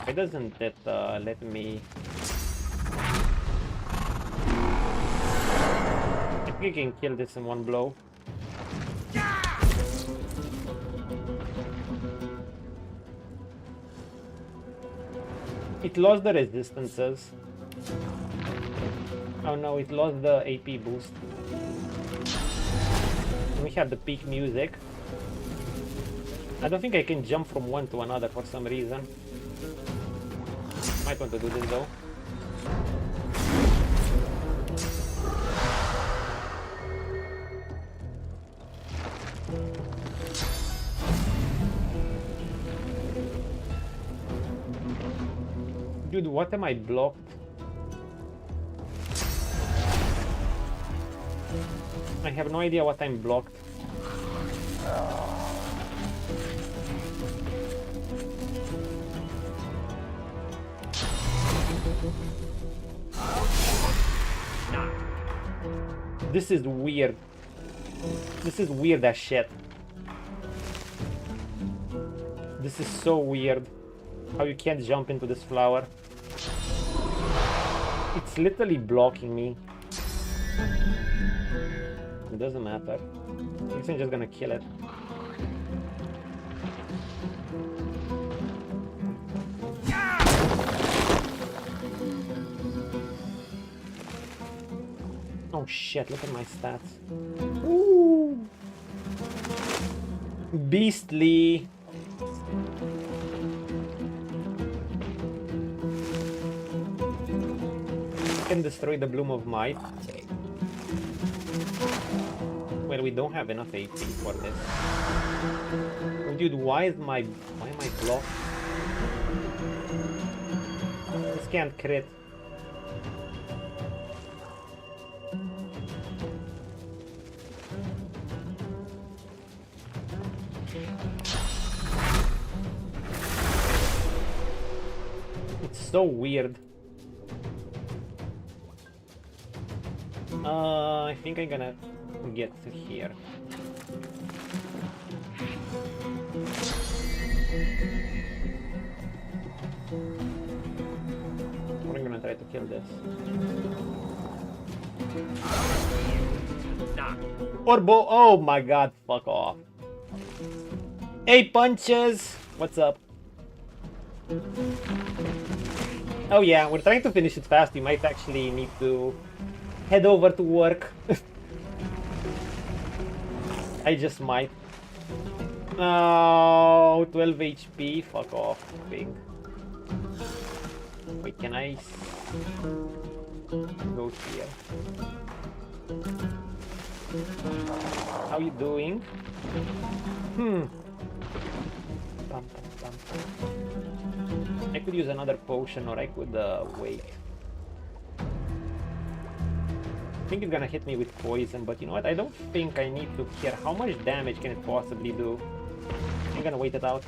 Why doesn't it let me... I think I can kill this in one blow. It lost the resistances. Oh no, it lost the AP boost. We have the peak music. I don't think I can jump from one to another for some reason. Might want to do this though. Dude, what am I blocked? I have no idea what I'm blocked. This is weird. This is weird as shit. This is so weird. How you can't jump into this flower. It's literally blocking me. It doesn't matter. I guess I'm just gonna kill it. Oh shit, look at my stats. Ooh. Beastly. Can destroy the Bloom of Might. Well, we don't have enough AP for this. Oh, dude, why am I blocked? This can't crit. It's so weird. I think I'm gonna get to here. I'm gonna try to kill this. Orbo, oh my god, fuck off. Hey, punches! What's up? Oh yeah, we're trying to finish it fast. We might actually need to head over to work. I just might. Oh, 12 HP. Fuck off, big. Wait, can I go here? How you doing? I could use another potion, or I could wait. I think it's gonna hit me with poison, but you know what? I don't think I need to care. How much damage can it possibly do? I'm gonna wait it out.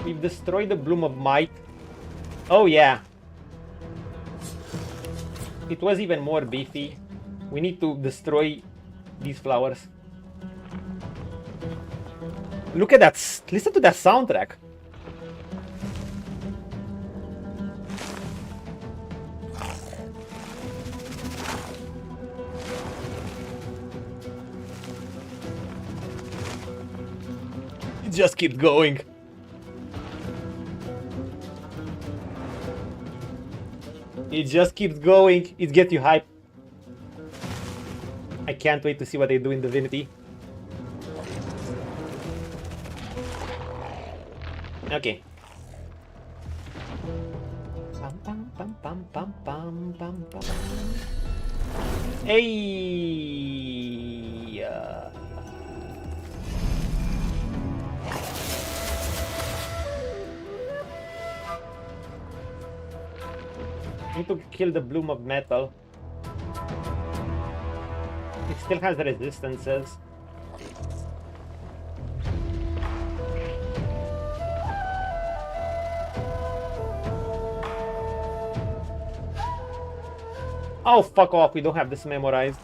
We've destroyed the Bloom of Might. Oh yeah. It was even more beefy. We need to destroy these flowers. Look at that. Listen to that soundtrack. It just keeps going. It just keeps going. It gets you hyped. I can't wait to see what they do in Divinity. Okay. Hey. Need to kill the Bloom of Metal. It still has resistances. Oh, fuck off, we don't have this memorized.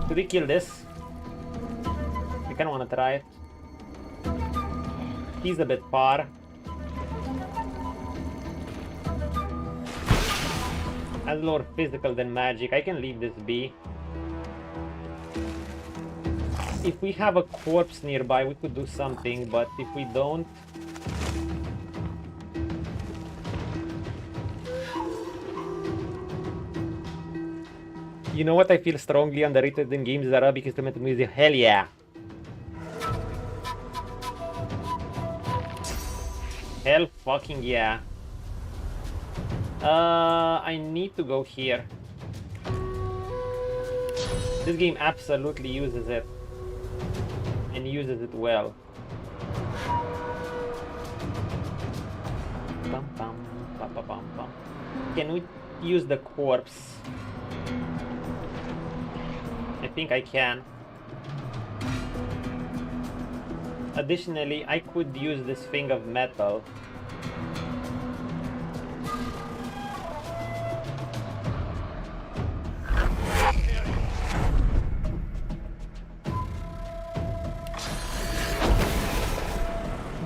Did we kill this? I kinda wanna try it. He's a bit far. Has more physical than magic. I can leave this be. If we have a corpse nearby, we could do something, but if we don't... You know what I feel strongly underrated in games is Arabic instrumental music? Hell yeah! Hell fucking yeah. I need to go here. This game absolutely uses it. And uses it well. Bum, bum, bum, bum, bum, bum. Can we use the corpse? I think I can. Additionally, I could use this thing of metal.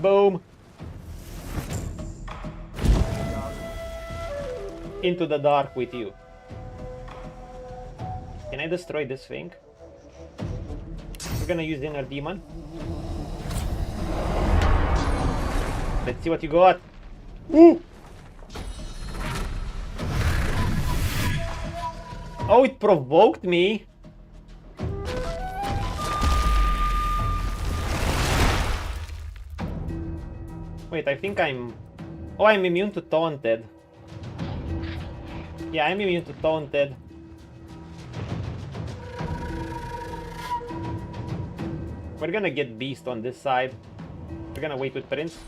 Boom! Into the dark with you. Can I destroy this thing? We're gonna use Inner Demon. Let's see what you got. Ooh! Oh, it provoked me. Wait, I think I'm... Oh, I'm immune to Taunted. Yeah, I'm immune to Taunted. We're gonna get Beast on this side. We're gonna wait with Prince.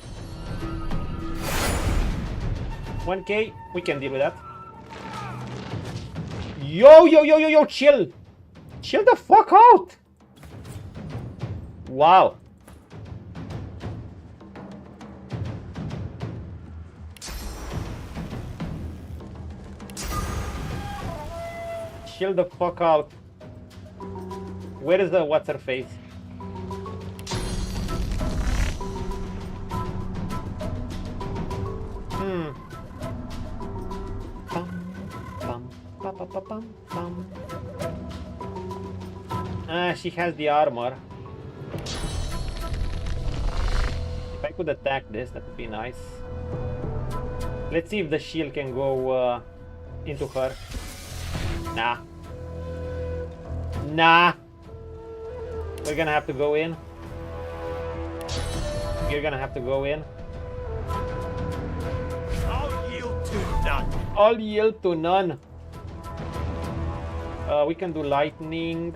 1k, we can deal with that. Yo, yo, yo, yo, yo, chill! Chill the fuck out! Wow. Chill the fuck out. Where is the what's her face? She has the armor. If I could attack this, that would be nice. Let's see if the shield can go into her. Nah. Nah. We're gonna have to go in. You're gonna have to go in. I'll yield to none. I'll yield to none. We can do lightning.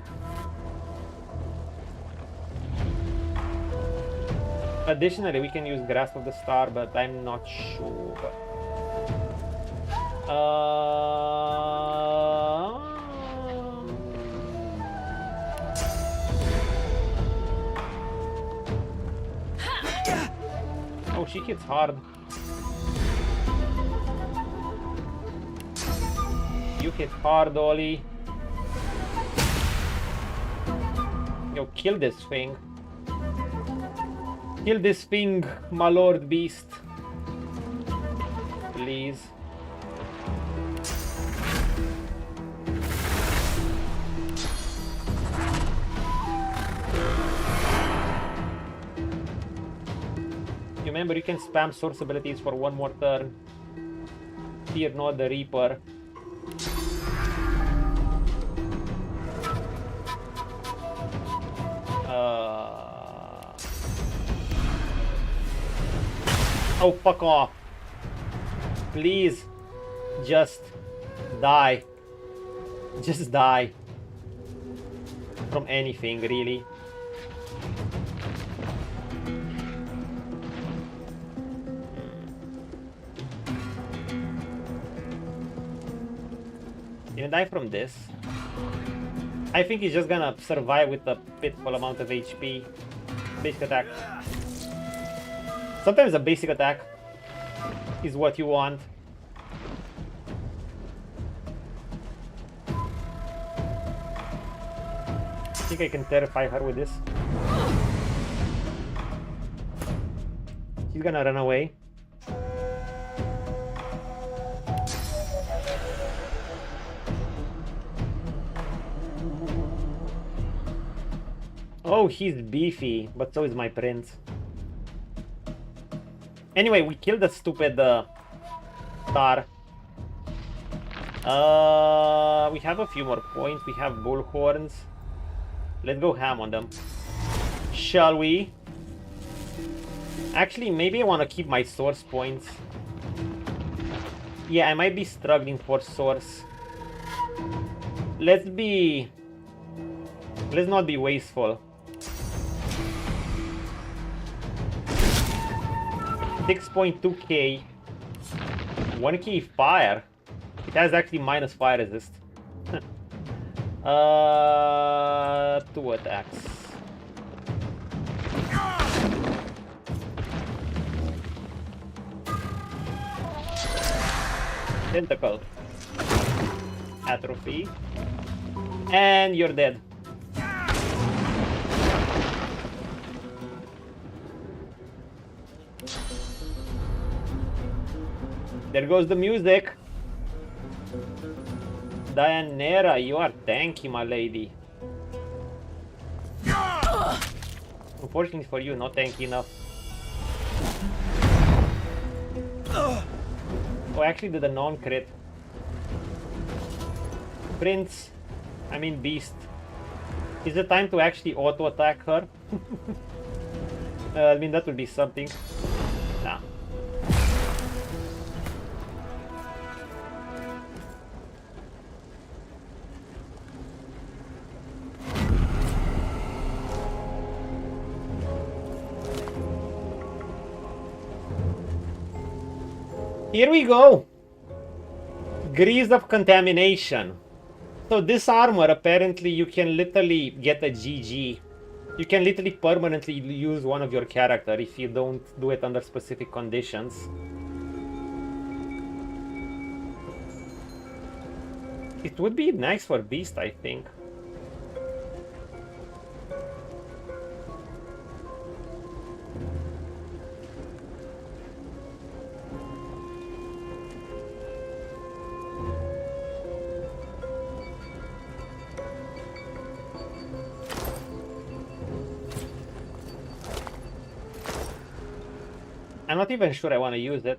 Additionally, we can use Grasp of the Star, but I'm not sure. Oh, she hits hard. You hit hard, Ollie. Yo, kill this thing. Kill this thing, my lord beast. Please. Remember, you can spam source abilities for one more turn. Fear not the Reaper. Oh, fuck off. Please. Just die. Just die. From anything, really. You die from this. I think he's just gonna survive with a pitiful amount of HP. Basic attack. Sometimes a basic attack is what you want. I think I can terrify her with this. She's gonna run away. Oh, he's beefy, but so is my prince. Anyway, we killed the stupid star. We have a few more points. We have bullhorns. Let's go ham on them. Shall we? Actually, maybe I want to keep my source points. Yeah, I might be struggling for source. Let's not be wasteful. 6.2k. 1k fire. It has actually minus fire resist. 2 attacks. Tentacle. Atrophy. And you're dead. There goes the music. Daeyena, you are tanky, my lady. Unfortunately for you, not tanky enough. Oh, actually did a non-crit. Prince, I mean Beast. Is it time to actually auto-attack her? I mean, that would be something. Nah. Here we go. Grease of Contamination. So this armor, apparently you can literally get a GG. You can literally permanently use one of your character if you don't do it under specific conditions. It would be nice for Beast, I think. I'm not even sure I want to use it.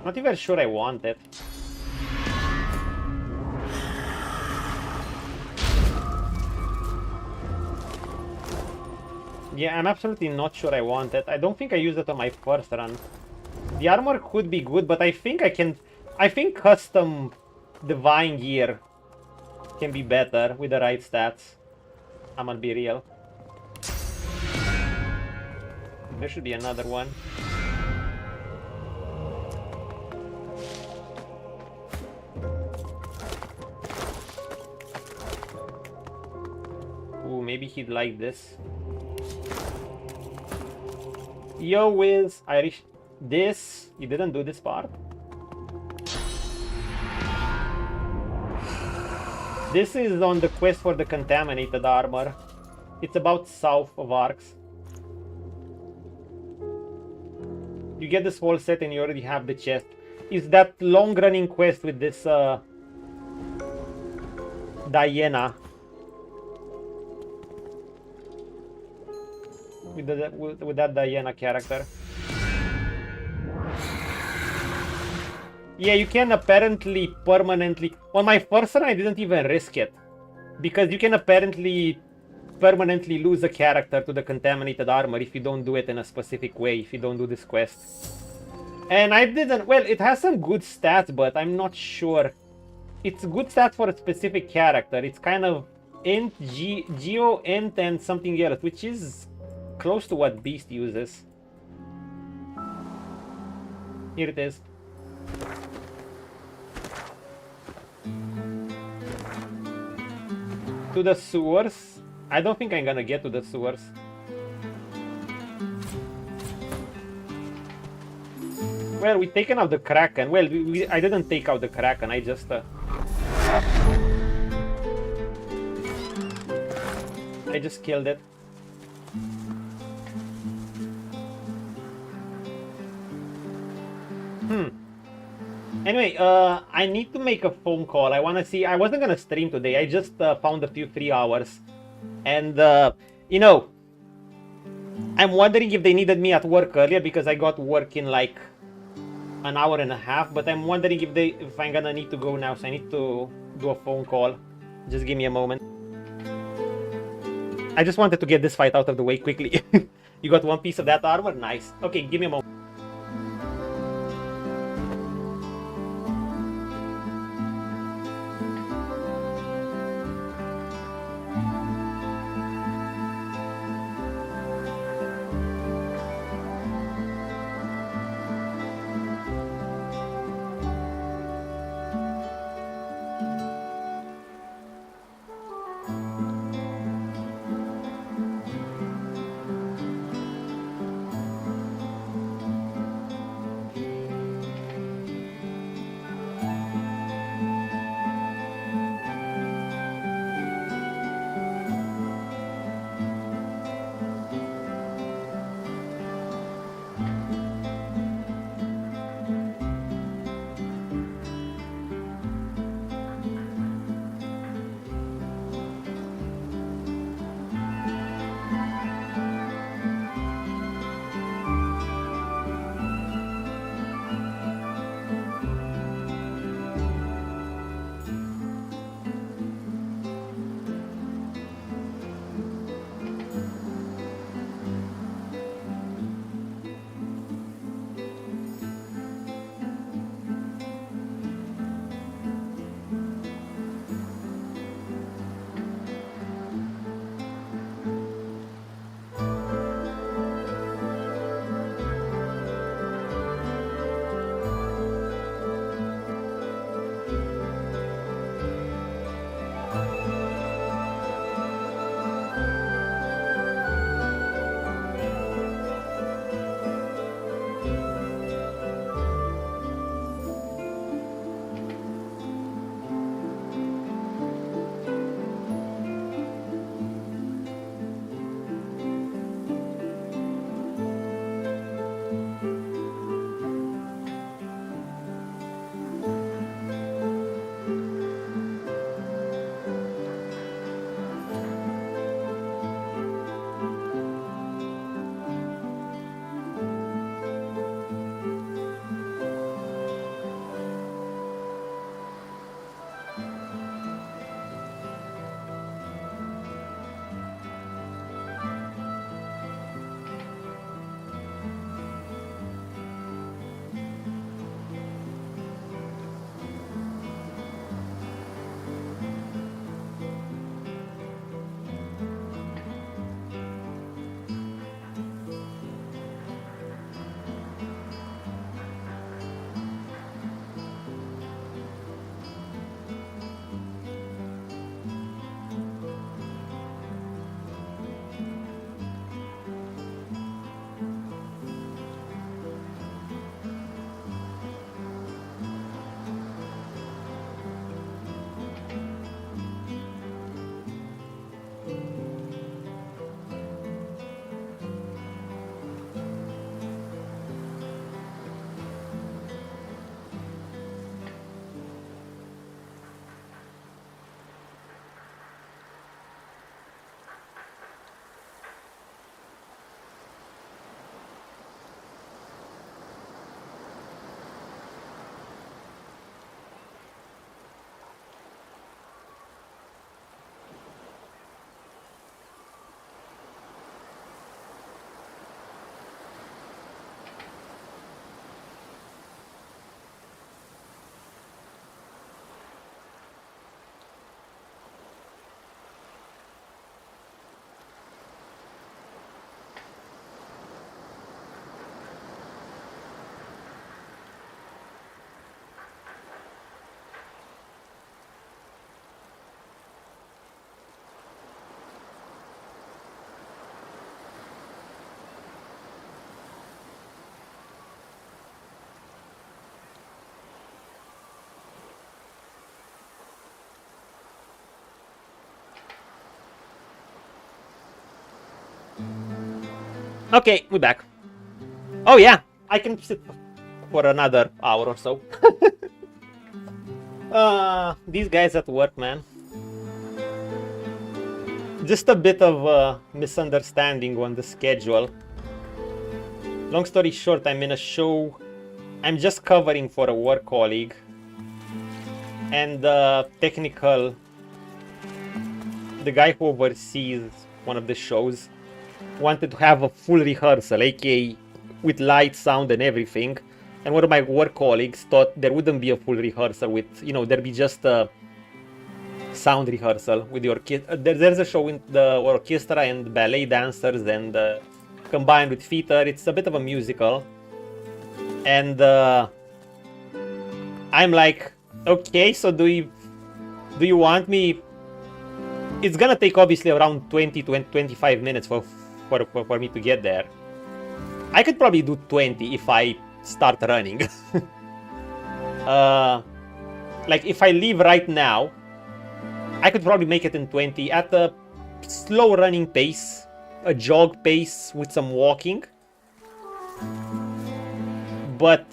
Not even sure I want it. Yeah, I'm absolutely not sure I want it. I don't think I used it on my first run. The armor could be good, but I think custom divine gear can be better with the right stats. I'm gonna be real. There should be another one. Ooh, maybe he'd like this. Yo, Wiz, Irish. This, you didn't do this part? This is on the quest for the contaminated armor. It's about south of Arx. You get this whole set and you already have the chest. It's that long-running quest with this Daeyena. With that Daeyena character. Yeah, you can apparently permanently... On my first run, I didn't even risk it. Because you can apparently permanently lose a character to the contaminated armor if you don't do it in a specific way, if you don't do this quest. And I didn't... Well, it has some good stats, but I'm not sure. It's good stats for a specific character. It's kind of int, geo, int, and something else, which is close to what Beast uses. Here it is. To the sewers? I don't think I'm gonna get to the sewers. Well, we taken out the Kraken. Well, I didn't take out the Kraken, I just... I just killed it. Anyway, I need to make a phone call. I want to see... I wasn't going to stream today. I just found a few free hours. And, you know... I'm wondering if they needed me at work earlier because I got work in like an hour and a half. But I'm wondering if I'm going to need to go now. So I need to do a phone call. Just give me a moment. I just wanted to get this fight out of the way quickly. You got one piece of that armor? Nice. Okay, give me a moment. Okay, we're back. Oh yeah, I can sit for another hour or so. These guys at work, man. Just a bit of a misunderstanding on the schedule. Long story short, I'm in a show. I'm just covering for a work colleague. And the technical, the guy who oversees one of the shows wanted to have a full rehearsal, aka with light, sound and everything. And one of my work colleagues thought there wouldn't be a full rehearsal with, you know, there'd be just a sound rehearsal with the orchestra. There's a show with the orchestra and ballet dancers and combined with theater. It's a bit of a musical. And I'm like, okay, so do you want me? It's gonna take obviously around 20-25 minutes for me to get there. I could probably do 20 if I start running. Like if I leave right now, I could probably make it in 20 at a slow running pace, a jog pace with some walking. But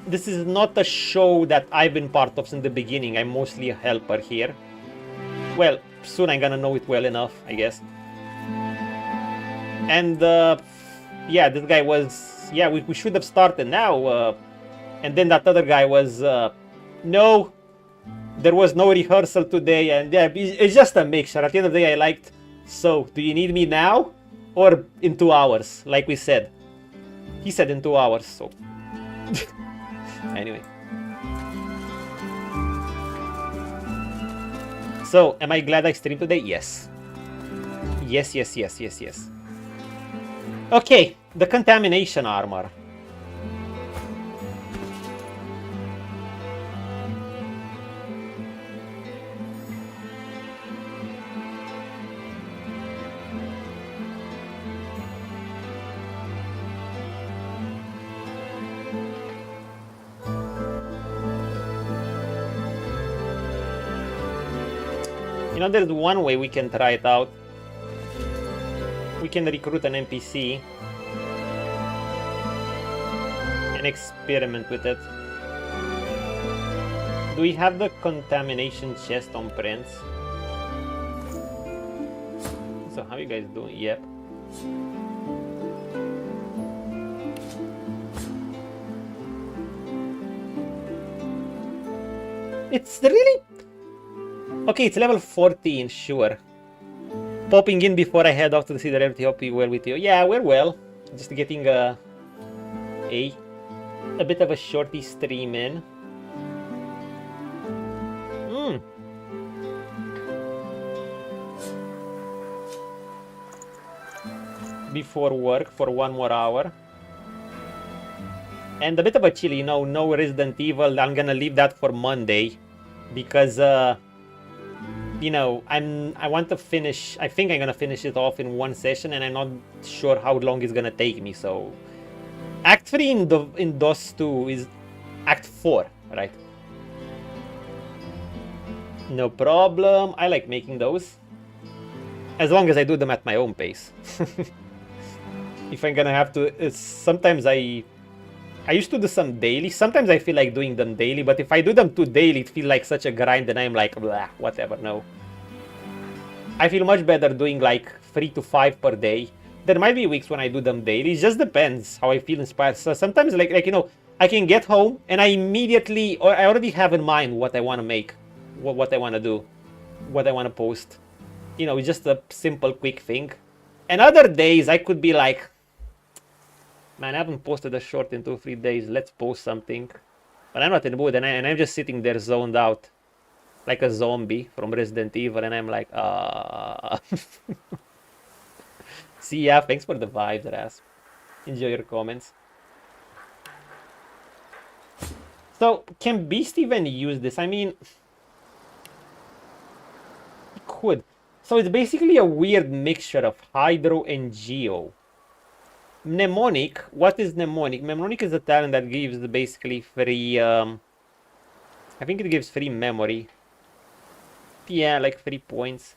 this is not a show that I've been part of since the beginning. I'm mostly a helper here. Well, soon I'm gonna know it well enough, I guess. And yeah, this guy was, yeah, we should have started now. And then that other guy was, no, there was no rehearsal today. And yeah, it's just a mixture. At the end of the day, I liked, so do you need me now or in 2 hours? Like we said. He said in 2 hours, so. Anyway. So, am I glad I streamed today? Yes. Yes, yes, yes, yes, yes. Okay, the contamination armor. You know, there's one way we can try it out. We can recruit an NPC and experiment with it. Do we have the contamination chest on Prince? So how are you guys doing? Yep. It's really... Okay, it's level 14, sure. Popping in before I head off to the city. Everything hope you well with you. Yeah, we're well. Just getting a bit of a shorty stream in. Before work for 1 more hour. And a bit of a chill, you know, no Resident Evil. I'm gonna leave that for Monday. Because, you know, I want to finish, I think I'm gonna finish it off in one session, and I'm not sure how long it's gonna take me, so... Act 3 in DOS 2 is Act 4, right? No problem, I like making those. As long as I do them at my own pace. If I'm gonna have to, sometimes I used to do some daily. Sometimes I feel like doing them daily, but if I do them too daily, it feels like such a grind, and I'm like, blah, whatever, no. I feel much better doing like 3 to 5 per day. There might be weeks when I do them daily. It just depends how I feel inspired. So sometimes, like you know, I can get home and I immediately, or I already have in mind what I want to make, what I want to do, what I want to post. You know, it's just a simple, quick thing. And other days I could be like, man, I haven't posted a short in 2-3 days. Let's post something. But I'm not in the mood, and I'm just sitting there zoned out. Like a zombie from Resident Evil, and I'm like, See ya, thanks for the vibes, Rasp. Enjoy your comments. So, can Beast even use this? I mean... It could. So it's basically a weird mixture of Hydro and Geo. Mnemonic, what is Mnemonic? Mnemonic is a talent that gives basically free, I think it gives free memory. Yeah, like 3 points.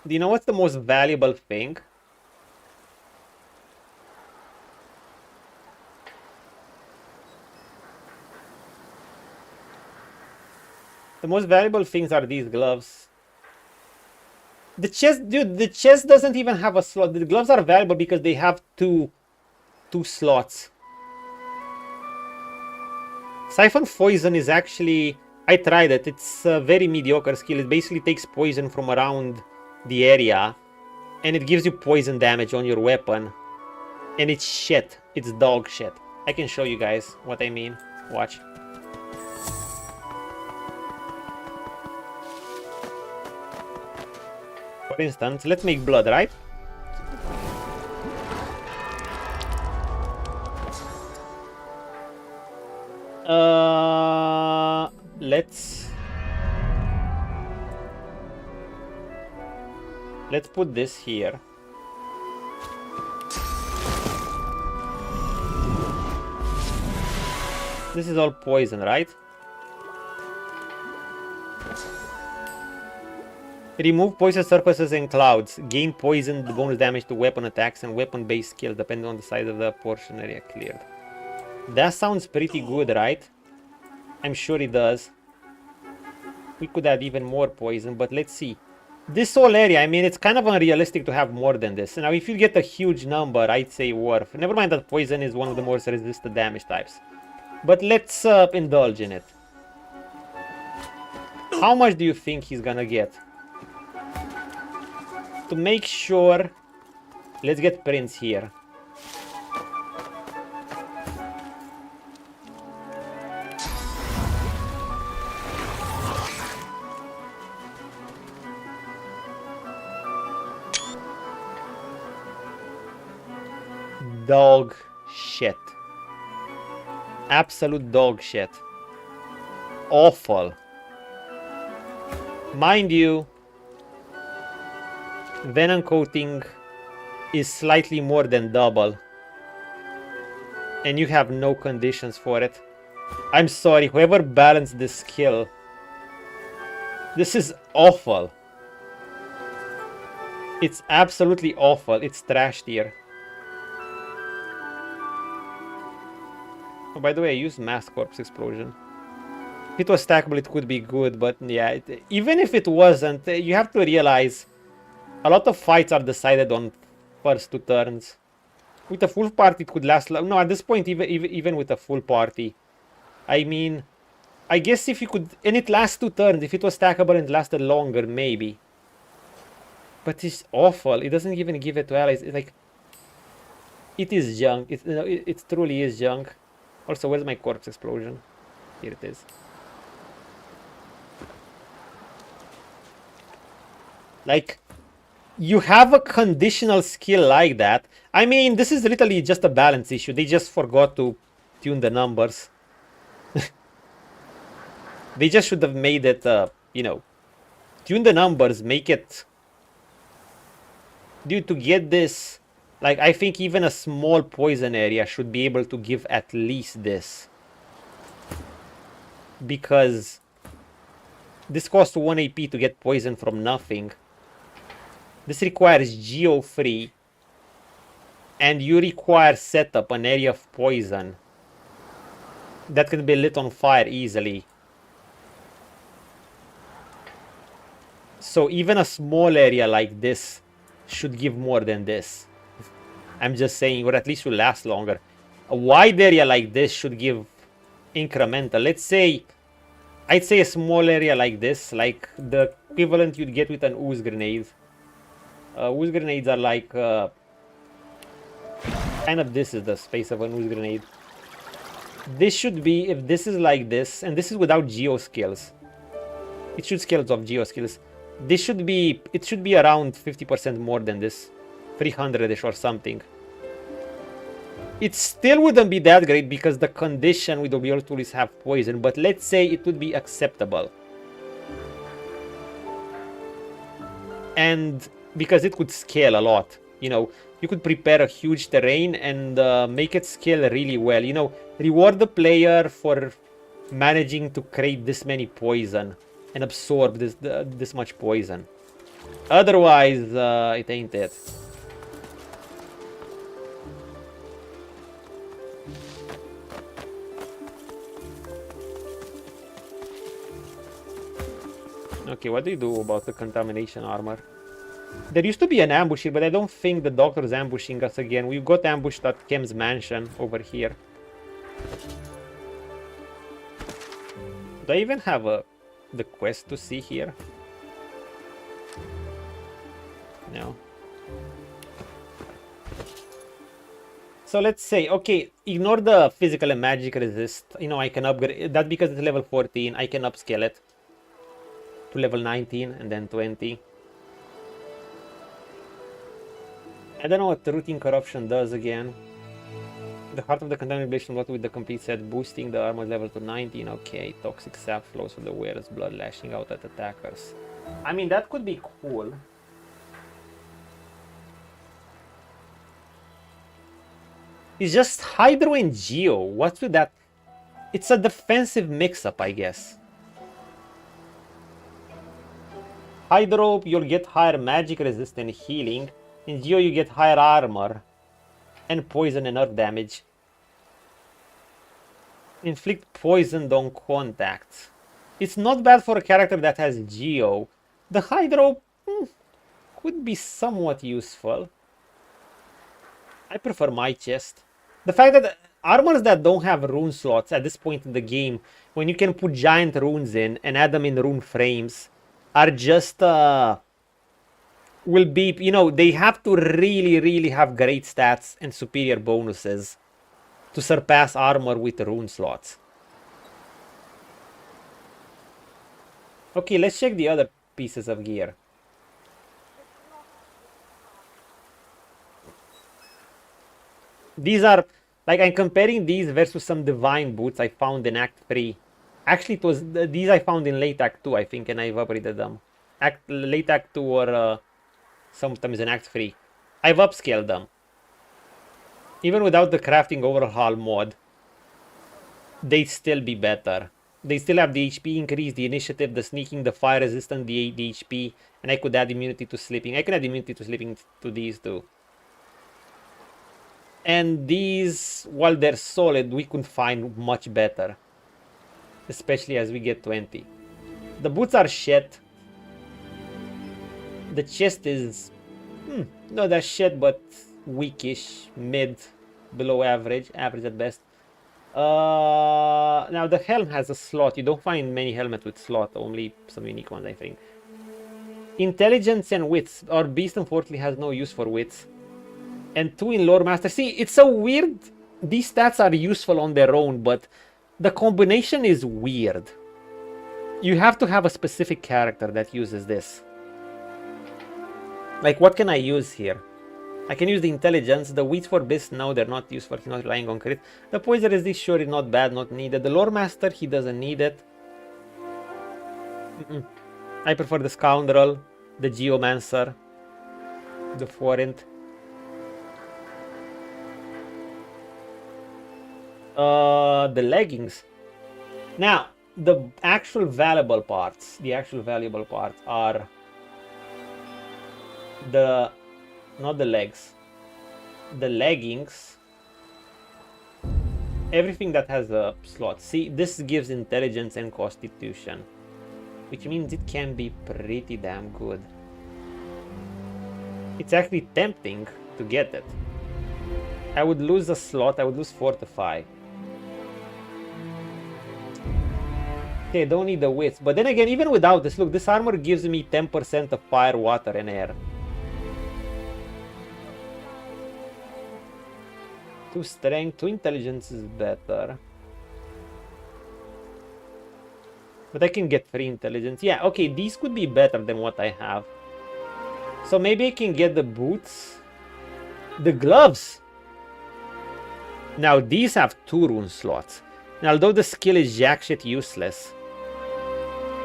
Do you know what's the most valuable thing? The most valuable things are these gloves. The chest, dude, the chest doesn't even have a slot. The gloves are valuable because they have two slots. Siphon Poison is actually... I tried it. It's a very mediocre skill. It basically takes poison from around the area. And it gives you poison damage on your weapon. And it's shit. It's dog shit. I can show you guys what I mean. Watch. For instance, let's make blood, right? Let's put this here. This is all poison, right? Remove poison surfaces and clouds. Gain poison bonus damage to weapon attacks and weapon-based skills depending on the size of the portion area cleared. That sounds pretty good, right? I'm sure it does. We could add even more poison, but let's see. This whole area, I mean, it's kind of unrealistic to have more than this. Now, if you get a huge number, I'd say worth. Never mind that poison is one of the most resistant damage types. But let's indulge in it. How much do you think he's gonna get? To make sure, let's get Prince here. Dog shit. Absolute dog shit. Awful. Mind you, Venom coating is slightly more than double. And you have no conditions for it. I'm sorry, whoever balanced this skill. This is awful. It's absolutely awful. It's trash tier. Oh, by the way, I used Mass Corpse Explosion. If it was stackable, it could be good, but yeah, even if it wasn't, you have to realize a lot of fights are decided on first 2 turns. With a full party, it could last long. No, at this point, even with a full party. I mean, I guess if you could... And it lasts 2 turns. If it was stackable and lasted longer, maybe. But it's awful. It doesn't even give it to allies. It's like... It is junk. It truly is junk. Also, where's my Corpse Explosion? Here it is. Like, you have a conditional skill like that. I mean, this is literally just a balance issue. They just forgot to tune the numbers. They just should have made it, you know, tune the numbers, make it... Dude, to get this, like, I think even a small poison area should be able to give at least this. Because this costs 1 AP to get poison from nothing. This requires geo-free. And you require setup, an area of poison. That can be lit on fire easily. So even a small area like this should give more than this. I'm just saying, or at least will last longer. A wide area like this should give incremental. Let's say, I'd say a small area like this, like the equivalent you'd get with an ooze grenade. Ooze grenades are like, kind of this is the space of an ooze grenade. This should be, if this is like this, and this is without geo skills. It should scale off geo skills. This should be, it should be around 50% more than this. 300-ish or something. It still wouldn't be that great because the condition with the tool is have poison, but let's say it would be acceptable. And because it could scale a lot, you know, you could prepare a huge terrain and make it scale really well. You know, reward the player for managing to create this many poison and absorb this much poison. Otherwise, it ain't it. Okay, what do you do about the contamination armor? There used to be an ambush here, but I don't think the doctor's ambushing us again. We've got ambushed at Kem's mansion over here. Do I even have the quest to see here? No. So let's say, okay, ignore the physical and magic resist. You know, I can upgrade that because it's level 14. I can upscale it to level 19 and then 20. I don't know what routine corruption does again. The heart of the contamination blood with the complete set, boosting the armor level to 19. Okay, toxic sap flows from the wearer's blood, lashing out at attackers. I mean, that could be cool. It's just Hydro and Geo. What's with that? It's a defensive mix-up, I guess. Hydro, you'll get higher magic resist and healing. In Geo, you get higher armor and poison and earth damage. Inflict poison on contact. It's not bad for a character that has Geo. The Hydro could be somewhat useful. I prefer my chest. The fact that armors that don't have rune slots at this point in the game, when you can put giant runes in and add them in rune frames, are just will be, you know, they have to really have great stats and superior bonuses to surpass armor with rune slots. Okay, let's check the other pieces of gear. These are, like, I'm comparing these versus some divine boots I found in Act 3. Actually, it was these I found in late Act 2, I think, and I've upgraded them. Late Act 2 or sometimes in Act 3. I've upscaled them. Even without the crafting overhaul mod, they'd still be better. They still have the HP increase, the initiative, the sneaking, the fire resistance, the HP, and I could add immunity to sleeping. I can add immunity to sleeping to these too. And these, while they're solid, we could find much better. Especially as we get 20. The boots are shit. The chest is... not that shit, but weakish. Mid. Below average. Average at best. Now the helm has a slot. You don't find many helmets with slot. Only some unique ones, I think. Intelligence and wits. Our beast unfortunately has no use for wits. And 2 in Lore Master. See, it's so weird. These stats are useful on their own, but the combination is weird. You have to have a specific character that uses this. Like, what can I use here? I can use the intelligence. The wits for beast, no, they're not useful. He's not relying on crit. The poison is this, sure, is not bad, not needed. The Lore Master, he doesn't need it. I prefer the Scoundrel, the Geomancer, the Forint. The leggings. Now, the actual valuable parts. The actual valuable parts are the, not the legs, the leggings. Everything that has a slot. See, this gives intelligence and constitution, which means it can be pretty damn good. It's actually tempting to get it. I would lose a slot. I would lose Fortify. Okay, don't need the wits. But then again, even without this, look, this armor gives me 10% of fire, water, and air. 2 strength, 2 intelligence is better. But I can get 3 intelligence. Yeah, okay, these could be better than what I have. So maybe I can get the boots. The gloves. Now these have 2 rune slots. Now, although the skill is jack shit useless,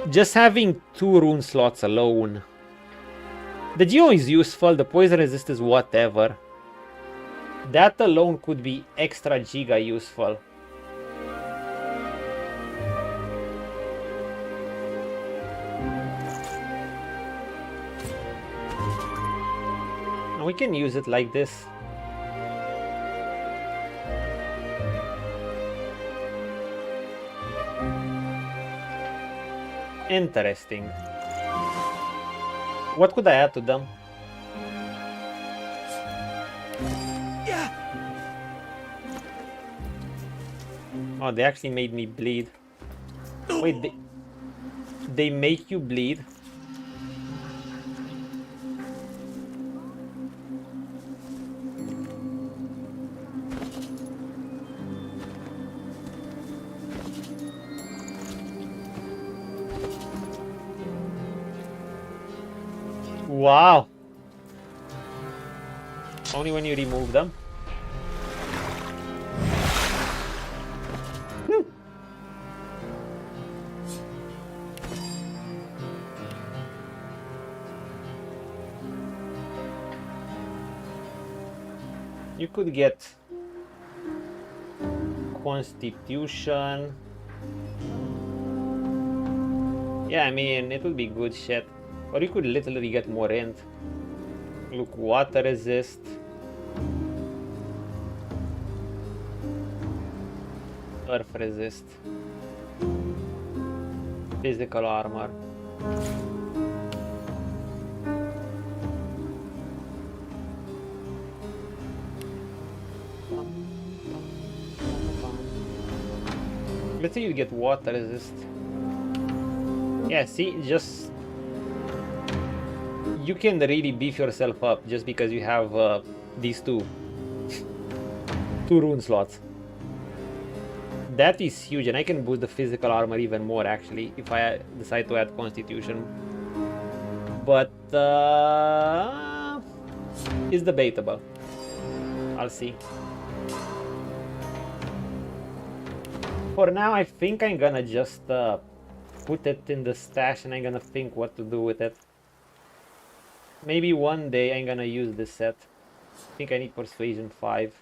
just having 2 rune slots alone. The Geo is useful, the poison resist is whatever. That alone could be extra giga useful. Now we can use it like this. Interesting. What could I add to them? Oh, they actually made me bleed. Wait, Wait, they make you bleed? Wow. Only when you remove them. You could get Constitution. Yeah, I mean, it would be good shit. Or you could literally get more int. Look, water resist. Earth resist. Physical armor. Let's say you get water resist. Yeah, see, just you can really beef yourself up just because you have these two rune slots. That is huge, and I can boost the physical armor even more actually if I decide to add Constitution. But it's debatable. I'll see. For now, I think I'm gonna just put it in the stash and I'm gonna think what to do with it. Maybe one day I'm gonna use this set. I think I need Persuasion 5.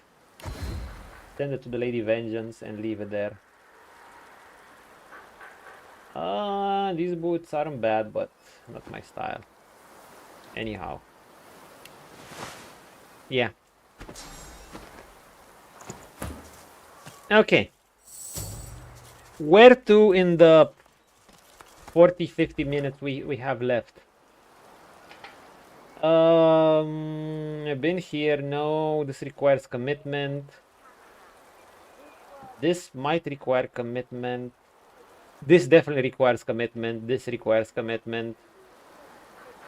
Send it to the Lady Vengeance and leave it there. These boots aren't bad, but not my style. Anyhow. Yeah. Okay. Where to in the 40-50 minutes we have left? I've been here. No, this requires commitment. This might require commitment. This definitely requires commitment. This requires commitment.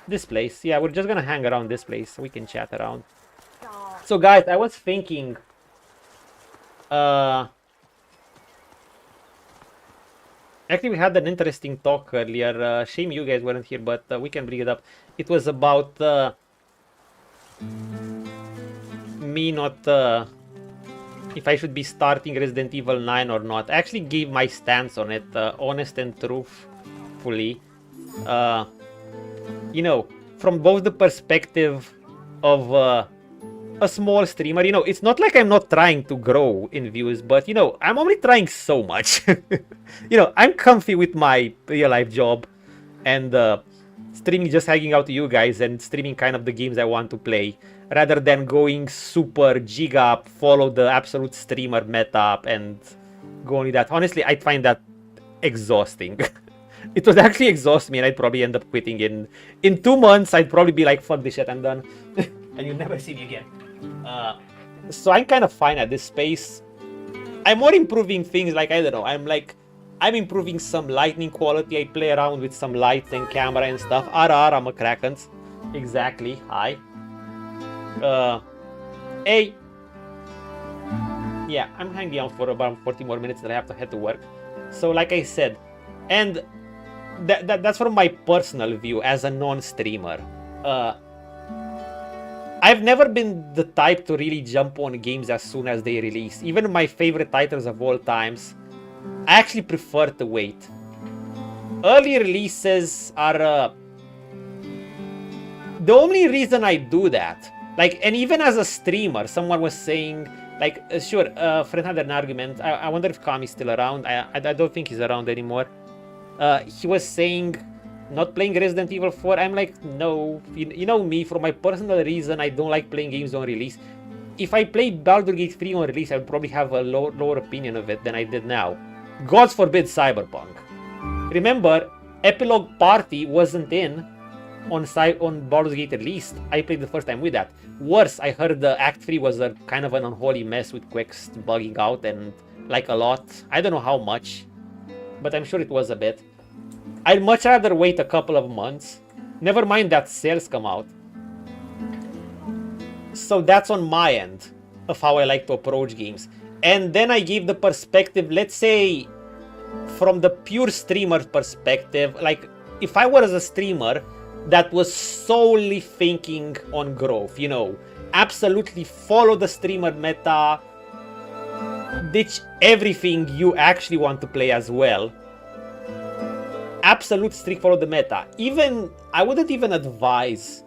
This place. Yeah, we're just gonna hang around this place. We can chat around. So guys, I was thinking actually, we had an interesting talk earlier. Shame you guys weren't here, but we can bring it up. It was about me not... if I should be starting Resident Evil 9 or not. I actually gave my stance on it, honest and truthfully. You know, from both the perspective of a small streamer, you know, it's not like I'm not trying to grow in views, but, you know, I'm only trying so much. You know, I'm comfy with my real-life job and streaming, just hanging out to you guys and streaming kind of the games I want to play, rather than going super jig up, follow the absolute streamer meta and go on with that. Honestly, I find that exhausting. It would actually exhaust me and I'd probably end up quitting in 2 months. I'd probably be like, fuck this shit, I'm done. And you'll never see me again. So I'm kind of fine at this space. I'm more improving things, like, I don't know, I'm improving some lighting quality. I play around with some lights and camera and stuff. RR, I'm a Kraken. Exactly. Hi. Hey. Yeah, I'm hanging out for about 40 more minutes and I have to head to work. So like I said, and that's from my personal view as a non-streamer. I've never been the type to really jump on games as soon as they release. Even my favorite titles of all times, I actually prefer to wait. Early releases are the only reason I do that. Like, and even as a streamer, someone was saying, like, sure, Fred had an argument. I wonder if Kami's still around. I don't think he's around anymore. He was saying, not playing Resident Evil 4. I'm like, no. You know me, for my personal reason, I don't like playing games on release. If I played Baldur's Gate 3 on release, I would probably have a lower opinion of it than I did now. God forbid Cyberpunk. Remember, Epilogue Party wasn't in on Baldur's Gate release. I played the first time with that. Worse, I heard the Act 3 was a kind of an unholy mess with quests bugging out and like a lot. I don't know how much. but I'm sure it was a bit. I'd much rather wait a couple of months. Never mind that sales come out. So that's on my end of how I like to approach games. And then I give the perspective, let's say, from the pure streamer perspective, like if I was a streamer that was solely thinking on growth, you know, absolutely follow the streamer meta, ditch everything you actually want to play as well. Absolute strict follow the meta. Even, I wouldn't even advise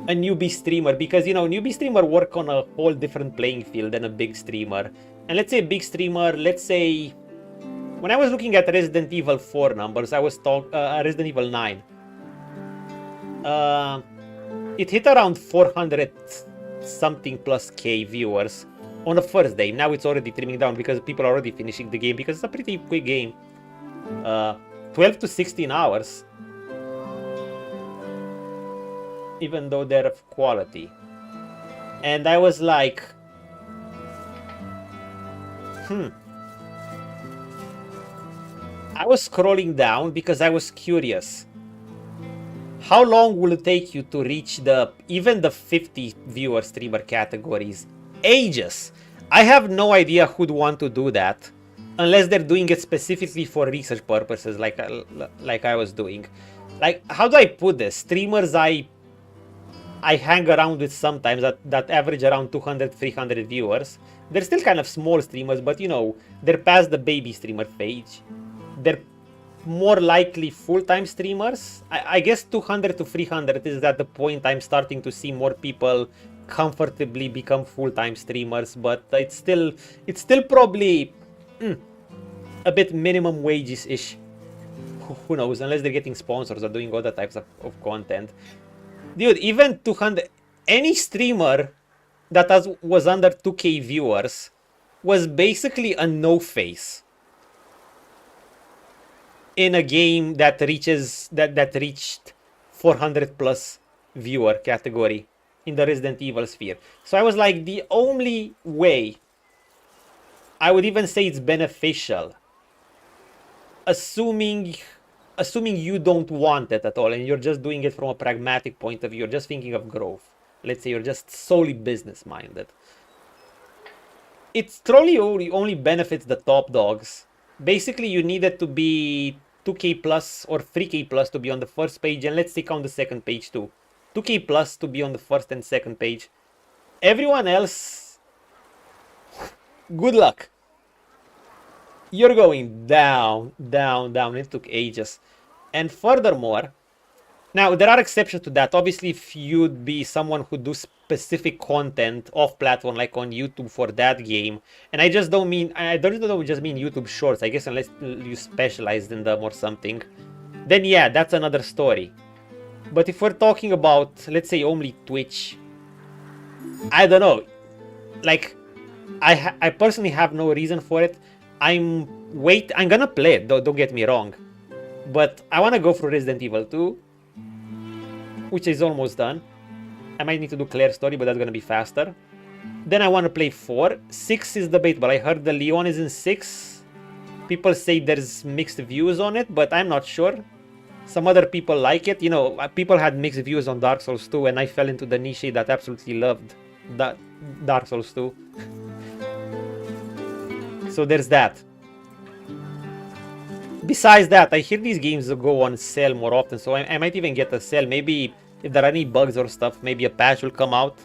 a newbie streamer because, you know, newbie streamer work on a whole different playing field than a big streamer. And let's say a big streamer, let's say, when I was looking at Resident Evil 4 numbers, I was talking, Resident Evil 9. It hit around 400 something plus K viewers on the first day. Now it's already trimming down because people are already finishing the game because it's a pretty quick game. 12 to 16 hours. Even though they're of quality. And I was like, I was scrolling down because I was curious. How long will it take you to reach even the 50 viewer streamer categories? Ages. I have no idea who'd want to do that unless they're doing it specifically for research purposes like I was doing. Like, how do I put this? Streamers I hang around with sometimes that average around 200, 300 viewers. They're still kind of small streamers, but you know, they're past the baby streamer phase. They're more likely full-time streamers. I guess 200 to 300 is at the point I'm starting to see more people comfortably become full-time streamers, but it's still probably a bit minimum wages-ish. Who knows, unless they're getting sponsors or doing other types of content. Dude, even 200, any streamer that was under 2k viewers was basically a no-face in a game that reached 400 plus viewer category in the Resident Evil sphere. So I was like, the only way I would even say it's beneficial, assuming you don't want it at all and you're just doing it from a pragmatic point of view, you're just thinking of growth. Let's say you're just solely business minded. It truly only benefits the top dogs. Basically, you needed to be 2k plus or 3k plus to be on the first page, and let's take on the second page too. 2k plus to be on the first and second page. Everyone else, good luck. You're going down, down, down. It took ages. And furthermore, now there are exceptions to that. Obviously, if you'd be someone who do specific content off platform, like on YouTube for that game, and I don't just mean YouTube shorts, I guess, unless you specialized in them or something, then yeah, that's another story. But if we're talking about, let's say, only Twitch, I don't know. Like, I personally have no reason for it. I'm gonna play it, don't get me wrong. But I want to go through Resident Evil 2, which is almost done. I might need to do Claire's story, but that's gonna be faster. Then I want to play 4. 6 is debatable. I heard the Leon is in 6. People say there's mixed views on it, but I'm not sure. Some other people like it. You know, people had mixed views on Dark Souls 2, and I fell into the niche that absolutely loved that Dark Souls 2. So there's that. Besides that, I hear these games go on sale more often, so I might even get a sale. Maybe if there are any bugs or stuff, maybe a patch will come out.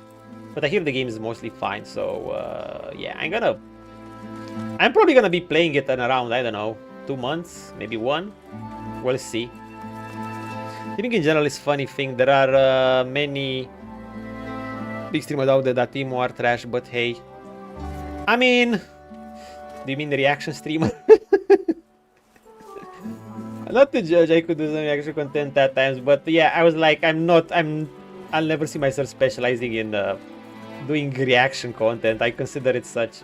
But I hear the game is mostly fine, so yeah, I'm probably gonna be playing it in around, I don't know, 2 months, maybe 1. We'll see. I think in general it's funny thing. There are many big streamers out there that emo are trash, but hey. I mean, do you mean the reaction streamer? Not to judge, I could do some reaction content at times, but yeah, I was like, I'll never see myself specializing in doing reaction content. I consider it such,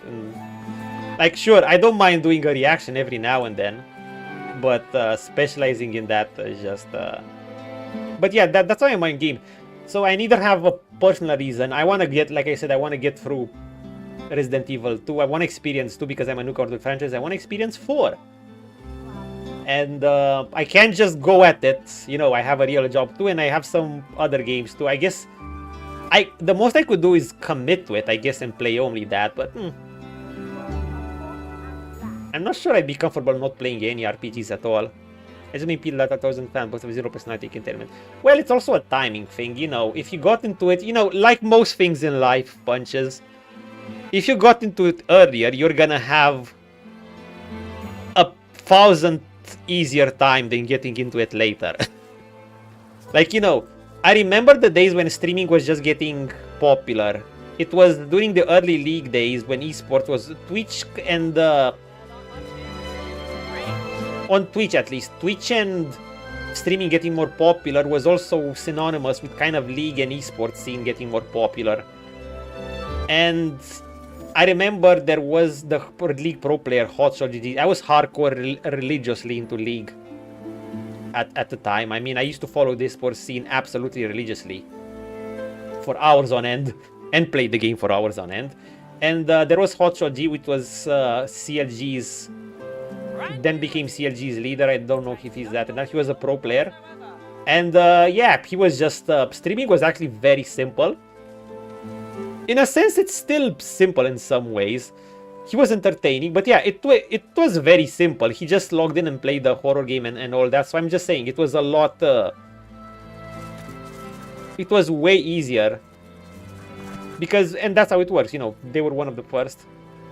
like, sure, I don't mind doing a reaction every now and then, but specializing in that is just, but yeah, that's why I'm in game. So I neither have a personal reason. I want to get, like I said, I want to get through Resident Evil 2. I want to experience 2 because I'm a newcomer to the franchise. I want to experience 4. And I can't just go at it. You know, I have a real job too, and I have some other games too. I guess the most I could do is commit to it, I guess, and play only that. But I'm not sure I'd be comfortable not playing any RPGs at all. I just mean people that are 1,000 fans, but with 0 personality containment. Well, it's also a timing thing, you know. If you got into it, you know, like most things in life, Punches, if you got into it earlier, you're gonna have a 1,000th easier time than getting into it later. Like, you know, I remember the days when streaming was just getting popular. It was during the early league days when esports was Twitch and on Twitch at least. Twitch and streaming getting more popular was also synonymous with kind of league and esports scene getting more popular. And I remember there was the League Pro player Hotshot GG. I was hardcore religiously into League at the time. I mean, I used to follow this sports scene absolutely religiously for hours on end and play the game for hours on end. And there was Hotshot G, which was CLG's, then became CLG's leader. I don't know if he's that or not. He was a pro player. And yeah, he was just, streaming was actually very simple. In a sense, it's still simple in some ways. He was entertaining, but yeah, it was very simple. He just logged in and played the horror game and all that. So I'm just saying, it was a lot... it was way easier. Because, and that's how it works, you know, they were one of the first.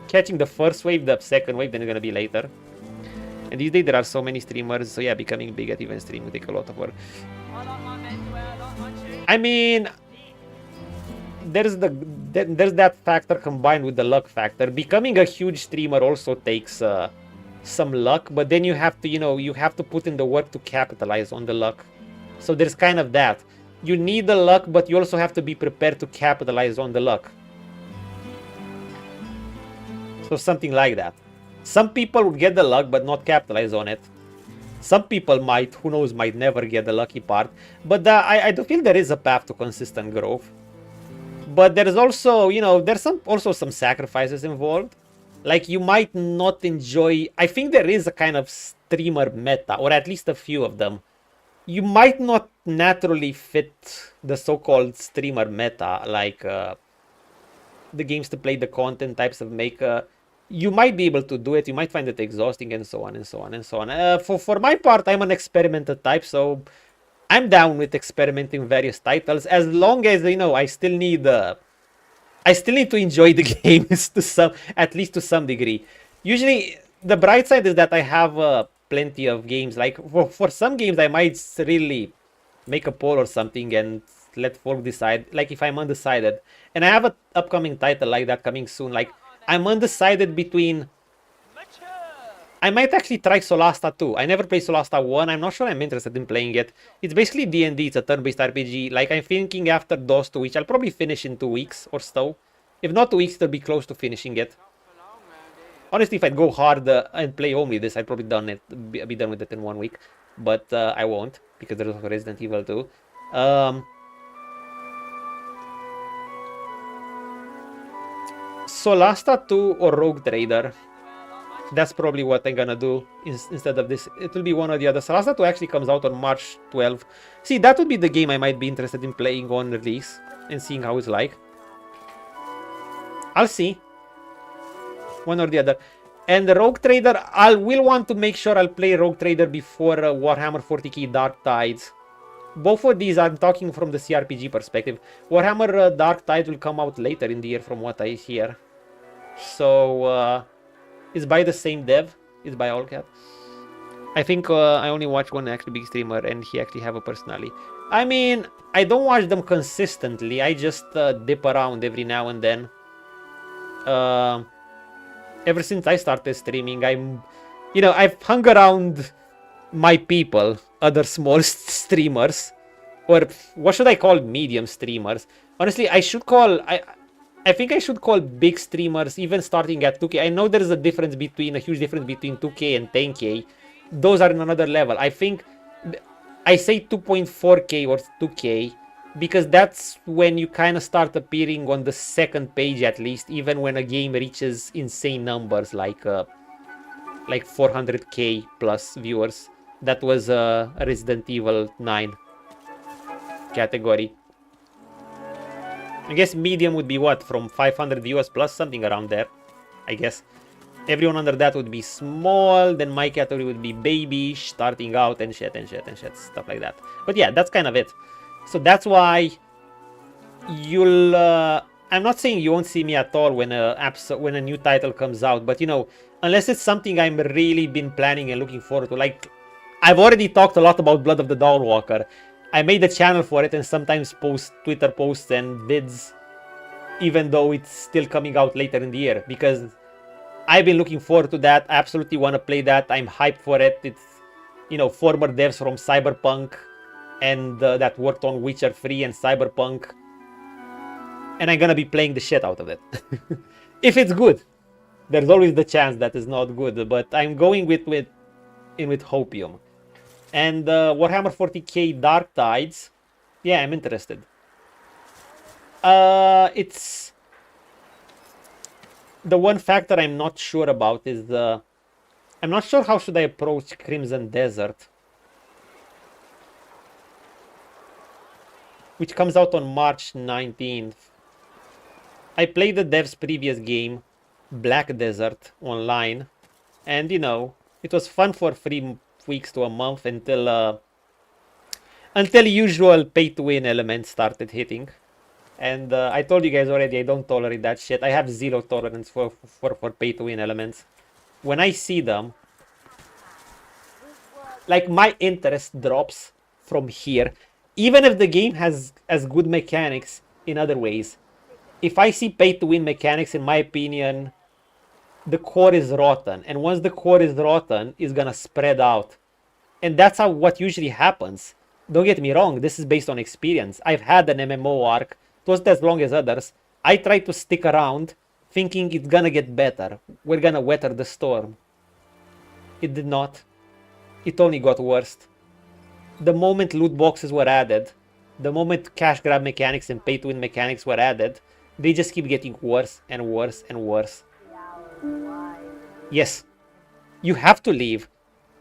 Catching the first wave, the second wave, then it's gonna be later. And these days there are so many streamers, so yeah, becoming big at even stream will take a lot of work. I mean... There's that factor combined with the luck factor. Becoming a huge streamer also takes some luck, but then you have to, you know, you have to put in the work to capitalize on the luck. So there's kind of that. You need the luck, but you also have to be prepared to capitalize on the luck. So something like that. Some people would get the luck but not capitalize on it. Some people might, who knows, might never get the lucky part. But I do feel there is a path to consistent growth. But there's also, you know, there's also some sacrifices involved. Like, you might not enjoy... I think there is a kind of streamer meta, or at least a few of them. You might not naturally fit the so-called streamer meta, like the games to play, the content types of maker. You might be able to do it, you might find it exhausting, and so on, and so on, and so on. For my part, I'm an experimenter type, so... I'm down with experimenting various titles as long as, you know, I still need to enjoy the games to at least to some degree. Usually, the bright side is that I have plenty of games. Like for some games, I might really make a poll or something and let folk decide. Like if I'm undecided, and I have an upcoming title like that coming soon. Like I'm undecided between. I might actually try Solasta 2. I never played Solasta 1. I'm not sure I'm interested in playing it. It's basically D&D. It's a turn-based RPG. Like, I'm thinking after DOS 2, which I'll probably finish in 2 weeks or so. If not 2 weeks, it'll be close to finishing it. Honestly, if I'd go hard and play only this, I'd probably be done with it in 1 week. But I won't, because there's also Resident Evil 2. Solasta 2 or Rogue Trader. That's probably what I'm gonna do instead of this. It will be one or the other. Solasta 2 actually comes out on March 12th. See, that would be the game I might be interested in playing on release and seeing how it's like. I'll see. One or the other. And the Rogue Trader, I will want to make sure I'll play Rogue Trader before Warhammer 40k Dark Tides. Both of these, I'm talking from the CRPG perspective. Warhammer Dark Tides will come out later in the year from what I hear. So... it's by the same dev. It's by Allcat. I think I only watch one actually big streamer and he actually have a personality. I mean, I don't watch them consistently. I just dip around every now and then. Ever since I started streaming, I've hung around my people, other small streamers. Or what should I call medium streamers? Honestly, I think I should call big streamers, even starting at 2K. I know there's a huge difference between 2K and 10K. Those are in another level. I think I say 2.4K or 2K because that's when you kind of start appearing on the second page at least, even when a game reaches insane numbers like like 400k plus viewers. That was a Resident Evil 9 category. I guess medium would be what, from 500 viewers plus, something around there, I guess. Everyone under that would be small, then my category would be baby, starting out, and shit, stuff like that. But yeah, that's kind of it. So that's why you'll... I'm not saying you won't see me at all when a new title comes out, but you know, unless it's something I'm really been planning and looking forward to. Like, I've already talked a lot about Blood of the Dawnwalker. I made a channel for it and sometimes post Twitter posts and vids, even though it's still coming out later in the year, because I've been looking forward to that. I absolutely want to play that. I'm hyped for it. It's, you know, former devs from Cyberpunk and that worked on Witcher 3 and Cyberpunk. And I'm gonna be playing the shit out of it. If it's good. There's always the chance that it's not good, but I'm going with Hopium. And Warhammer 40k Dark Tides, yeah, I'm interested. It's... The one factor I'm not sure about is I'm not sure how should I approach Crimson Desert, which comes out on March 19th. I played the dev's previous game, Black Desert, online, and you know, it was fun for 3 weeks to a month until usual pay-to-win elements started hitting. And I told you guys already, I don't tolerate that shit. I have zero tolerance for pay-to-win elements. When I see them, like, my interest drops from here. Even if the game has as good mechanics in other ways. If I see pay-to-win mechanics, in my opinion, the core is rotten. And once the core is rotten, it's gonna spread out. And that's what usually happens. Don't get me wrong, this is based on experience. I've had an MMO arc. It wasn't as long as others. I tried to stick around thinking it's gonna get better. We're gonna weather the storm. It did not. It only got worse. The moment loot boxes were added, the moment cash grab mechanics and pay to win mechanics were added, they just keep getting worse and worse and worse. Yes, you have to leave.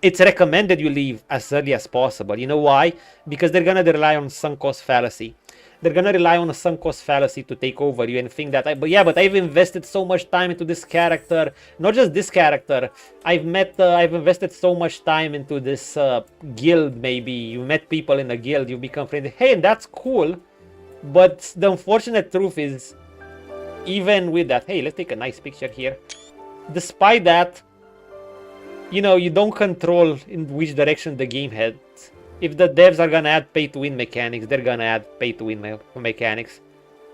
It's recommended you leave as early as possible. You know why? Because they're gonna rely on sunk cost fallacy. They're gonna rely on a sunk cost fallacy to take over you and think that, but I've invested so much time into this character. Not just this character. I've invested so much time into this guild. Maybe you met people in a guild, you become friends. Hey, and that's cool. But the unfortunate truth is, even with that, hey, let's take a nice picture here. Despite that, you know, you don't control in which direction the game heads. If the devs are gonna add pay-to-win mechanics, they're gonna add pay-to-win mechanics.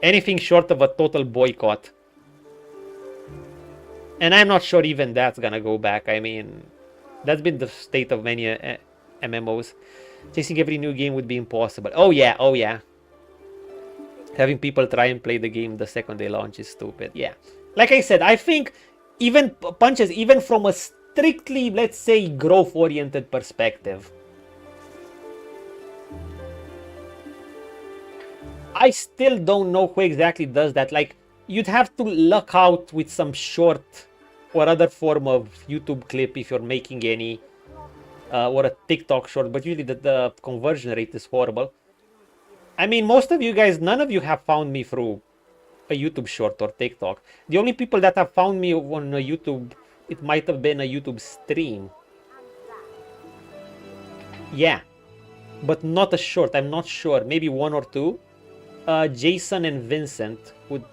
Anything short of a total boycott. And I'm not sure even that's gonna go back. I mean, that's been the state of many MMOs. Chasing every new game would be impossible. Oh yeah, oh yeah. Having people try and play the game the second they launch is stupid. Yeah. Like I said, I think even punches, even from a strictly, let's say, growth-oriented perspective, I still don't know who exactly does that. Like, you'd have to luck out with some short or other form of YouTube clip if you're making any, or a TikTok short, but usually the conversion rate is horrible. I mean, most of you guys, none of you have found me through a YouTube short or TikTok. The only people that have found me on a YouTube, it might have been a YouTube stream. Yeah, but not a short, I'm not sure. Maybe one or two. Jason and Vincent would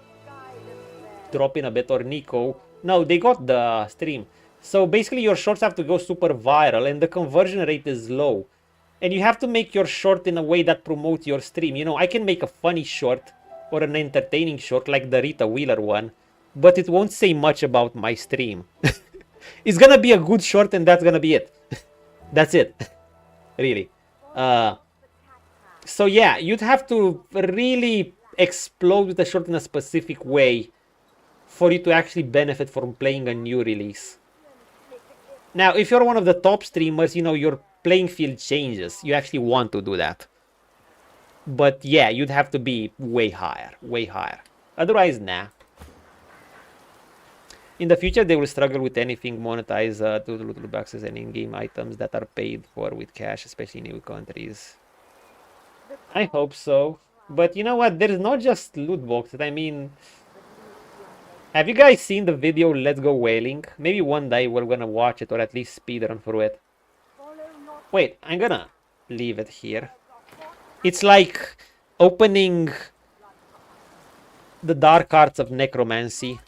drop in a bit, or Nico. No, they got the stream. So basically your shorts have to go super viral and the conversion rate is low. And you have to make your short in a way that promotes your stream. You know, I can make a funny short or an entertaining short like the Rita Wheeler one, but it won't say much about my stream. It's gonna be a good short and that's gonna be it. That's it. Really. So yeah, you'd have to really explode with the short in a specific way for you to actually benefit from playing a new release. Now, if you're one of the top streamers, you know, your playing field changes. You actually want to do that. But yeah, you'd have to be way higher, way higher. Otherwise, nah. In the future, they will struggle with anything monetized to loot boxes and in-game items that are paid for with cash, especially in new countries. I hope so. But you know what? There's not just loot boxes. I mean, have you guys seen the video Let's Go Whaling? Maybe one day we're gonna watch it or at least speedrun through it. Wait, I'm gonna leave it here. It's like opening the dark arts of necromancy.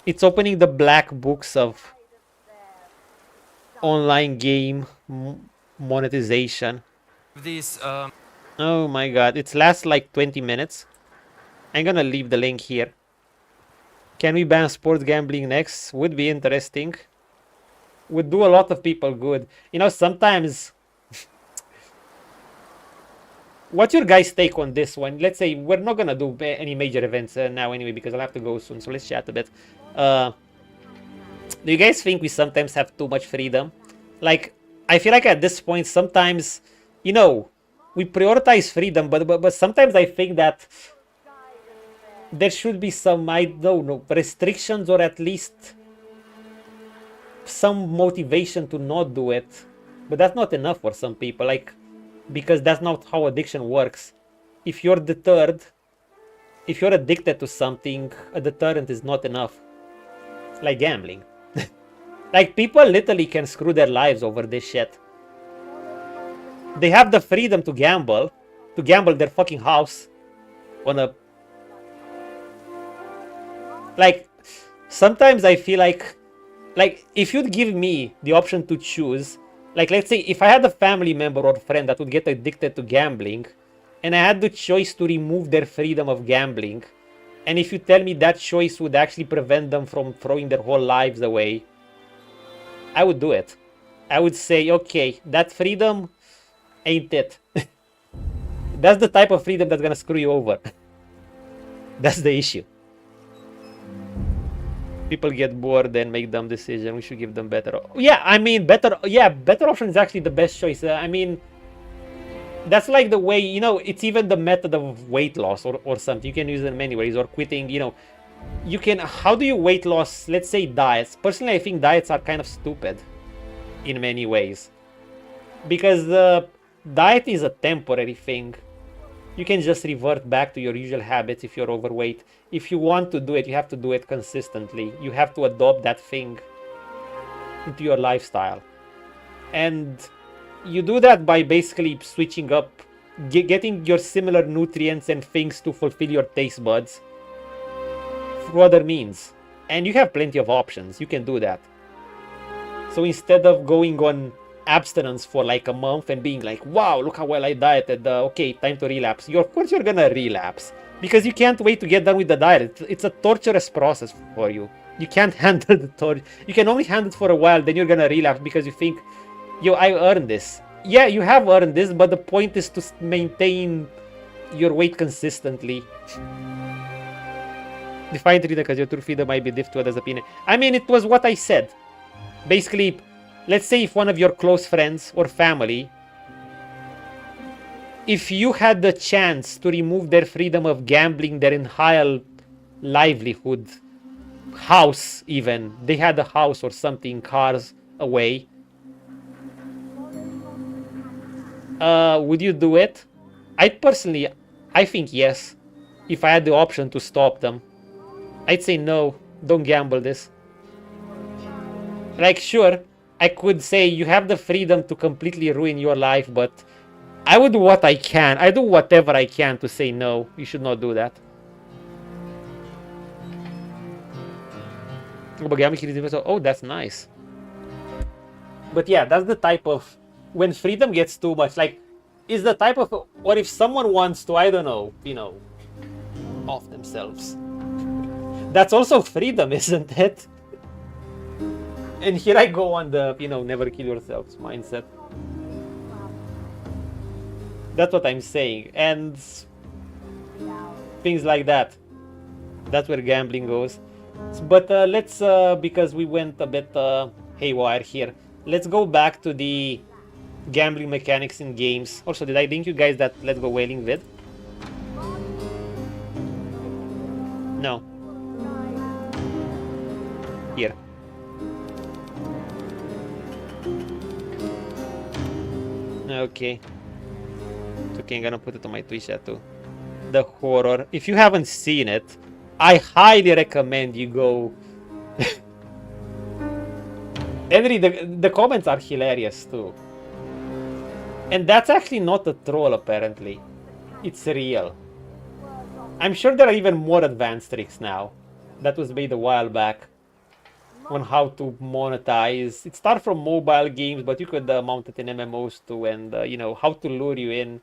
It's opening the black books of online game monetization. This Oh my god, it lasts like 20 minutes. I'm gonna leave the link here. Can we ban sports gambling next? Would be interesting. Would do a lot of people good. You know, sometimes... What's your guys' take on this one? Let's say we're not gonna do any major events now anyway, because I'll have to go soon, so let's chat a bit. Do you guys think we sometimes have too much freedom? Like, I feel like at this point, sometimes, you know, we prioritize freedom, but sometimes I think that there should be some, I don't know, restrictions or at least some motivation to not do it. But that's not enough for some people, like, because that's not how addiction works. If you're deterred, if you're addicted to something, a deterrent is not enough. Like gambling. Like, people literally can screw their lives over this shit. They have the freedom to gamble their fucking house on a... Like, sometimes I feel like if you'd give me the option to choose, like, let's say if I had a family member or friend that would get addicted to gambling, and I had the choice to remove their freedom of gambling, and if you tell me that choice would actually prevent them from throwing their whole lives away, I would do it. I would say, okay, that freedom ain't it. That's the type of freedom that's gonna screw you over. That's the issue. People get bored and make dumb decisions. We should give them better. Yeah, I mean, better option is actually the best choice. I mean, that's like the way, you know, it's even the method of weight loss or something. You can use it in many ways, or quitting, you know. You can, how do you weight loss? Let's say diets. Personally, I think diets are kind of stupid in many ways. Because diet is a temporary thing. You can just revert back to your usual habits if you're overweight. If you want to do it, you have to do it consistently. You have to adopt that thing into your lifestyle. And you do that by basically switching up, getting your similar nutrients and things to fulfill your taste buds through other means. And you have plenty of options. You can do that. So instead of going on abstinence for like a month and being like, wow, look how well I dieted, okay, time to relapse. Of course you're gonna relapse, because you can't wait to get done with the diet. It's a torturous process for you. You can't handle the torture. You can only handle it for a while, then you're gonna relapse because you think, yo, I earned this. Yeah, you have earned this, but the point is to maintain your weight consistently. Define freedom, because your true freedom might be different to others' opinion. I mean, it was what I said. Basically, let's say if one of your close friends or family, if you had the chance to remove their freedom of gambling, their entire livelihood, house even, they had a house or something, cars away, would you do it? I think yes. If I had the option to stop them, I'd say no, don't gamble this. Like, sure, I could say you have the freedom to completely ruin your life, but I would do what I can. I do whatever I can to say no, you should not do that. Oh, that's nice. But yeah, that's the type of, when freedom gets too much, like, is the type of, or if someone wants to, I don't know, you know, off themselves. That's also freedom, isn't it? And here I go on the, you know, never kill yourselves mindset. That's what I'm saying. And things like that. That's where gambling goes. But let's, because we went a bit haywire here, let's go back to the gambling mechanics in games. Also, did I link you guys that Let's Go Whaling vid? No. Okay. It's okay, I'm gonna put it on my Twitch chat too. The horror. If you haven't seen it, I highly recommend you go. Henry, the comments are hilarious too. And that's actually not a troll, apparently. It's real. I'm sure there are even more advanced tricks now. That was made a while back on how to monetize. It started from mobile games, but you could mount it in MMOs too, and you know, how to lure you in.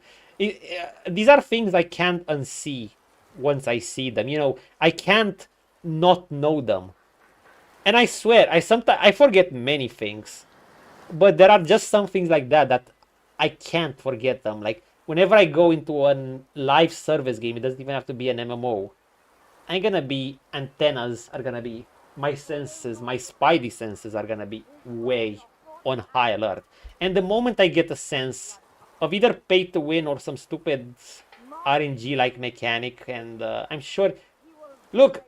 These are things I can't unsee once I see them. You know, I can't not know them. And I swear, I forget many things, but there are just some things like that that I can't forget them. Like whenever I go into a live service game, it doesn't even have to be an MMO. I'm gonna be antennas are gonna be my senses, my spidey senses are gonna be way on high alert. And the moment I get a sense of either pay to win or some stupid RNG like mechanic, and I'm sure. Look,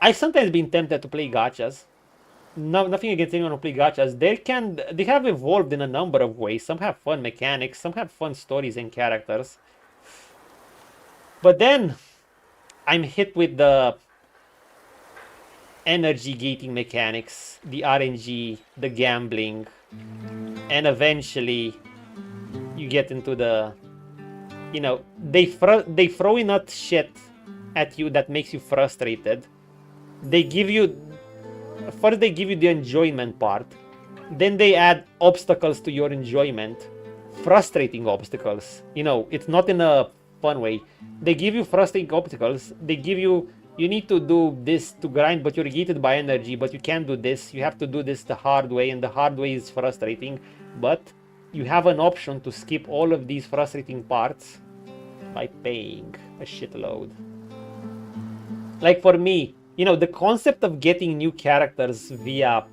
I've sometimes been tempted to play gachas. No, nothing against anyone who play gachas. They have evolved in a number of ways. Some have fun mechanics, some have fun stories and characters. But then I'm hit with the energy gating mechanics, the RNG, the gambling, and eventually you get into the, you know, they throw in that shit at you that makes you frustrated. They give you first they give you the enjoyment part, then they add obstacles to your enjoyment, frustrating obstacles. You know, it's not in a fun way. They give you frustrating obstacles. They give you need to do this to grind, but you're gated by energy, but you can't do this. You have to do this the hard way, and the hard way is frustrating. But you have an option to skip all of these frustrating parts by paying a shitload. Like for me, you know, the concept of getting new characters via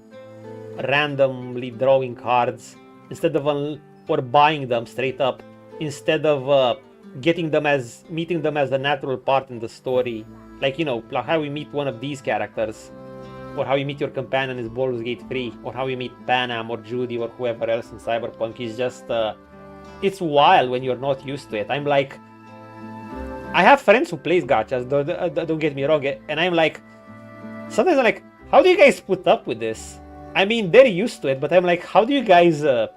randomly drawing cards instead of or buying them straight up, instead of meeting them as a natural part in the story, like, you know, like how we meet one of these characters, or how you meet your companion is Baldur's Gate 3, or how you meet Panam or Judy or whoever else in Cyberpunk is just it's wild when you're not used to it. I'm like, I have friends who plays gachas, don't get me wrong, and I'm like, sometimes I'm like, how do you guys put up with this? I mean, they're used to it, but I'm like, how do you guys are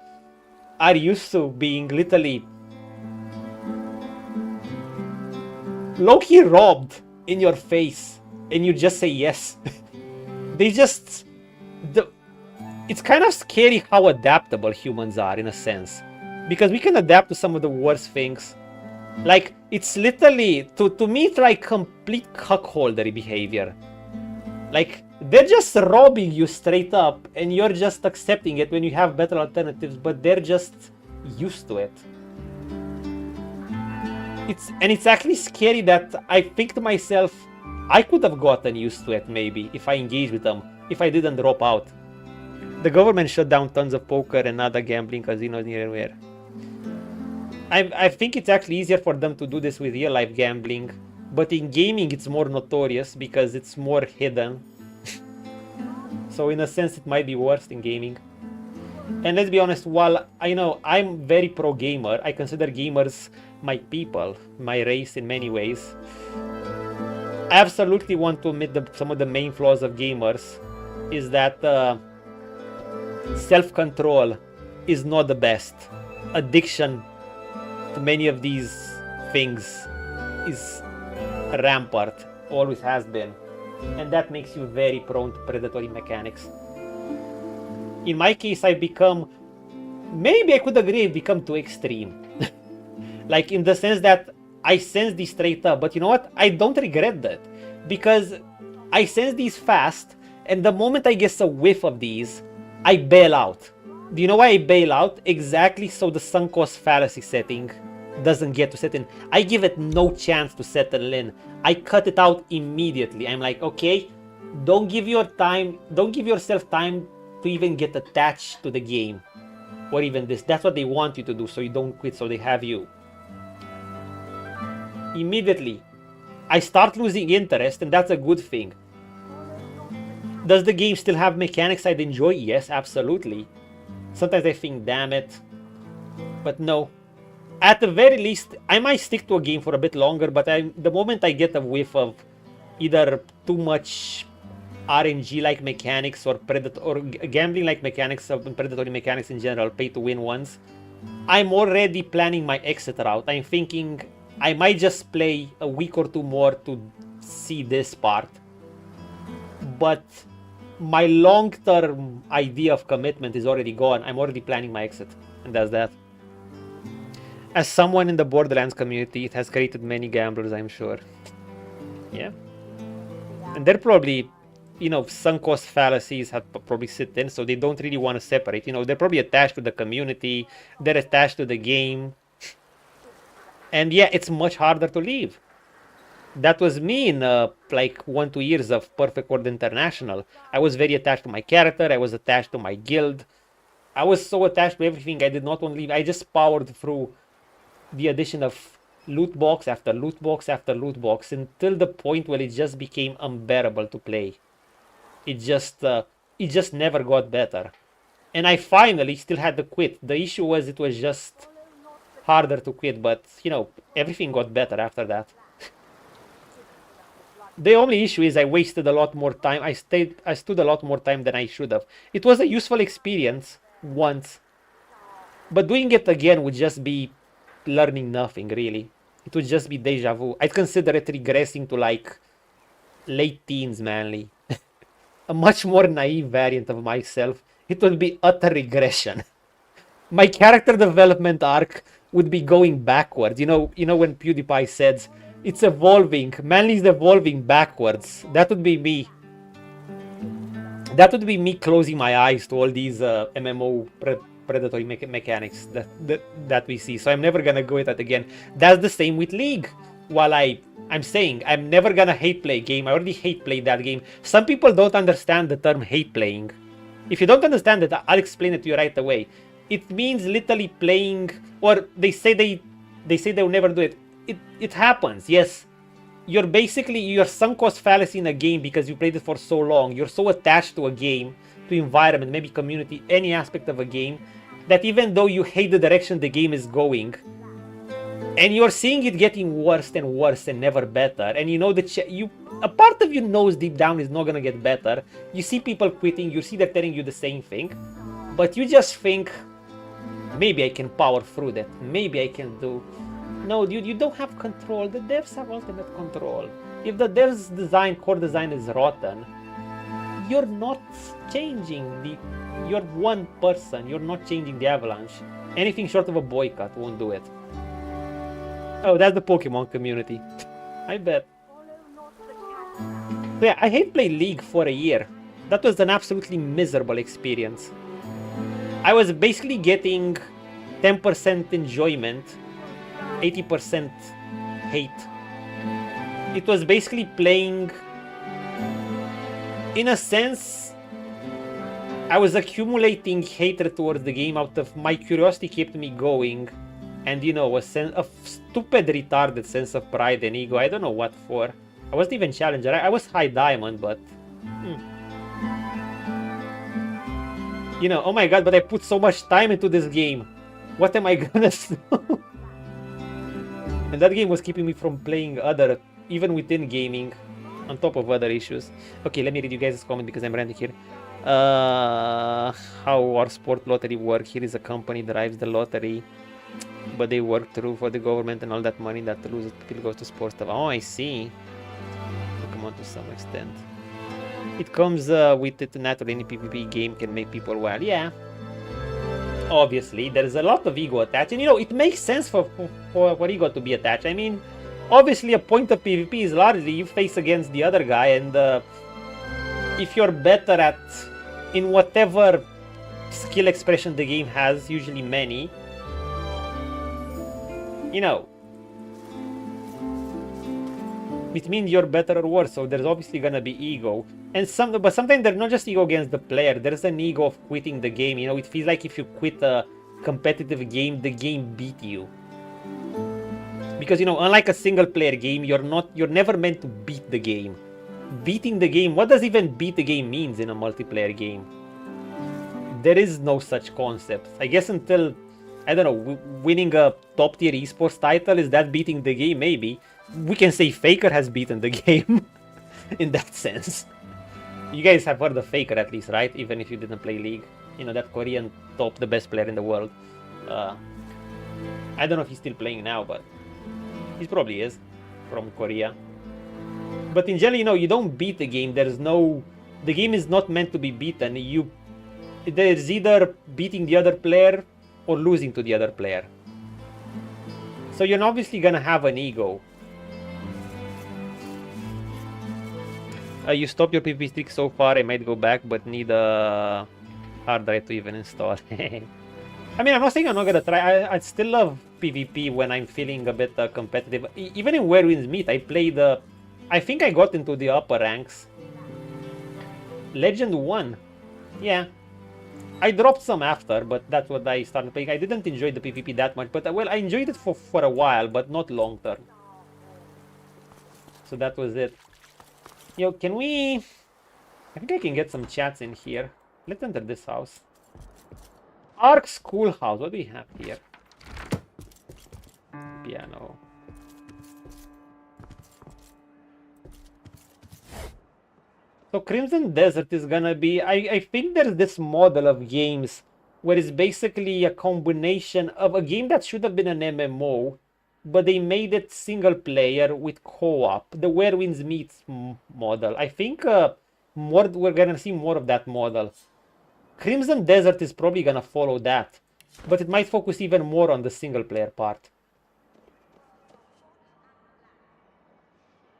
used to being literally low-key robbed in your face, and you just say yes? It's kind of scary how adaptable humans are in a sense, because we can adapt to some of the worst things. Like, it's literally, to me, it's like complete cuckoldery behavior. Like, they're just robbing you straight up, and you're just accepting it when you have better alternatives, but they're just used to it. It's actually scary that I think to myself, I could have gotten used to it maybe if I engaged with them, if I didn't drop out. The government shut down tons of poker and other gambling casinos near where. I think it's actually easier for them to do this with real life gambling, but in gaming it's more notorious because it's more hidden. So in a sense it might be worse in gaming. And let's be honest, while I know I'm very pro gamer, I consider gamers my people, my race in many ways. I absolutely want to admit that some of the main flaws of gamers is that self-control is not the best. Addiction to many of these things is rampart, always has been, and that makes you very prone to predatory mechanics. In my case, I've become, maybe I could agree, I've become too extreme. Like in the sense that I sense these straight up, but you know what? I don't regret that, because I sense these fast, and the moment I get a whiff of these, I bail out. Do you know why I bail out? Exactly so the sunk cost fallacy setting doesn't get to set in. I give it no chance to settle in. I cut it out immediately. I'm like, okay, don't give yourself time to even get attached to the game, or even this. That's what they want you to do, so you don't quit, so they have you. Immediately, I start losing interest, and that's a good thing. Does the game still have mechanics I'd enjoy? Yes, absolutely. Sometimes I think, damn it, But no. At the very least, I might stick to a game for a bit longer, but the moment I get a whiff of either too much RNG-like mechanics or gambling-like mechanics or predatory mechanics in general, pay-to-win ones, I'm already planning my exit route. I'm thinking I might just play a week or two more to see this part. But my long-term idea of commitment is already gone. I'm already planning my exit, and that's that. As someone in the Borderlands community, it has created many gamblers, I'm sure. Yeah. And they're probably, you know, sunk cost fallacies have probably sit in, so they don't really want to separate. You know, they're probably attached to the community, they're attached to the game. And yeah, it's much harder to leave. That was me in like 1-2 years of Perfect World International. I was very attached to my character, I was attached to my guild. I was so attached to everything, I did not want to leave. I just powered through the addition of loot box after loot box after loot box until the point where it just became unbearable to play. It just never got better. And I finally still had to quit. The issue was it was just harder to quit, but you know, everything got better after that. The only issue is I wasted a lot more time. I stood a lot more time than I should have. It was a useful experience once, but doing it again would just be learning nothing, really. It would just be deja vu. I'd consider it regressing to like late teens, manly. A much more naive variant of myself. It would be utter regression. My character development arc would be going backwards. You know when PewDiePie says it's evolving, manly is evolving backwards. That would be me. That would be me closing my eyes to all these MMO predatory mechanics that we see. So I'm never gonna go with that again. That's the same with League. While I'm saying I'm never gonna hate play a game, I already hate play that game. Some people don't understand the term hate playing. If you don't understand it, I'll explain it to you right away. It means literally playing, or they say they'll never do it. It happens, yes. You're sunk cost fallacy in a game because you played it for so long. You're so attached to a game, to environment, maybe community, any aspect of a game, that even though you hate the direction the game is going, and you're seeing it getting worse and worse and never better, and you know that a part of you knows deep down is not gonna get better. You see people quitting, you see they're telling you the same thing, but you just think, maybe I can power through that, maybe I can do. No, dude, you don't have control. The devs have ultimate control. If the devs core design is rotten, you're not changing you're one person, you're not changing the avalanche. Anything short of a boycott won't do it. Oh, that's the Pokemon community. I bet. So yeah, I hate playing League for a year. That was an absolutely miserable experience. I was basically getting 10% enjoyment, 80% hate. It was basically playing, in a sense, I was accumulating hatred towards the game out of my curiosity kept me going, and you know, a stupid retarded sense of pride and ego. I don't know what for. I wasn't even challenger. I was high diamond, but you know, oh my god, but I put so much time into this game. What am I gonna do? And that game was keeping me from playing other, even within gaming, on top of other issues. Okay, let me read you guys' comment because I'm ranting here. How our sport lottery work? Here is a company drives the lottery, but they work through for the government, and all that money that loses people goes to sports stuff. Oh, I see. Pokemon to some extent. It comes with it naturally. Any PvP game can make people wild. Yeah. Obviously, there's a lot of ego attached, and you know, it makes sense for ego to be attached. I mean, obviously, a point of PvP is largely you face against the other guy, and if you're better in whatever skill expression the game has, usually many, you know, it means you're better or worse. So there's obviously gonna be ego, and but sometimes there's not just ego against the player. There's an ego of quitting the game. You know, it feels like if you quit a competitive game, the game beat you. Because you know, unlike a single player game, you're never meant to beat the game. Beating the game, what does even beat the game means in a multiplayer game? There is no such concept. I guess until I don't know, winning a top tier esports title, is that beating the game? Maybe. We can say Faker has beaten the game in that sense. You guys have heard of Faker at least, right? Even if you didn't play League. You know, that Korean top, the best player in the world. I don't know if he's still playing now, but he probably is, from Korea. But in general, you know, you don't beat the game. There's no... The game is not meant to be beaten. There's either beating the other player or losing to the other player. So you're obviously gonna have an ego. You stopped your PvP streak so far, I might go back, but need a hard drive to even install. I mean, I'm not saying I'm not gonna try. I still love PvP when I'm feeling a bit competitive. Even in Where Winds Meet, I played... I think I got into the upper ranks. Legend 1. Yeah. I dropped some after, but that's what I started playing. I didn't enjoy the PvP that much, but well, I enjoyed it for a while, but not long term. So that was it. Yo, can we... I think I can get some chats in here. Let's enter this house. Ark Schoolhouse. What do we have here? Piano. So Crimson Desert is gonna be... I think there's this model of games where it's basically a combination of a game that should have been an MMO, but they made it single player with co-op. The Where Winds Meet model. I think we're gonna see more of that model. Crimson Desert is probably gonna follow that, but it might focus even more on the single player part.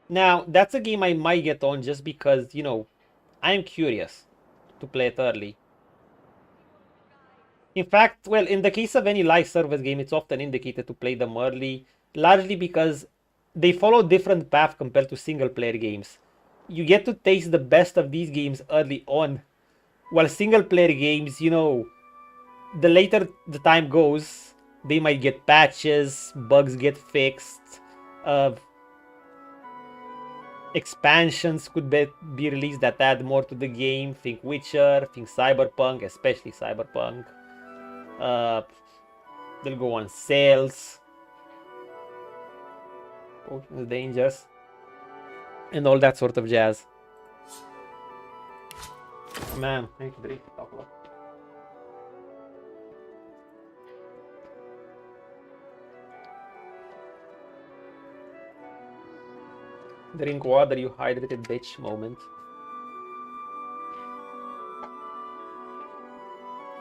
Now, that's a game I might get on just because, you know, I'm curious to play it early. In fact, well, in the case of any live service game, it's often indicated to play them early, largely because they follow different paths compared to single player games. You get to taste the best of these games early on, while single player games, you know, the later the time goes, they might get patches, bugs get fixed, expansions could be released that add more to the game. Think Witcher, think Cyberpunk, especially Cyberpunk. They'll go on sales. Ocean's Dangers. And all that sort of jazz. Man, I need to drink chocolate. Drink water, you hydrated bitch moment.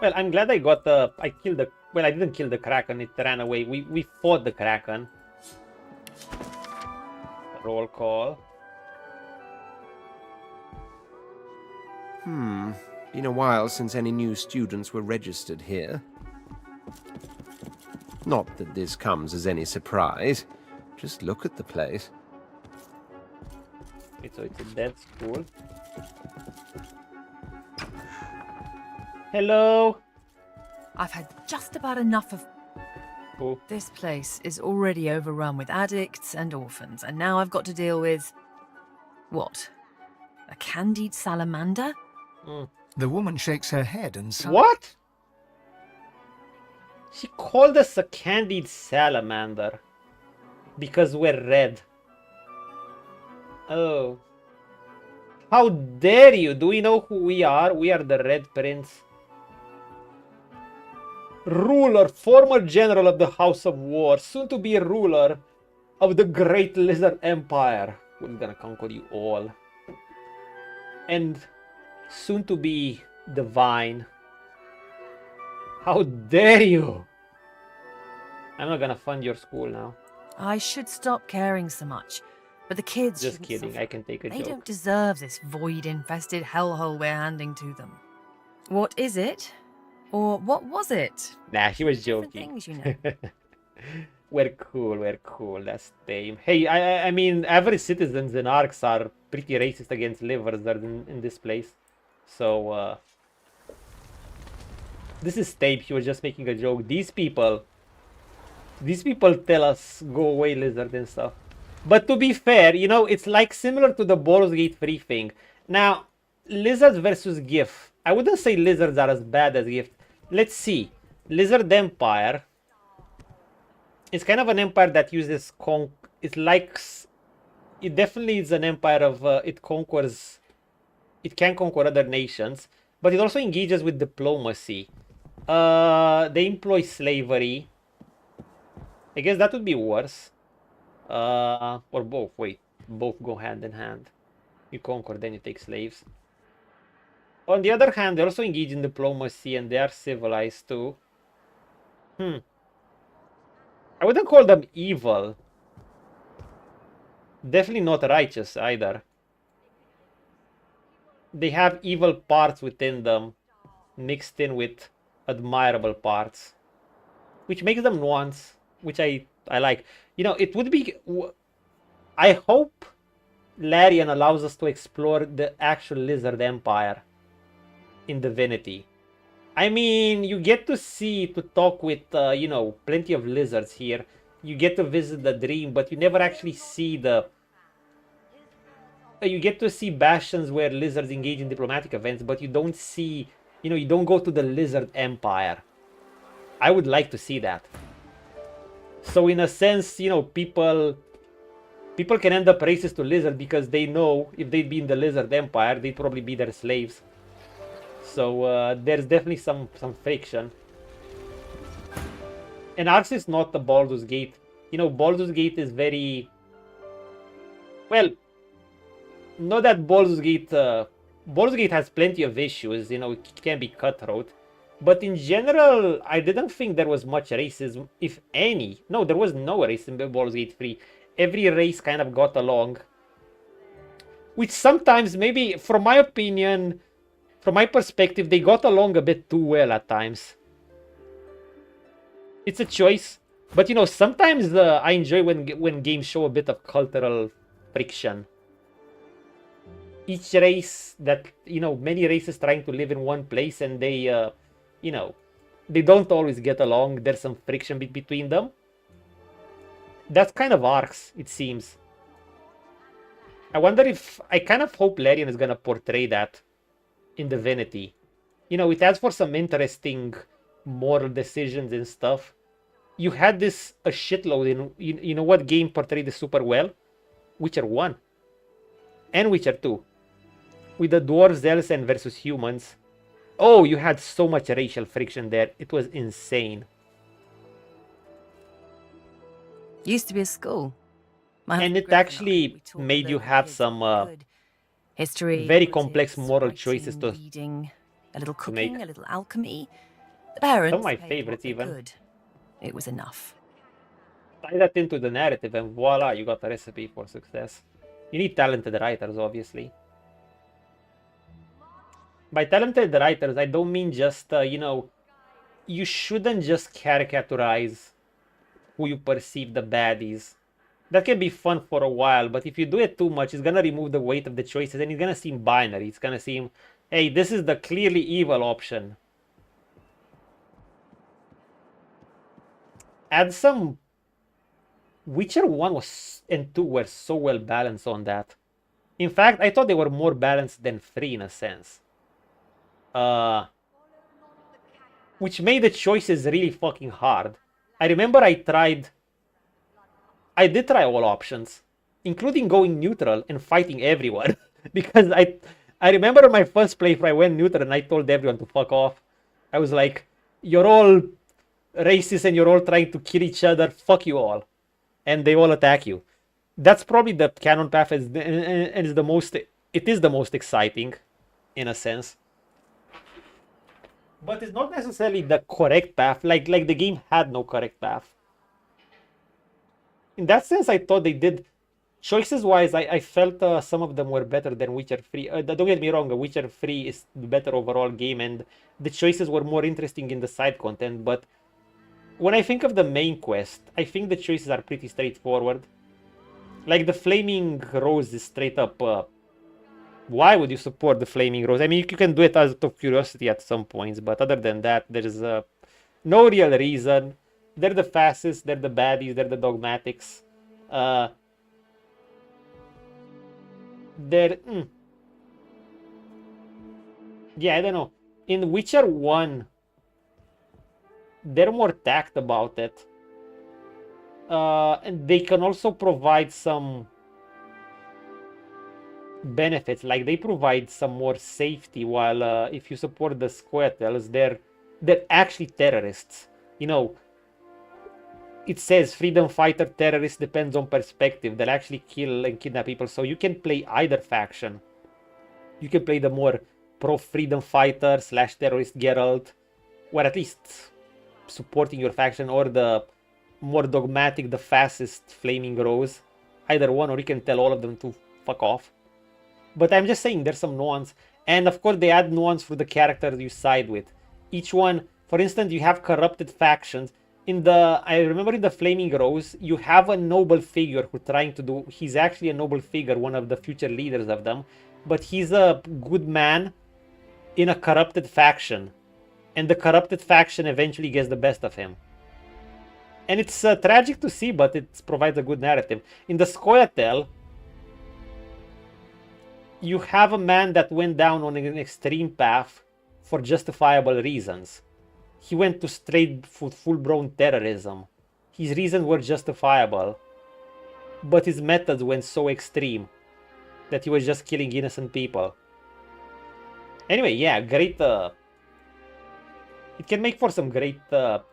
Well, I'm glad I got the... I killed the... Well, I didn't kill the Kraken, it ran away. We fought the Kraken. Roll call. Been a while since any new students were registered here. Not that this comes as any surprise. Just look at the place. Okay, so it's a dead school. Hello. I've had just about enough of... Oh. This place is already overrun with addicts and orphans, and now I've got to deal with... What? A candied salamander? The woman shakes her head and... What? She called us a candied salamander. Because we're red. Oh. How dare you? Do we know who we are? We are the Red Prince. Ruler, former general of the House of War, soon to be a ruler of the Great Lizard Empire. We're gonna conquer you all. And soon to be divine. How dare you? I'm not gonna fund your school now. I should stop caring so much. But the kids... Just kidding, I can take a joke. They don't deserve this void-infested hellhole we're handing to them. What is it? Or what was it? Nah, he was joking. Things, you know. We're cool, that's tame. Hey, I mean, average citizens in Arks are pretty racist against livers in this place. So, this is tame, he was just making a joke. These people tell us, go away, lizard and stuff. But to be fair, you know, it's like similar to the Baldur's Gate 3 thing. Now, lizards versus GIF. I wouldn't say lizards are as bad as GIF. Let's see. Lizard Empire It's kind of an empire that uses it likes. It definitely is an empire of it conquers. It can conquer other nations, but it also engages with diplomacy. They employ slavery. I guess that would be worse. Or both. Wait, both go hand in hand. You conquer, then you take slaves. On the other hand, they also engage in diplomacy and they are civilized too. I wouldn't call them evil. Definitely not righteous either. They have evil parts within them, mixed in with admirable parts, which makes them nuanced, which I like. You know, it would be... I hope Larian allows us to explore the actual Lizard Empire in Divinity. I mean, you get to talk with, you know, plenty of lizards here. You get to visit the Dream, but you never actually see the... You get to see bastions where lizards engage in diplomatic events, but you don't see... You know, you don't go to the Lizard Empire. I would like to see that. So in a sense, you know, people can end up racist to lizard because they know if they'd be in the Lizard Empire, they'd probably be their slaves. So there's definitely some friction. And Arx is not the Baldur's Gate. You know, Baldur's Gate is very... Well, not that Baldur's Gate... Baldur's Gate has plenty of issues, you know, it can be cutthroat. But in general, I didn't think there was much racism, if any. No, there was no racism in Baldur's Gate 3. Every race kind of got along. Which sometimes, maybe, from my opinion... From my perspective, they got along a bit too well at times. It's a choice. But, you know, sometimes I enjoy when games show a bit of cultural friction. Each race that, you know, many races trying to live in one place and they, you know, they don't always get along. There's some friction between them. That's kind of Arx, it seems. I wonder if... I kind of hope Larian is gonna portray that in Divinity. You know, it adds for some interesting moral decisions and stuff. You had this a shitload in... You know what game portrayed this super well? Witcher 1. And Witcher 2. With the dwarves, elves, and versus humans. Oh, you had so much racial friction there. It was insane. Used to be a school. And it actually made you have some history, very complex moral choices to reading, a little make. cooking, a little alchemy. The parents Some of my paid favorites what they even. could. It was enough. Tie that into the narrative and voila, you got a recipe for success. You need talented writers, obviously. By talented writers, I don't mean just, you know, you shouldn't just caricaturize who you perceive the baddies. That can be fun for a while, but if you do it too much, it's gonna remove the weight of the choices and it's gonna seem binary. It's gonna seem, hey, this is the clearly evil option. Add some... Witcher 1 and 2 were so well balanced on that. In fact, I thought they were more balanced than 3 in a sense. Which made the choices really fucking hard. I remember I did try all options, including going neutral and fighting everyone. Because I remember my first playthrough, I went neutral and I told everyone to fuck off. I was like, you're all racist and you're all trying to kill each other, fuck you all. And they all attack you. That's probably the canon path, and it is the most exciting, in a sense. But it's not necessarily the correct path, like the game had no correct path. In that sense, I thought they did. Choices-wise, I felt some of them were better than Witcher 3. Don't get me wrong, Witcher 3 is the better overall game, and the choices were more interesting in the side content, but when I think of the main quest, I think the choices are pretty straightforward. Like the Flaming Rose is straight up, why would you support the Flaming Rose? I mean, you can do it out of curiosity at some points, but other than that, there's no real reason. They're the fastest, they're the baddies, they're the dogmatics. Yeah, I don't know. In Witcher 1, they're more tact about it. And they can also provide some benefits, like they provide some more safety, while if you support the Squirtles, they're actually terrorists. You know, it says freedom fighter terrorist depends on perspective. They'll actually kill and kidnap people, so you can play either faction. You can play the more pro-freedom fighter / terrorist Geralt, or at least supporting your faction, or the more dogmatic, the fascist Flaming Rose. Either one, or you can tell all of them to fuck off. But I'm just saying there's some nuance. And of course they add nuance for the characters you side with. Each one, for instance, you have corrupted factions. I remember in the Flaming Rose, you have a noble figure who's trying to do, he's actually a noble figure, one of the future leaders of them, but he's a good man in a corrupted faction. And the corrupted faction eventually gets the best of him. And it's tragic to see, but it provides a good narrative. In the Scoia'tael, you have a man that went down on an extreme path for justifiable reasons. He went to straight full-blown terrorism. His reasons were justifiable, but his methods went so extreme that he was just killing innocent people. Anyway, yeah, great. It can make for some great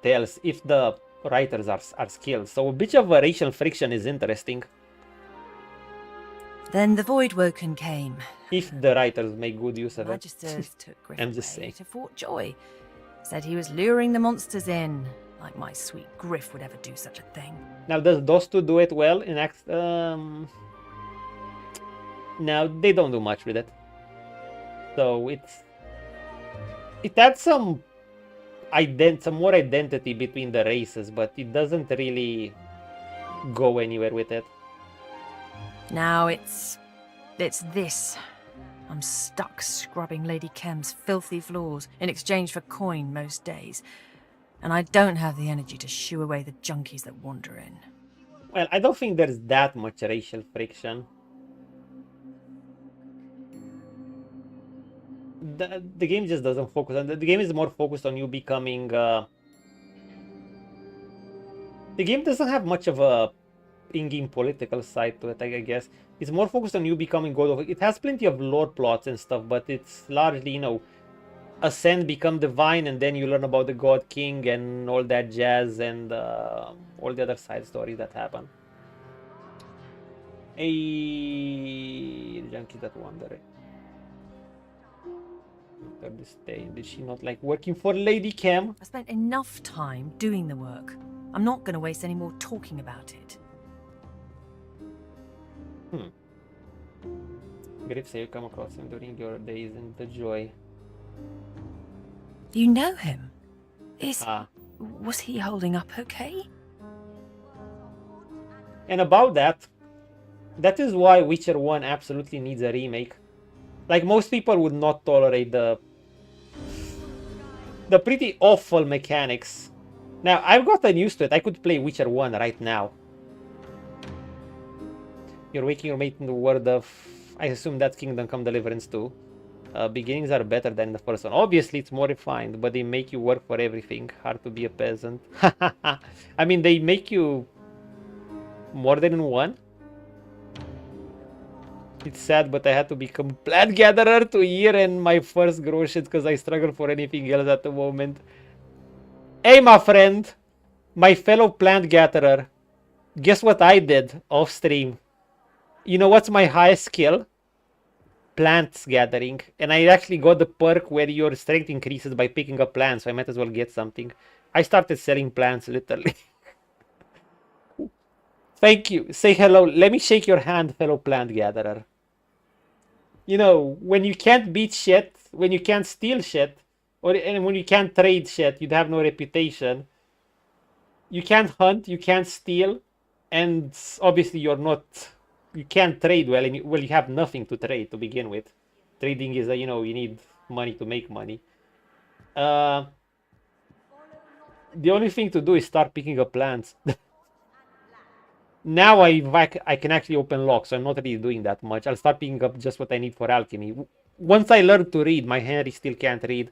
tales if the writers are skilled. So a bit of a racial friction is interesting. Then the Voidwoken came. If the writers make good use of it. Magisters took Griff I'm just away saying. to Fort Joy. Said he was luring the monsters in. Like my sweet Griff would ever do such a thing. Now, does those two do it well in Act? No, they don't do much with it. So it adds some more identity between the races, but it doesn't really go anywhere with it. Now it's this. I'm stuck scrubbing Lady Kem's filthy floors in exchange for coin most days. And I don't have the energy to shoo away the junkies that wander in. Well, I don't think there's that much racial friction. The game just doesn't focus on... The game is more focused on you becoming... The game doesn't have much of a in-game political side to it, I guess. It's more focused on you becoming God of... It has plenty of lore plots and stuff, but it's largely, you know, ascend, become divine, and then you learn about the God King and all that jazz and all the other side stories that happen. Hey, junkie that wander. After this day, did she not like working for Lady Kem? I spent enough time doing the work. I'm not going to waste any more talking about it. Griff say you come across him during your days in the Joy. You know him? Was he holding up okay? And about that is why Witcher 1 absolutely needs a remake. Like, most people would not tolerate the pretty awful mechanics. Now, I've gotten used to it. I could play Witcher 1 right now. You're waking your mate in the world of... I assume that's Kingdom Come Deliverance too. Beginnings are better than the first one. Obviously, it's more refined, but they make you work for everything. Hard to be a peasant. I mean, they make you more than in one. It's sad, but I had to become plant gatherer to year and my first groceries because I struggle for anything else at the moment. Hey, my friend, my fellow plant gatherer, guess what I did off stream? You know what's my highest skill? Plants gathering. And I actually got the perk where your strength increases by picking up plants, so I might as well get something. I started selling plants, literally. Thank you. Say hello. Let me shake your hand, fellow plant gatherer. You know, when you can't beat shit, when you can't steal shit, and when you can't trade shit, you'd have no reputation. You can't hunt, you can't steal, and obviously you can't trade well, and you have nothing to trade to begin with. Trading is, you know, you need money to make money. The only thing to do is start picking up plants. Now I can actually open locks, so I'm not really doing that much. I'll start picking up just what I need for alchemy. Once I learn to read, my Henry still can't read.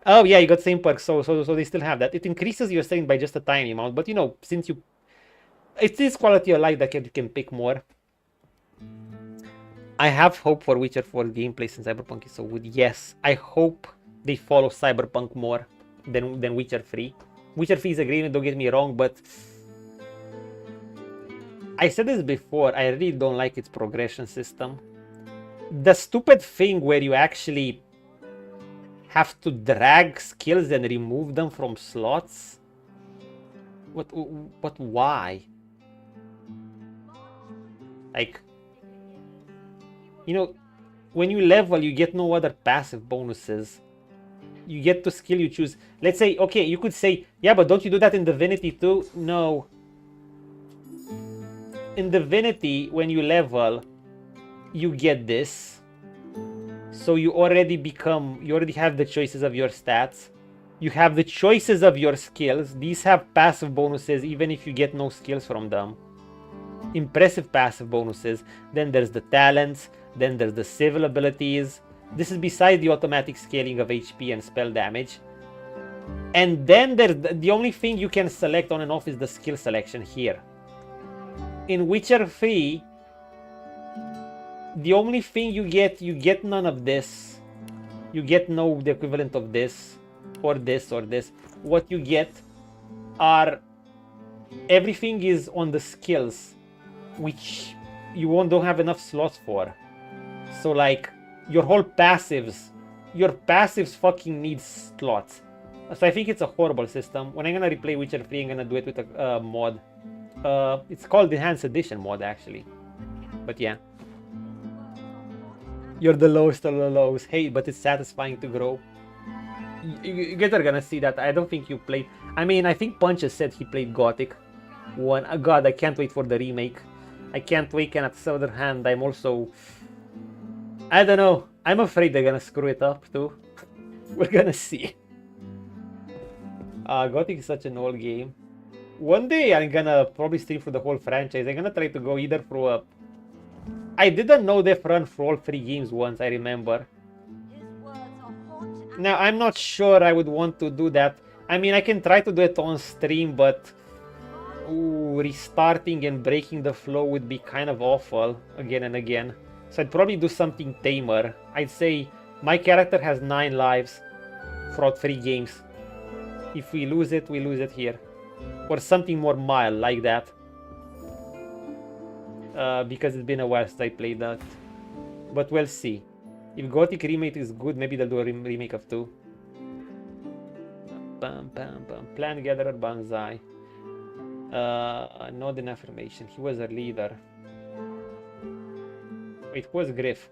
Oh yeah, you got same perks, so they still have that. It increases your strength by just a tiny amount, but you know, since you, it's this quality of life that you can pick more. I have hope for Witcher 4 gameplay since Cyberpunk is so good. Yes, I hope they follow Cyberpunk more than Witcher 3. Witcher 3 is a great game, don't get me wrong, but I said this before, I really don't like its progression system. The stupid thing where you actually have to drag skills and remove them from slots. But why? Like, you know, when you level, you get no other passive bonuses. You get to skill you choose. Let's say, okay, you could say, yeah, but don't you do that in Divinity too? No. In Divinity, when you level, you get this. So you already have the choices of your stats. You have the choices of your skills. These have passive bonuses even if you get no skills from them. Impressive passive bonuses. Then there's the talents. Then there's the civil abilities. This is besides the automatic scaling of HP and spell damage. And then there's the only thing you can select on and off is the skill selection here. In Witcher 3, the only thing you get none of this. You get no the equivalent of this or this or this. What you get are everything is on the skills, which you don't have enough slots for. So like your whole passives, fucking need slots. So I think it's a horrible system. When I'm gonna replay Witcher 3, I'm gonna do it with a mod. It's called Enhanced Edition mod actually. But yeah. You're the lowest of the lows. Hey, but it's satisfying to grow. You guys are gonna see that. I don't think you played. I mean, I think Punches said he played Gothic 1. God, I can't wait for the remake. I can't wait, and at the other hand, I'm also... I don't know. I'm afraid they're gonna screw it up too. We're gonna see. Gothic is such an old game. One day I'm gonna probably stream for the whole franchise. I'm gonna try to go either through a... I didn't know they've run for all 3 games once, I remember. Now, I'm not sure I would want to do that. I mean, I can try to do it on stream, but... Ooh, restarting and breaking the flow would be kind of awful again and again. So I'd probably do something tamer. I'd say my character has 9 lives throughout 3 games. If we lose it, we lose it here. Or something more mild like that. Because it's been a while since I played that. But we'll see. If Gothic remake is good, maybe they'll do a remake of 2. Bam, bam, bam. Plant Gatherer Banzai. Not an affirmation. He was a leader. Wait, who was Griff?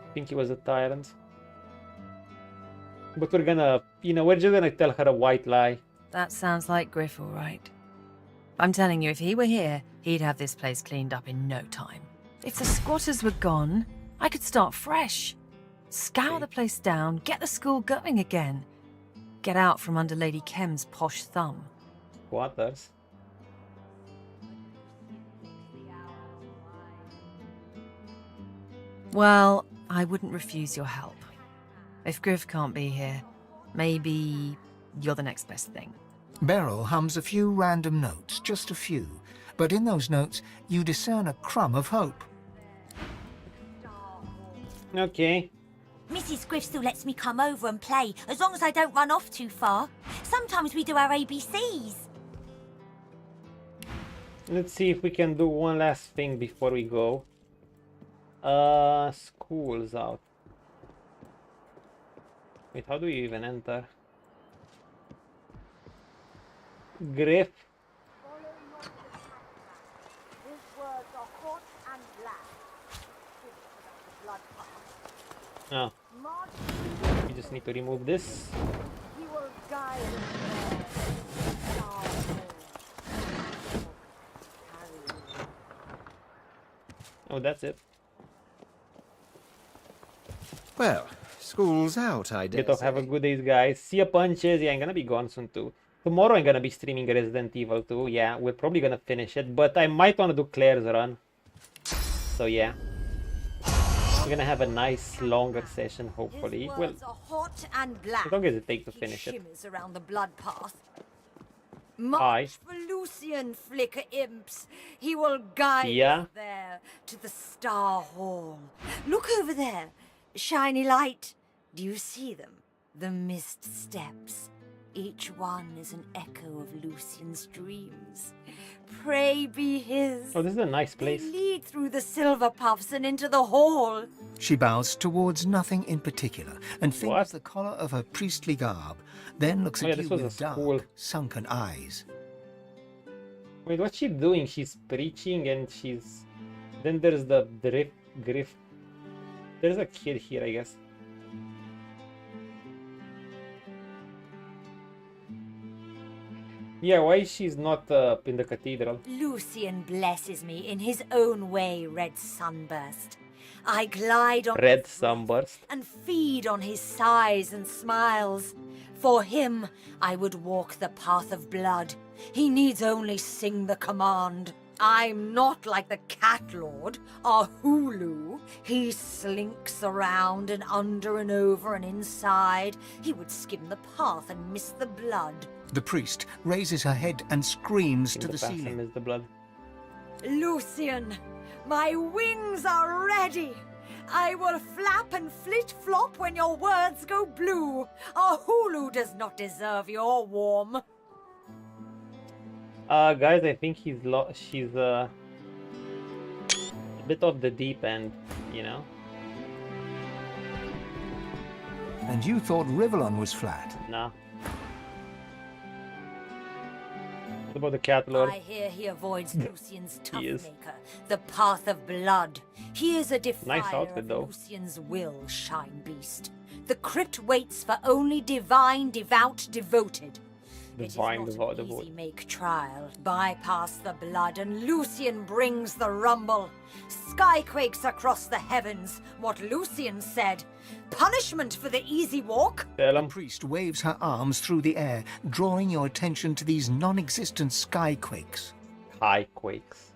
I think he was a tyrant. But we're gonna, we're just gonna tell her a white lie. That sounds like Griff, all right. I'm telling you, if he were here, he'd have this place cleaned up in no time. If the squatters were gone, I could start fresh. Scour the place down, get the school going again. Get out from under Lady Kem's posh thumb. Squatters? Well, I wouldn't refuse your help. If Griff can't be here, maybe you're the next best thing. Beryl hums a few random notes, just a few, but in those notes you discern a crumb of hope. Okay. Mrs. Griff still lets me come over and play, as long as I don't run off too far. Sometimes we do our ABCs. Let's see if we can do one last thing before we go. School's out. Wait, how do you even enter? Griff. Oh. We just need to remove this. Oh, that's it. Well, School's out, I dare Bit of have a good days, guys. See ya, punches. Yeah, I'm gonna be gone soon too. Tomorrow I'm gonna be streaming Resident Evil 2. Yeah, we're probably gonna finish it, but I might want to do Claire's run. So yeah, we're gonna have a nice longer session, hopefully. Well, hot and black. as long as it takes to finish it. Shimmers around the blood path. Aye. March for Lucian, flicker imps. He will guide Yeah. us there to the Star Hall. Look over there. Shiny light. Do you see them? The mist steps. Each one is an echo of Lucian's dreams. Pray be his. Oh, this is a nice They place. lead through the silver puffs and into the hall. She bows towards nothing in particular and fingers the collar of her priestly garb, then looks Oh, yeah, at this you was with a school. dark, sunken eyes. Wait, what's she doing? She's preaching and she's... Then there's the griff. There's a kid here, I guess. Yeah, why she's not in the cathedral? Lucian blesses me in his own way, Red Sunburst. I glide on Red Sunburst. and feed on his sighs and smiles. For him, I would walk the path of blood. He needs only sing the command. I'm not like the Cat Lord, our Hulu. He slinks around and under and over and inside. He would skim the path and miss the blood. The priest raises her head and screams to the ceiling. Is the blood. Lucian, my wings are ready. I will flap and flit-flop when your words go blue. Our Hulu does not deserve your warm. Guys, I think she's a bit off the deep end, you know? And you thought Rivellon was flat? Nah. What about the Cat Lord? I hear he avoids Lucian's He is. Toughmaker, the path of blood. He is a defier Nice outfit, of though. Lucian's will, Shine Beast. The crypt waits for only divine, devout, devoted. Divine, it is devout, not an devoted. easy make trial. Bypass the blood, and Lucian brings the rumble. Sky quakes across the heavens. What Lucian said. Punishment for the easy walk. The priest waves her arms through the air, drawing your attention to these non-existent skyquakes. High quakes.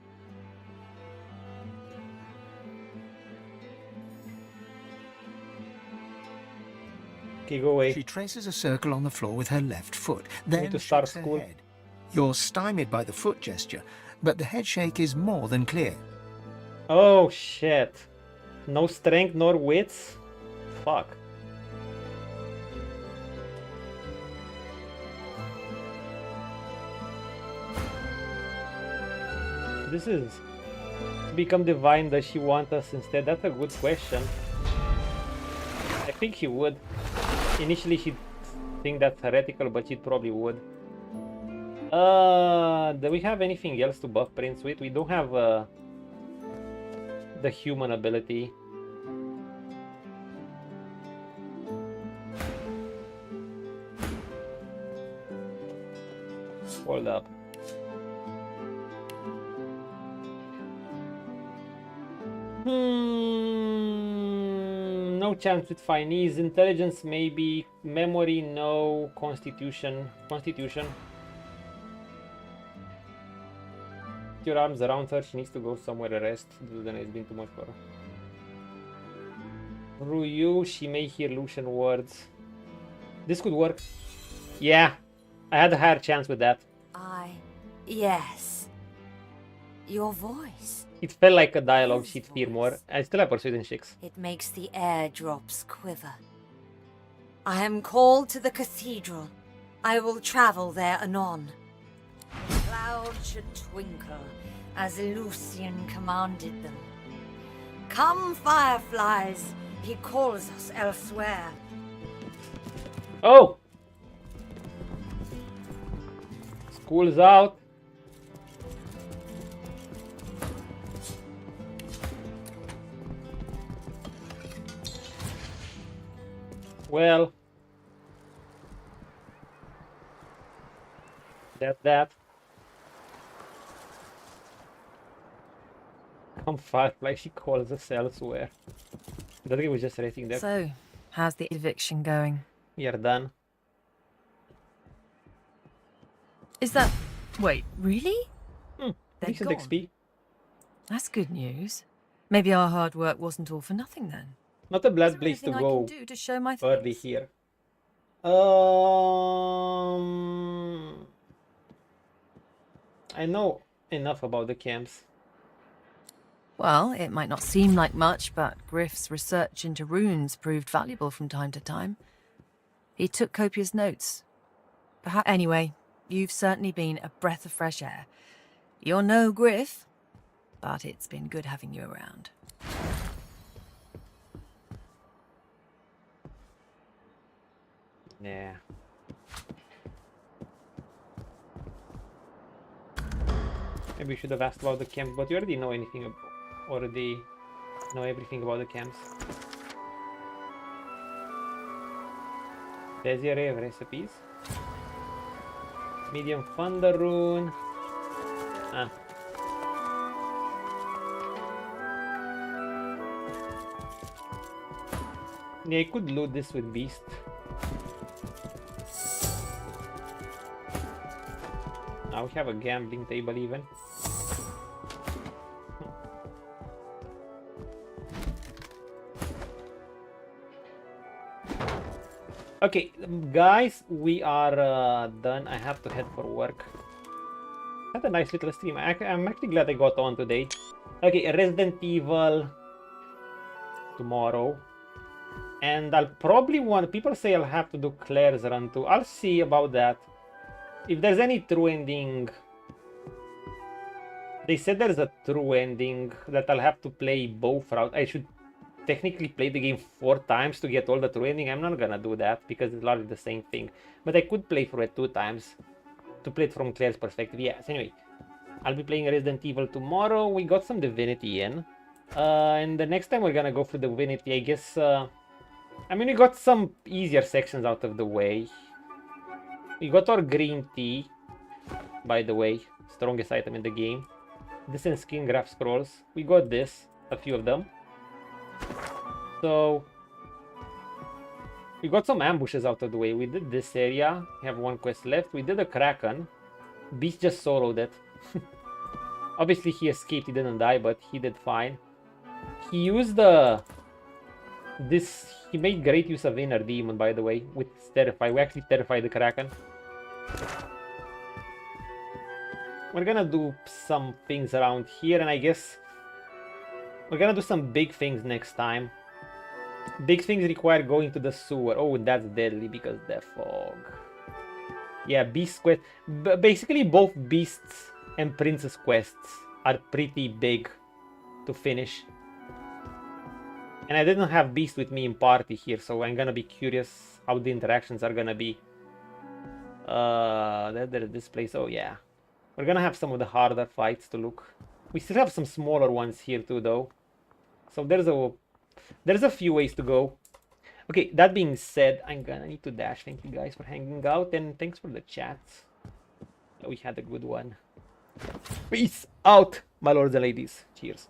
Okay, go away. She traces a circle on the floor with her left foot, then to start shakes her school. head. You're stymied by the foot gesture, but the head shake is more than clear. Oh shit. No strength nor wits? Fuck. This is... To become divine, does she want us instead? That's a good question. I think she would. Initially she'd think that's heretical, but she probably would. Do we have anything else to buff Prince with? We don't have the human ability. Hold up. No chance with Finese. Intelligence maybe. Memory no. Constitution. Constitution. Put your arms around her. She needs to go somewhere to rest. Then it's been too much for her. Ryu, she may hear Lucian words. This could work. Yeah, I had a higher chance with that. Yes. Your voice. It felt like a dialogue she'd fear more. I still have Persuasion 6. It makes the airdrops quiver. I am called to the cathedral. I will travel there anon. Clouds should twinkle as Lucian commanded them. Come, fireflies, he calls us elsewhere. Oh! School's out. Well, that's that. Come Firefly, she calls us elsewhere. I think it was just resting there. So, How's the eviction going? We are done. Is that... Wait, really? They're Decent gone. XP. That's good news. Maybe our hard work wasn't all for nothing then. Not a Is bad there place to anything I go can do to show my early thanks? here. I know enough about the camps. Well, it might not seem like much, but Griff's research into runes proved valuable from time to time. He took copious notes. Perhaps anyway, you've certainly been a breath of fresh air. You're no Griff, but it's been good having you around. Yeah. Maybe we should have asked about the camps, but you already know anything already know everything about the camps. Desiree of recipes. Medium thunder rune. Ah. Yeah, I could loot this with beast. Now we have a gambling table even. Okay, guys, we are done. I have to head for work. Had a nice little stream. I'm actually glad I got on today. Okay, Resident Evil tomorrow. And I'll probably want... People say I'll have to do Claire's run too. I'll see about that. If there's any true ending... They said there's a true ending that I'll have to play both routes. I should technically play the game 4 times to get all the true ending. I'm not gonna do that because it's largely the same thing. But I could play through it 2 times to play it from Claire's perspective. Yes, anyway. I'll be playing Resident Evil tomorrow. We got some Divinity in. And the next time we're gonna go for Divinity, I guess... I mean, we got some easier sections out of the way. We got our green tea, by the way, strongest item in the game. This and skin graph scrolls. We got this, a few of them. So, we got some ambushes out of the way. We did this area. We have 1 quest left. We did a Kraken. Beast just soloed it. Obviously, he escaped. He didn't die, but he did fine. He used the... He made great use of Inner Demon, by the way, with Terrify. We actually terrified the Kraken. We're gonna do some things around here, and I guess we're gonna do some big things next time. Big things require going to the sewer. Oh, that's deadly because the fog. Yeah, Beast quest. Basically, both Beasts and Princess quests are pretty big to finish. And I didn't have Beast with me in party here, so I'm gonna be curious how the interactions are gonna be. There's this place. Oh yeah, we're gonna have some of the harder fights to look. We still have some smaller ones here too, though. So there's a few ways to go. Okay, that being said, I'm gonna need to dash. Thank you guys for hanging out, and thanks for the chats. We had a good one. Peace out, my lords and ladies. Cheers.